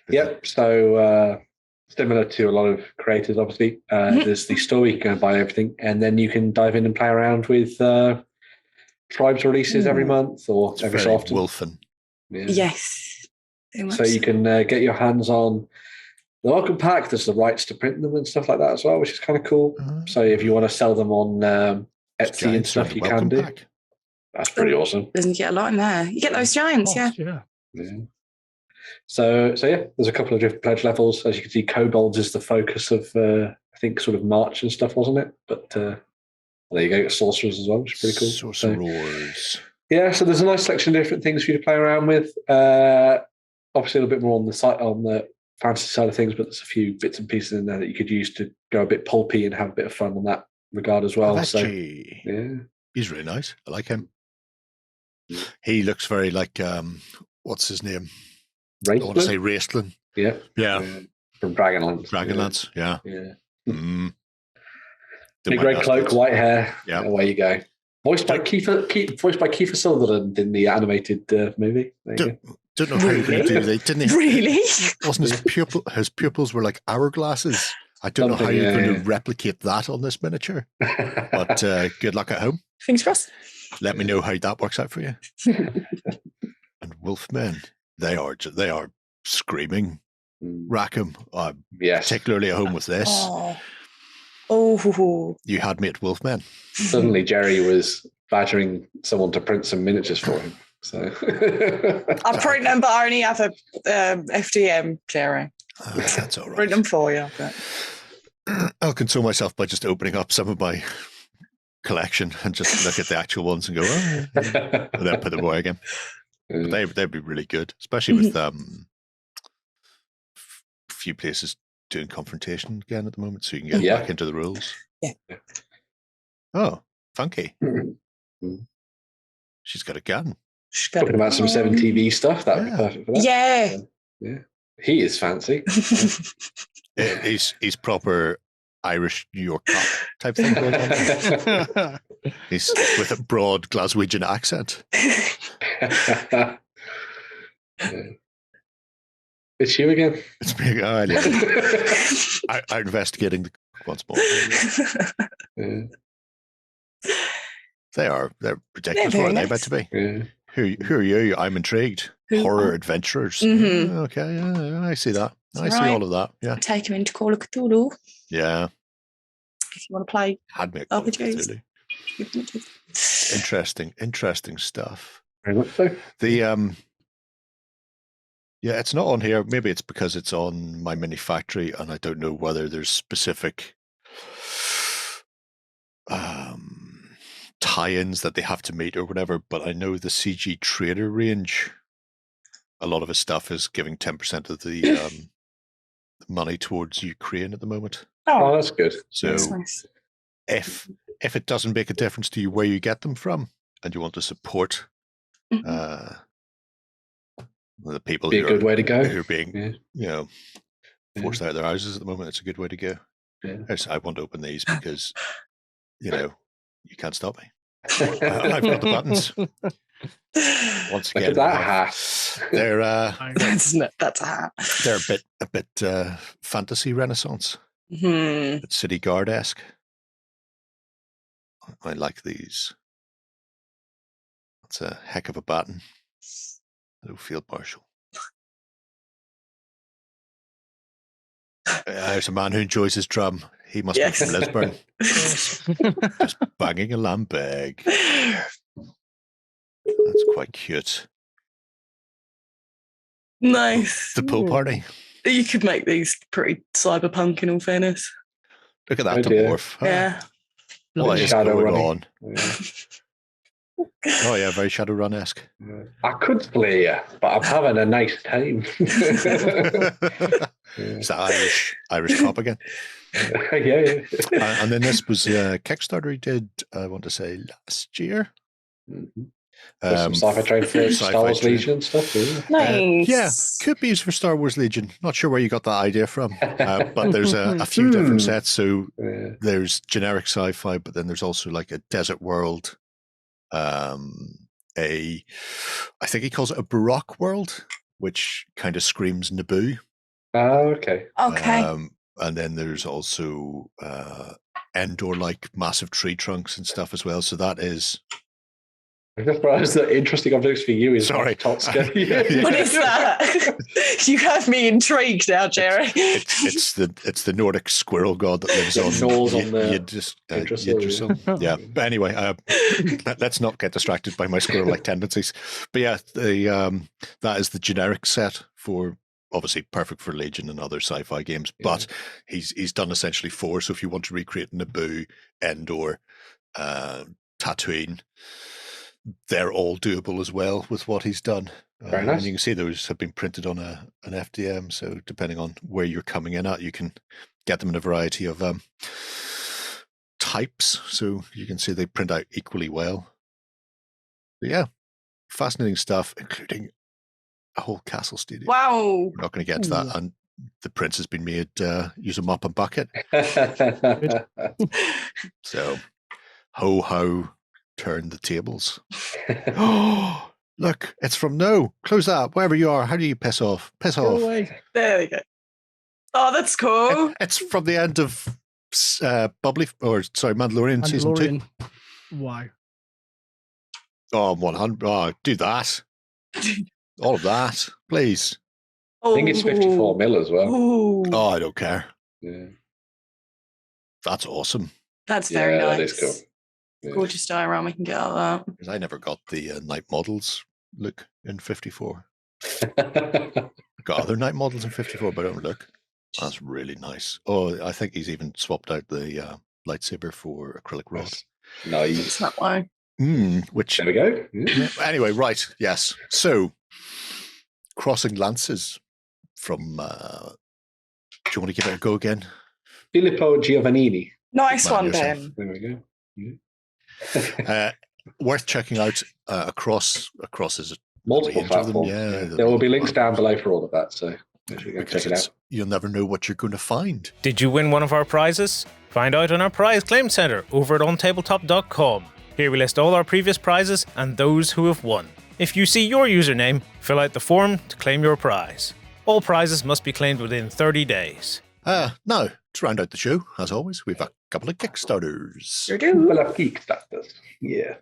Speaker 3: Yep. So similar to a lot of creators, obviously, there's the store where you can go and buy everything, and then you can dive in and play around with tribes releases every month or
Speaker 1: it's
Speaker 3: every so often.
Speaker 1: Wolfen.
Speaker 3: Yeah.
Speaker 2: Yes.
Speaker 3: So you can get your hands on the welcome pack. There's the rights to print them and stuff like that as well, which is kind of cool. So if you want to sell them on Etsy and stuff, you can do.
Speaker 1: Pack.
Speaker 3: That's pretty awesome.
Speaker 2: Doesn't get a lot in there. You get those giants, yeah.
Speaker 3: So yeah, there's a couple of different pledge levels. As you can see, kobolds is the focus of I think sort of March and stuff, wasn't it? But there you go, sorcerers as well, which is pretty cool.
Speaker 1: Sorcerers.
Speaker 3: Yeah, so there's a nice selection of different things for you to play around with. Obviously, a little bit more on the fantasy side of things, but there's a few bits and pieces in there that you could use to go a bit pulpy and have a bit of fun on that regard as well. So yeah,
Speaker 1: he's really nice. I like him. He looks very like what's his name?
Speaker 3: Raistlin?
Speaker 1: I want to say Raistlin.
Speaker 3: Yeah. From Dragonlance.
Speaker 1: Dragonlance, yeah.
Speaker 3: Big red cloak, white hair.
Speaker 1: Yeah.
Speaker 3: Away you go. Voiced by Kiefer Sutherland in the animated movie.
Speaker 1: Don't know how you can do they didn't he?
Speaker 2: Really?
Speaker 1: Wasn't his pupils were like hourglasses. I don't know how you're going to replicate that on this miniature. But good luck at home.
Speaker 2: Fingers crossed.
Speaker 1: Let me know how that works out for you. And Wolfmen, they are screaming. Rackham,
Speaker 3: yes.
Speaker 1: Particularly at home with this.
Speaker 2: Oh.
Speaker 1: You had me at Wolfmen.
Speaker 3: Suddenly Jerry was badgering someone to print some miniatures for him. So
Speaker 2: I print them, but I only have a FDM, Jerry.
Speaker 1: That's all right.
Speaker 2: Print them for you. But
Speaker 1: I'll console myself by just opening up some of my collection and just look at the actual ones and go, and then put them away again. But they'd be really good, especially with a few places doing confrontation again at the moment, so you can get back into the rules.
Speaker 2: Yeah.
Speaker 1: Oh, funky. She's got a gun.
Speaker 3: Talking about some 7TV stuff, that would be perfect for that. Yeah. He is fancy.
Speaker 1: He's proper Irish New York cop type thing going on. He's with a broad Glaswegian accent.
Speaker 3: It's you again.
Speaker 1: It's me. I'm investigating the once more. They're ridiculous. What are they about to be?
Speaker 3: Yeah.
Speaker 1: Who are you? I'm intrigued. Horror adventurers. Okay, I see that. I see all of that. Yeah.
Speaker 2: Take him into Call of Cthulhu.
Speaker 1: Yeah.
Speaker 2: If you want to play
Speaker 1: Had me at Call of Cthulhu. Interesting stuff.
Speaker 3: Very much so.
Speaker 1: It's not on here. Maybe it's because it's on my mini factory, and I don't know whether there's specific tie-ins that they have to meet or whatever. But I know the CG Trader range, a lot of his stuff is giving 10% of the money towards Ukraine at the moment.
Speaker 3: Oh, that's good.
Speaker 1: So
Speaker 2: that's nice.
Speaker 1: If it doesn't make a difference to you where you get them from, and you want to support the people
Speaker 3: be a good way to go.
Speaker 1: Who are being forced out of their houses at the moment, it's a good way to go. Yes, I want to open these because you can't stop me. I've got the buttons. Once
Speaker 3: Look
Speaker 1: again,
Speaker 3: at that hat.
Speaker 1: they're
Speaker 2: That's a hat.
Speaker 1: they're a bit fantasy renaissance,
Speaker 2: Hmm.
Speaker 1: City Guard-esque. I like these. That's a heck of a baton. Hello, Field Marshal. There's a man who enjoys his drum. He must be from Lisburn. Just banging a lamb bag. That's quite cute.
Speaker 2: Nice.
Speaker 1: The pool party.
Speaker 2: You could make these pretty cyberpunk, in all fairness.
Speaker 1: Look at that
Speaker 3: dwarf.
Speaker 2: Yeah.
Speaker 1: What is
Speaker 3: Shadow
Speaker 1: going
Speaker 3: running.
Speaker 1: on?
Speaker 3: Yeah.
Speaker 1: Oh yeah, very Shadowrun-esque.
Speaker 3: I could play you, but I'm having a nice time.
Speaker 1: Is that Irish cop again?
Speaker 3: Yeah.
Speaker 1: And then this was Kickstarter he did, I want to say, last year.
Speaker 3: Mm-hmm. Some Sci-Fi Train for Star Wars Legion and stuff. Yeah.
Speaker 2: Nice.
Speaker 1: Yeah, could be used for Star Wars Legion. Not sure where you got that idea from, but there's a few different sets. So there's generic sci-fi, but then there's also like a desert world. I think he calls it a Baroque world, which kind of screams Naboo.
Speaker 3: Oh, okay.
Speaker 2: Okay.
Speaker 1: And then there's also Endor-like massive tree trunks and stuff as well. So that is.
Speaker 3: I just realized the interesting objects for you is
Speaker 1: Sorry.
Speaker 3: Totska.
Speaker 2: What is that? You have me intrigued now, Jerry.
Speaker 1: It's the Nordic squirrel god that lives on Yggdrasil. Yeah. But anyway, let's not get distracted by my squirrel-like tendencies. But yeah, that is the generic set for. Obviously perfect for Legion and other sci-fi games, but he's done essentially 4. So if you want to recreate Naboo, Endor, Tatooine, they're all doable as well with what he's done.
Speaker 3: Very nice.
Speaker 1: And you can see those have been printed on an FDM. So depending on where you're coming in at, you can get them in a variety of types. So you can see they print out equally well. But yeah, fascinating stuff, including a whole castle stadium.
Speaker 2: Wow.
Speaker 1: We're not going to get to that. And the prince has been made use a mop and bucket. So, ho, turn the tables. Oh, look, it's from close that, wherever you are. How do you piss off? Piss off.
Speaker 4: Go away.
Speaker 2: There we go. Oh, that's cool.
Speaker 1: It's from the end of Mandalorian season 2.
Speaker 4: Wow.
Speaker 1: Oh, 100. Oh, do that. All of that, please.
Speaker 3: I think it's 54 mil as well.
Speaker 2: Ooh.
Speaker 1: Oh, I don't care.
Speaker 3: Yeah.
Speaker 1: That's awesome.
Speaker 2: That's very nice.
Speaker 3: That is cool. Yeah.
Speaker 2: Gorgeous diorama we can get out of that.
Speaker 1: Because I never got the night models look in 54. Got other night models in 54, but I don't look. That's really nice. Oh, I think he's even swapped out the lightsaber for acrylic rod.
Speaker 3: Nice.
Speaker 2: It's that way.
Speaker 1: Which
Speaker 3: there we go. Yeah.
Speaker 1: Anyway, right. Yes. So, crossing lances from. Do you want to give it a go again?
Speaker 3: Filippo Giovannini.
Speaker 2: Nice one, Ben.
Speaker 3: There we go.
Speaker 1: Yeah. Worth checking out across is
Speaker 3: multiple platforms. There will be links down below for all of that. So check it out.
Speaker 1: You'll never know what you're going to find.
Speaker 6: Did you win one of our prizes? Find out on our prize claim center over at OnTableTop.com. Here we list all our previous prizes and those who have won. If you see your username, fill out the form to claim your prize. All prizes must be claimed within 30 days.
Speaker 1: Now, to round out the show, as always, we've a couple of Kickstarters.
Speaker 3: Couple of Kickstarters. Yeah.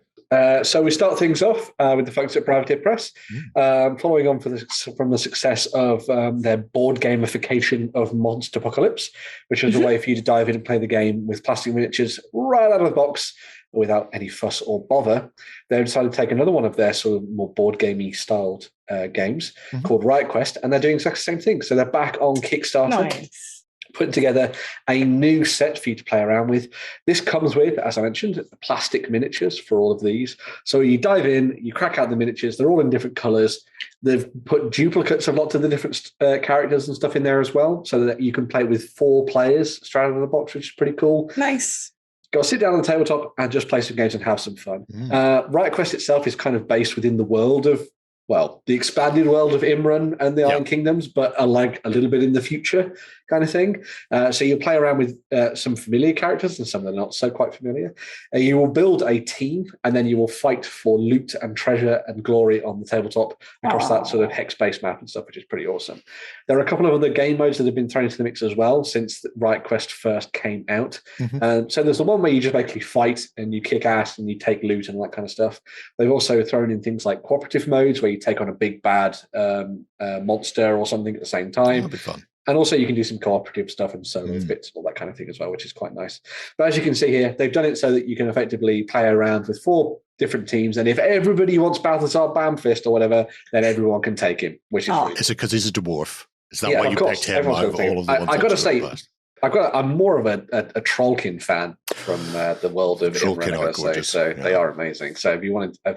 Speaker 3: So we start things off with the folks at Privateer Press, following on from the success of their board gamification of Monster Apocalypse, which was a way for you to dive in and play the game with plastic miniatures right out of the box without any fuss or bother. They decided to take another one of their sort of more board gamey styled games called Riot Quest, and they're doing exactly the same thing. So they're back on Kickstarter.
Speaker 2: Nice.
Speaker 3: Putting together a new set for you to play around with. This comes with, as I mentioned, plastic miniatures for all of these. So you dive in, you crack out the miniatures. They're all in different colors. They've put duplicates of lots of the different characters and stuff in there as well, so that you can play with 4 players straight out of the box, which is pretty cool.
Speaker 2: Nice.
Speaker 3: Go sit down on the tabletop and just play some games and have some fun. Riot Quest itself is kind of based within the world of the expanded world of Imran and the
Speaker 1: Yeah.
Speaker 3: Iron Kingdoms, but are like a little bit in the future kind of thing. So you'll play around with some familiar characters and some that are not so quite familiar. You will build a team, and then you will fight for loot and treasure and glory on the tabletop across that sort of hex-based map and stuff, which is pretty awesome. There are a couple of other game modes that have been thrown into the mix as well since Riot Quest first came out. So there's the one where you just basically fight and you kick ass and you take loot and all that kind of stuff. They've also thrown in things like cooperative modes where you take on a big bad monster or something at the same time.
Speaker 1: That'll be fun.
Speaker 3: And also you can do some cooperative stuff and solo bits and all that kind of thing as well, which is quite nice. But as you can see here, they've done it so that you can effectively play around with 4 different teams. And if everybody wants Balthazar Bamfist or whatever, then everyone can take him, which is really
Speaker 1: Is it because he's a dwarf? Is that
Speaker 3: Yeah,
Speaker 1: why
Speaker 3: of
Speaker 1: you
Speaker 3: course.
Speaker 1: picked him
Speaker 3: Everyone's
Speaker 1: out of
Speaker 3: got a
Speaker 1: all of the ones
Speaker 3: I got to
Speaker 1: that
Speaker 3: say,
Speaker 1: you passed?
Speaker 3: I'm more of a Trollkin fan from the world of
Speaker 1: Trollkin
Speaker 3: Imran,
Speaker 1: are
Speaker 3: I gotta say.
Speaker 1: gorgeous,
Speaker 3: So
Speaker 1: yeah.
Speaker 3: they are amazing. So if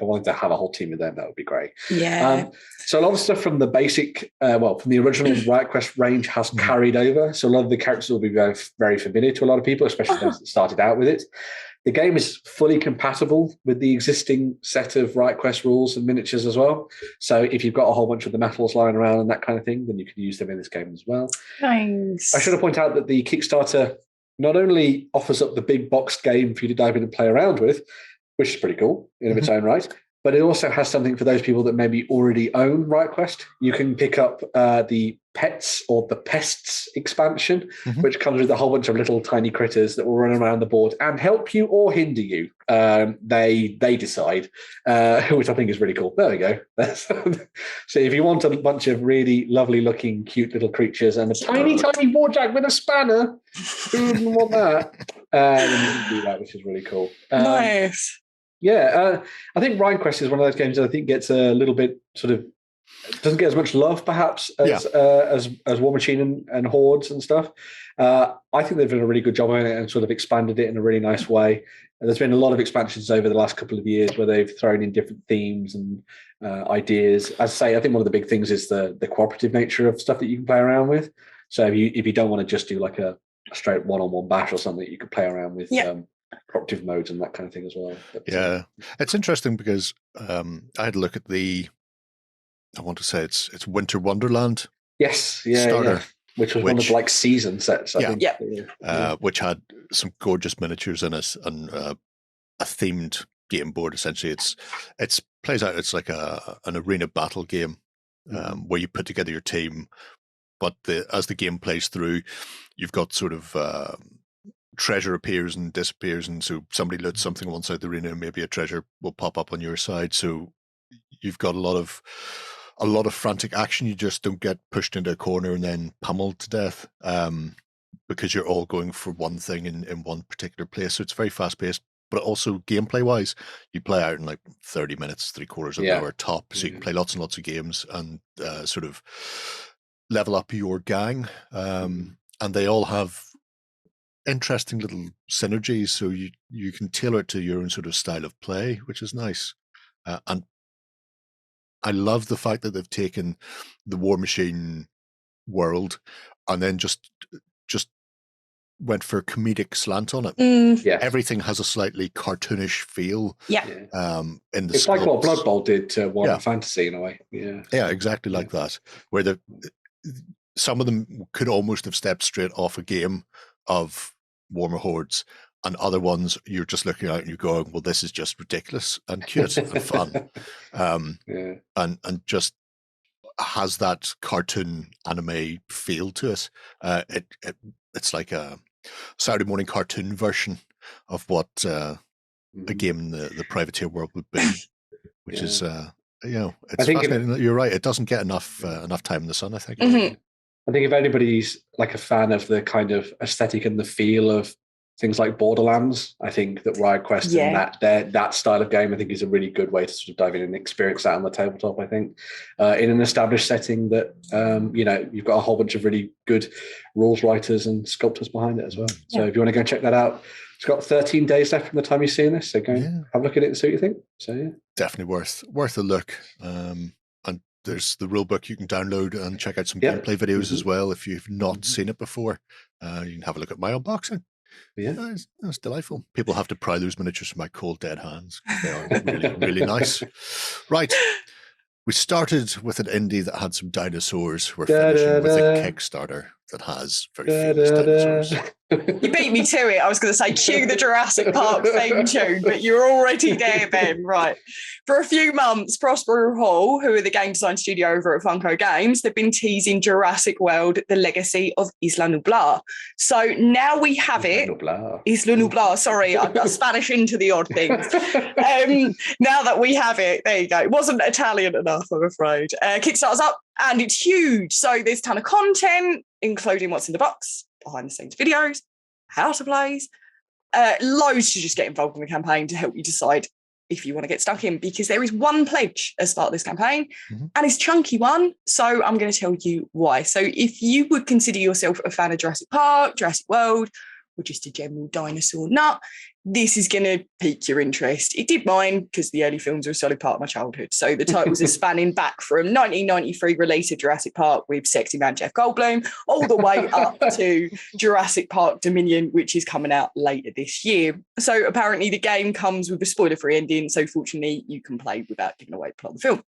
Speaker 3: I wanted to have a whole team of them, that would be great.
Speaker 2: Yeah.
Speaker 3: So a lot of stuff from the basic, from the original Riot Quest range has carried over. So a lot of the characters will be very, very familiar to a lot of people, especially those that started out with it. The game is fully compatible with the existing set of Riot Quest rules and miniatures as well. So if you've got a whole bunch of the metals lying around and that kind of thing, then you can use them in this game as well.
Speaker 2: Thanks.
Speaker 3: I should have pointed out that the Kickstarter not only offers up the big boxed game for you to dive in and play around with, which is pretty cool in of its own right, but it also has something for those people that maybe already own Riot Quest. You can pick up the Pets or the Pests expansion, which comes with a whole bunch of little tiny critters that will run around the board and help you or hinder you. They decide, which I think is really cool. There we go. So if you want a bunch of really lovely looking, cute little creatures and a tiny warjack with a spanner, who wouldn't want that? Then you can do that, which is really cool.
Speaker 2: Nice.
Speaker 3: Yeah, I think Riot Quest is one of those games that I think gets a little bit sort of doesn't get as much love perhaps as War Machine and Hordes and stuff. I think they've done a really good job on it and sort of expanded it in a really nice way. And there's been a lot of expansions over the last couple of years where they've thrown in different themes and ideas. As I say, I think one of the big things is the cooperative nature of stuff that you can play around with. So if you don't want to just do like a straight one-on-one bash or something, you can play around with cooperative modes and that kind of thing as well. But,
Speaker 1: it's interesting because I had a look at I want to say it's Winter Wonderland.
Speaker 3: Yes,
Speaker 1: starter,
Speaker 3: which was one of like season sets. I think.
Speaker 1: Which had some gorgeous miniatures in it and a themed game board. Essentially, it's plays out. It's like an arena battle game where you put together your team, but as the game plays through, you've got sort of treasure appears and disappears, and so somebody loots something on one side of the arena, and maybe a treasure will pop up on your side. So you've got a lot of frantic action. You just don't get pushed into a corner and then pummeled to death because you're all going for one thing in one particular place. So it's very fast paced, but also gameplay wise, you play out in like 30 minutes, 3/4 of an hour top. So you can play lots and lots of games and sort of level up your gang. And they all have interesting little synergies. So you can tailor it to your own sort of style of play, which is nice. And I love the fact that they've taken the War Machine world and then just went for a comedic slant on it. Everything has a slightly cartoonish feel. In the
Speaker 3: it's like what Blood Bowl did to Warhammer Fantasy in a way. Yeah,
Speaker 1: exactly like that. Where some of them could almost have stepped straight off a game of Warhammer Hordes, and other ones you're just looking at and you're going, well, this is just ridiculous and cute and fun. And just has that cartoon anime feel to it. It's like a Saturday morning cartoon version of what a game in the privateer world would be, which is it's fascinating. You're right, it doesn't get enough time in the sun, I think.
Speaker 3: I think if anybody's like a fan of the kind of aesthetic and the feel of things like Borderlands, I think that Riot Quest and that style of game, I think, is a really good way to sort of dive in and experience that on the tabletop. I think in an established setting that you've got a whole bunch of really good rules writers and sculptors behind it as well. So if you want to go check that out, it's got 13 days left from the time you're seeing this. So go have a look at it and see what you think. So
Speaker 1: definitely worth a look. And there's the rule book you can download and check out some gameplay videos as well if you've not seen it before. You can have a look at my unboxing. It's delightful. People have to pry those miniatures from my cold dead hands. They are really, really nice. Right. We started with an indie that had some dinosaurs. We're finishing with a Kickstarter that has very famous dinosaurs.
Speaker 2: You beat me to it. I was going to say cue the Jurassic Park theme tune, but you're already there, Ben. Right. For a few months, Prospero Hall, who are the game design studio over at Funko Games, they've been teasing Jurassic World, the legacy of Isla Nublar. So now we have it. Isla Nublar. Sorry, I got Spanish into the odd things. Now that we have it, there you go. It wasn't Italian enough, I'm afraid. Kickstarter's up and it's huge. So there's a ton of content, including what's in the box, behind the scenes videos, how to plays, loads to just get involved in the campaign to help you decide if you want to get stuck in, because there is one pledge as part of this campaign, and it's a chunky one. So I'm going to tell you why. So if you would consider yourself a fan of Jurassic Park, Jurassic World, or just a general dinosaur nut, this is going to pique your interest. It did mine, because the early films were a solid part of my childhood. So the titles are spanning back from 1993 release of Jurassic Park with sexy man Jeff Goldblum, all the way up to Jurassic Park Dominion, which is coming out later this year. So apparently the game comes with a spoiler-free ending. So fortunately, you can play without giving away the plot of the film.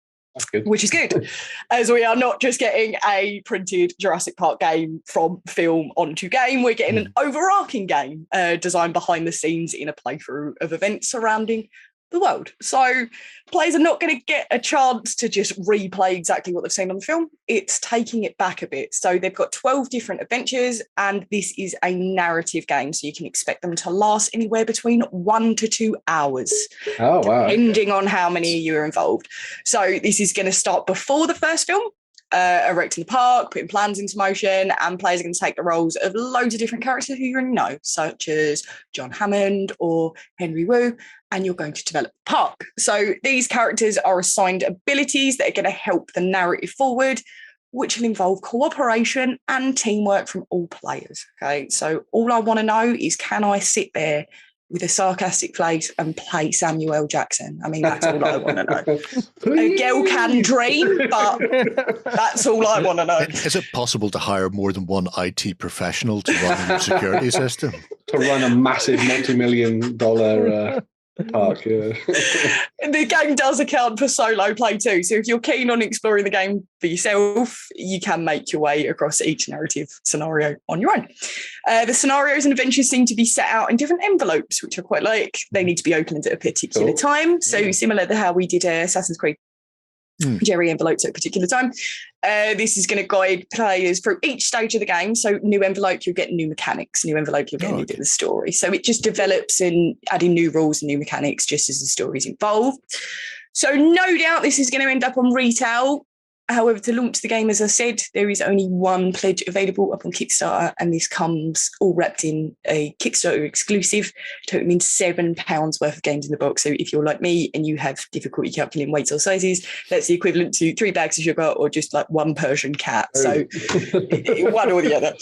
Speaker 2: Which is good, as we are not just getting a printed Jurassic Park game from film onto game, we're getting an overarching game designed behind the scenes in a playthrough of events surrounding the world. So players are not going to get a chance to just replay exactly what they've seen on the film. It's taking it back a bit. So they've got 12 different adventures, and this is a narrative game. So you can expect them to last anywhere between 1 to 2 hours, depending on how many of you are involved. So this is going to start before the first film, erecting the park, putting plans into motion, and players are going to take the roles of loads of different characters who you already know, such as John Hammond or Henry Wu, and you're going to develop the park. So these characters are assigned abilities that are going to help the narrative forward, which will involve cooperation and teamwork from all players. Okay, so all I want to know is, can I sit there with a sarcastic face and play Samuel L. Jackson? I mean, that's all I want to know. A girl can dream, but that's all I want to know.
Speaker 1: Is it possible to hire more than one IT professional to run your security system?
Speaker 3: To run a massive multi-million-dollar park, yeah.
Speaker 2: The game does account for solo play too. So if you're keen on exploring the game for yourself, you can make your way across each narrative scenario on your own. The scenarios and adventures seem to be set out in different envelopes, which I quite like. They need to be opened at a particular time. So similar to how we did Assassin's Creed Jerry envelopes at a particular time. This is going to guide players through each stage of the game. So new envelope, you'll get new mechanics. New envelope, you'll get a new bit of the story. So it just develops and adding new rules and new mechanics just as the story's involved. So no doubt this is going to end up on retail. However, to launch the game, as I said, there is only one pledge available up on Kickstarter, and this comes all wrapped in a Kickstarter exclusive, totaling £7 worth of games in the box. So if you're like me and you have difficulty calculating weights or sizes, that's the equivalent to 3 bags of sugar or just like one Persian cat. So one or the other.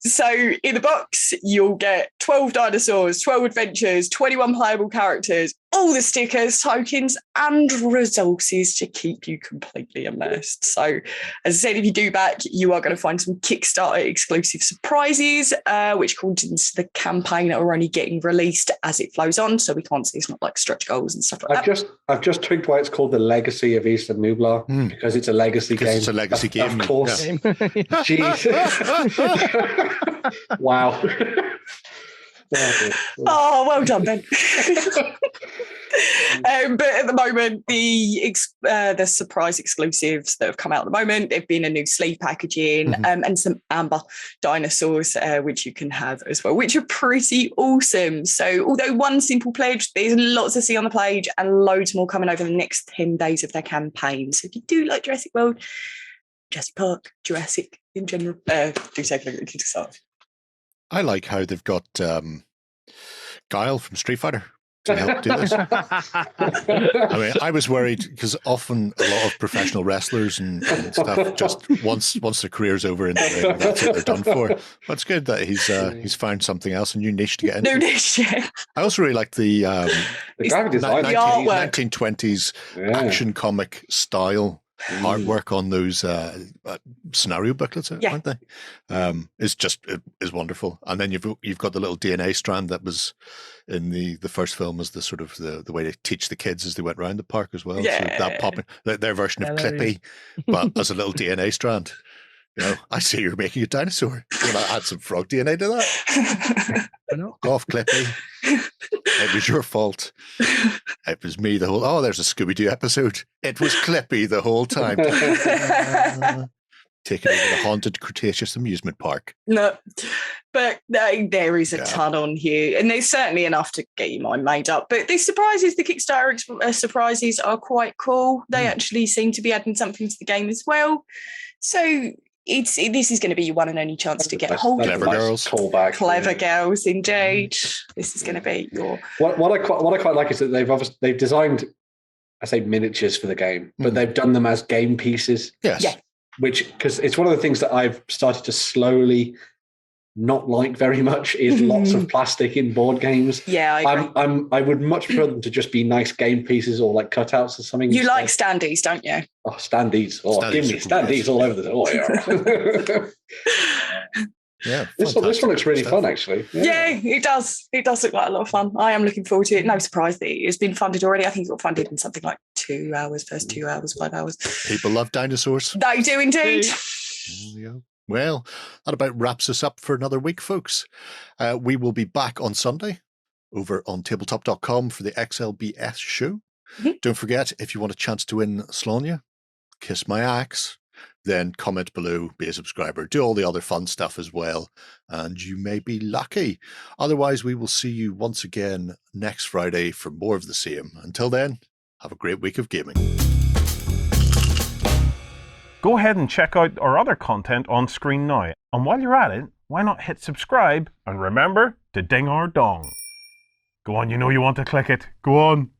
Speaker 2: So in the box, you'll get 12 dinosaurs, 12 adventures, 21 playable characters, all the stickers, tokens, and resources to keep you completely immersed. So, as I said, if you do back, you are going to find some Kickstarter exclusive surprises, which according to the campaign are only getting released as it flows on. So we can't see, it's not like stretch goals and stuff like that.
Speaker 3: I've just twigged why it's called the Legacy of Isla Nublar, because it's a legacy game.
Speaker 1: It's a legacy game.
Speaker 3: Of course. Yeah. Jeez. Wow.
Speaker 2: Oh, well done, Ben. But at the moment, the surprise exclusives that have come out at the moment, there've been a new sleeve packaging and some amber dinosaurs, which you can have as well, which are pretty awesome. So although one simple pledge, there's lots to see on the page and loads more coming over the next 10 days of their campaign. So if you do like Jurassic World, Jurassic Park, Jurassic in general, do take a look at the Kickstarter.
Speaker 1: I like how they've got Guile from Street Fighter to help do this. I mean, I was worried because often a lot of professional wrestlers and stuff just once their career's over in the ring, that's what they're done for. But it's good that he's found something else, a new niche to get into.
Speaker 2: New niche, yeah.
Speaker 1: I also really like the
Speaker 3: graphic design,
Speaker 1: 1920s action comic style. artwork on those scenario booklets, aren't they? Is wonderful. And then you've got the little DNA strand that was in the first film as the sort of the way they teach the kids as they went around the park as well.
Speaker 2: Yeah.
Speaker 1: So that popping their version of Clippy, but as a little DNA strand. I see you're making a dinosaur. You want to add some frog DNA to that? Off, Clippy. It was your fault. It was me the whole... Oh, there's a Scooby-Doo episode. It was Clippy the whole time. Taking over the haunted Cretaceous amusement park.
Speaker 2: No, but there is a ton on here. And there's certainly enough to get your mind made up. But the surprises, the Kickstarter surprises are quite cool. They actually seem to be adding something to the game as well. So... this is going to be your one and only chance to get a hold of
Speaker 1: Clever girls.
Speaker 2: Clever girls, indeed. This is going to be your...
Speaker 3: What I quite like is that they've designed, I say miniatures for the game, but they've done them as game pieces.
Speaker 1: Yes.
Speaker 2: Yeah.
Speaker 3: Which, because it's one of the things that I've started to slowly not like very much is lots of plastic in board games.
Speaker 2: Yeah, I agree.
Speaker 3: I would much prefer them to just be nice game pieces or like cutouts or something.
Speaker 2: You like standees, don't you?
Speaker 3: Oh, standees. Oh, give me standees all over the door.
Speaker 1: Yeah.
Speaker 3: This one looks really fun, actually.
Speaker 2: Yeah, it does. It does look like a lot of fun. I am looking forward to it. No surprise that it's been funded already. I think it got funded in something like 2 hours, first 2 hours, 5 hours.
Speaker 1: People love dinosaurs.
Speaker 2: They do indeed.
Speaker 1: Well, that about wraps us up for another week, folks. We will be back on Sunday over on tabletop.com for the XLBS show. Don't forget, if you want a chance to win Slaine, Kiss My Axe, then comment below, be a subscriber, do all the other fun stuff as well, and you may be lucky. Otherwise, we will see you once again next Friday for more of the same. Until then, have a great week of gaming.
Speaker 7: Go ahead and check out our other content on screen now. And while you're at it, why not hit subscribe and remember to ding our dong. Go on, you know you want to click it. Go on.